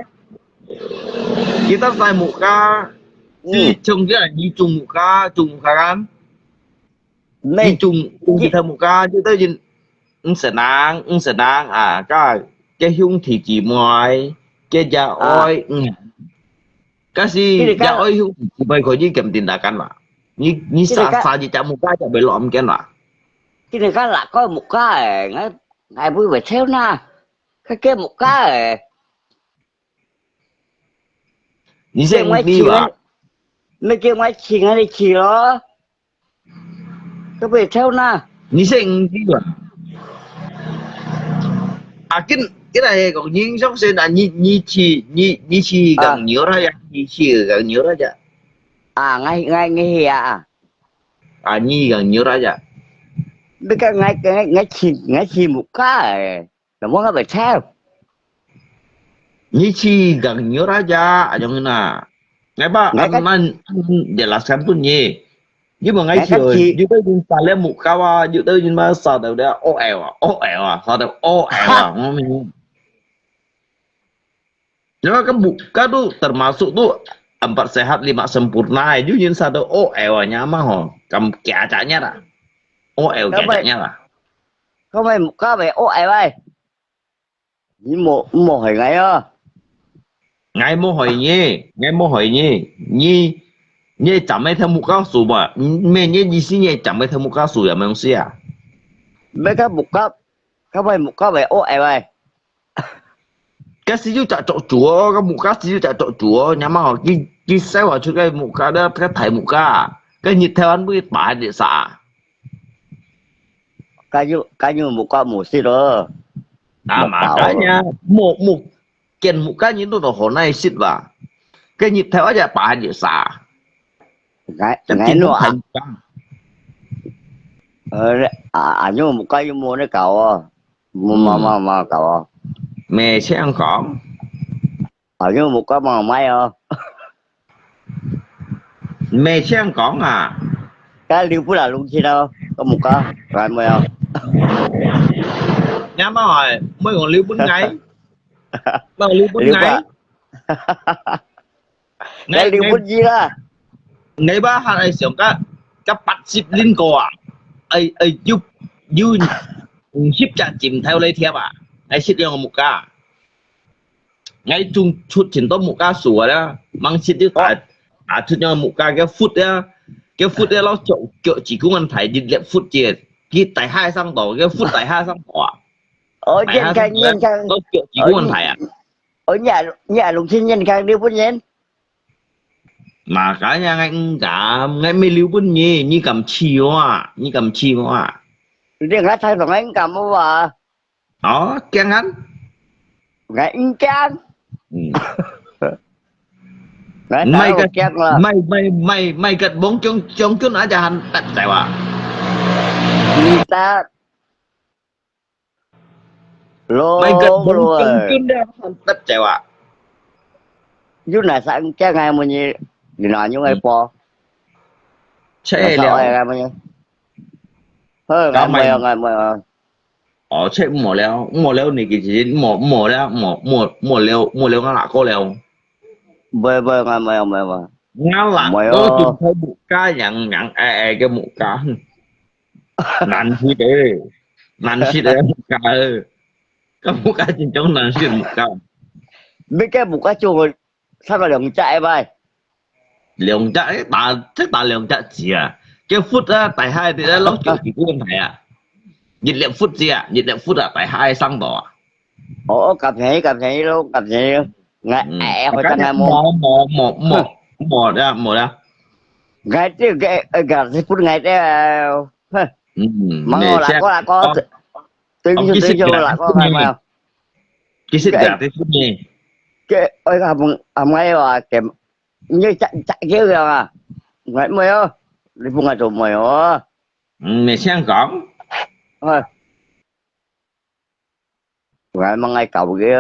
si chung cái là như chung muka kan này chung kita muka chứ tới nhìn senang à cái hung thì chỉ ngoài cái da oi cái gì da oi hung chỉ bay khỏi gì cầm tindakan mà như sa gì chả muka chả bị lọm cái mà cái này là có một cái ngày vui vẻ theo na cái một cái你是你吧？ mấy cái máy chỉ ngay đi chỉ đó cái về theo na 你是你吧？à cái này còn nhiên giống như là ni chi gần nhiều ra ya ni chi gần nhiều ra ya à ngay hè à ni gần nhiều ra ya mấy cái ngay chỉ một cái là muốn cái về theo ni chi gần nhiều ra ya giống như là ngay ba anh jelaskan pun nhé nhưng mà ngay chiều như tới nhìn ta lên một cao à như tới nhìn mà sao đầu đấy ô ẻo sao đầu ô ẻo mình nhưng mà cái tu termasuk tu 4 sehat 5 sempurna itu nhìn sao đầu ô ẻo nyama ho cầm kẻ chanya là ô ẻo kẻ chanya là không phải một cái về ô ai ơi nhưng một hồi ngay á ngay mô hỏi nhé nhé chậm mấy theo một cao su mà mẹ nhé gì xí nhé chậm mấy theo một cao su à mấy ông à mấy cái một cái không phải một cái về ô ai ơi cái xí chú chặt chọn chúa cái một cái xí chú chặt chọn chúa nhà mà họ cái xe vào cho cái một cái đó cái thầy một cái nhịp theo anh mới bài để xả cái như một cái một xí đó à mà cái nha một kiện một cái như tôi hồi nay xịt vào cái nhịp theo giờ bài để xả ngay nữa nhưng một cái mua nó cậu mà cậu mẹ sẽ ăn khỏm nhưng một cái mà may Mẹ xem có à. Cái liêu phú là luôn chi đâu có một cái rồi mày không Nhá má hỏi mới còn liêu bún ngay. Bao liêu bún liêu ngay. cái liêu phú gì đó Ngay ba hai ai sống cái bắt ship linh cổ à. Ai giúp ship trả chìm theo lấy thiệp à. Ai ship cho một cái. Ngay chung chút chính tốt một cái sủa đó. Mang ship đi chút cho một cái phút đó. Cái phút đó nó chỗ chỉ cũng ăn phải đi lệm phút chia. Cái tại hai sang tổ cái phút tại hai sang tổ à. ở nhân khang nó kiểu chỉ có ăn phải à. ở nhà lùng xin nhân khang liêu phú nhân Mà cả nhà anh cả ngay mới liêu bún như cầm chiều à, như cầm chiều à. riêng hết thay bằng anh cầm mà Đó kén hắn. ngày in trang Mày gật bóng trong chút nữa cho hắn đặt tại à. người ta Mày gật lô bóng rồi trong chút nữa hắn đặt tại à. chú này sang trang ngày một gì thì nói những ngày po Chế sao liệu. ngày bao nhiêu hơi ngày mười Chế mỏ leo này cái gì mỏ leo ngã lạ cô leo. bơi ngày mười Ngã lạ có chừng thấy một cái nhặn cái một cái. Nàn chi đấy một cái. Có một cái trên trong nàn chi một cái. biết cái một cái chuồng sao mà đường chạy vậy Liều chạy ta liều chạy gì à. Cái phút á tại hai thì đã lóc chỗ chỉ của con thầy à. Nhiệt liệm phút gì à, nhiệt liệm phút à tại hai sang đỏ. ủa cặp nhảy luôn ngày hồi tháng 21 mò ra. ngày trước cái phút ngày đó mà ngồi là có tiếng vô là có ngày mà Cái xích gà tới phút nè. cái ơi hầm ngay là kèm như chạy kia rồi à ngày mày ơi đi phun ngày tụi mày ơi Mày sang cổng. thôi ngày mà ngày cầu kia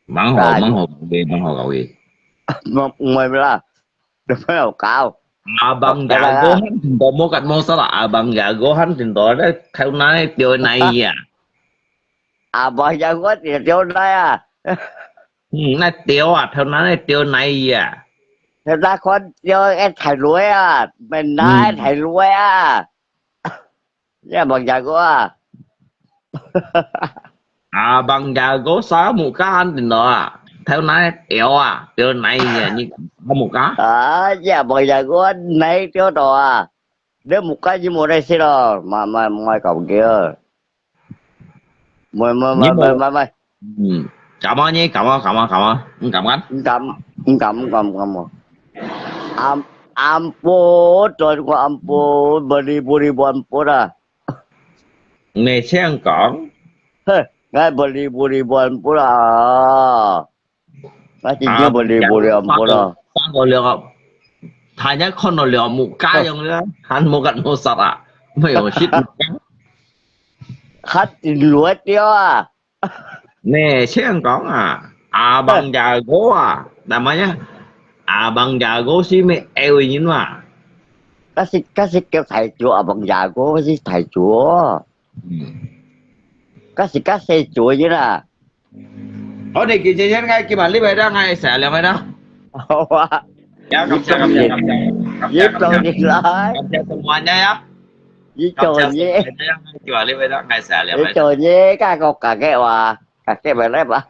Mắng hồ cậu gì. mày là được phải đầu cao Abang jago han tinto mo kat mo salah abang jago han tinto đó theo nói điều này à. Bà giờ có thì chỗ đây à Nói tiêu à theo nói điều này à. người ta có chơi em thầy lúa à mình nói thầy lúa à nha bằng giờ có à Abang jago sáu một cái han tinto à theo nói điều này à như một cái. dạ bằng giờ có này chỗ đó à nếu một cái như một đây xí rồi mà ngoài cổng kia mày Cảm ơn nhé, cảm ơn cảm ơn ampun tuan ku ampun beribu ampun ah Mẹ xem cổng. ngay beribu ampun ah ngay chính beribu ampun ah Sang gọi lượng thay nhá con nó lượng một cái giống nữa hắn một gần một sạch à mấy ông shit một cái. khách lúa tiêu à Nè xem cổng à Abang jago à namanya Abang jago sih mẹ eo như mà. kasih kêu thầy chúa abang jago kasih thầy chúa kasih chúa như là Ở đây kì chơi ngay kì bản lý bài đó ngay xả liền mày đó. Ya cảm giúp tôi đi lại semuanya ya. với trời nhé Kì bản lý bài đó ngay xả liền với trời nhé các con cả cái bà các cái bài đấy bà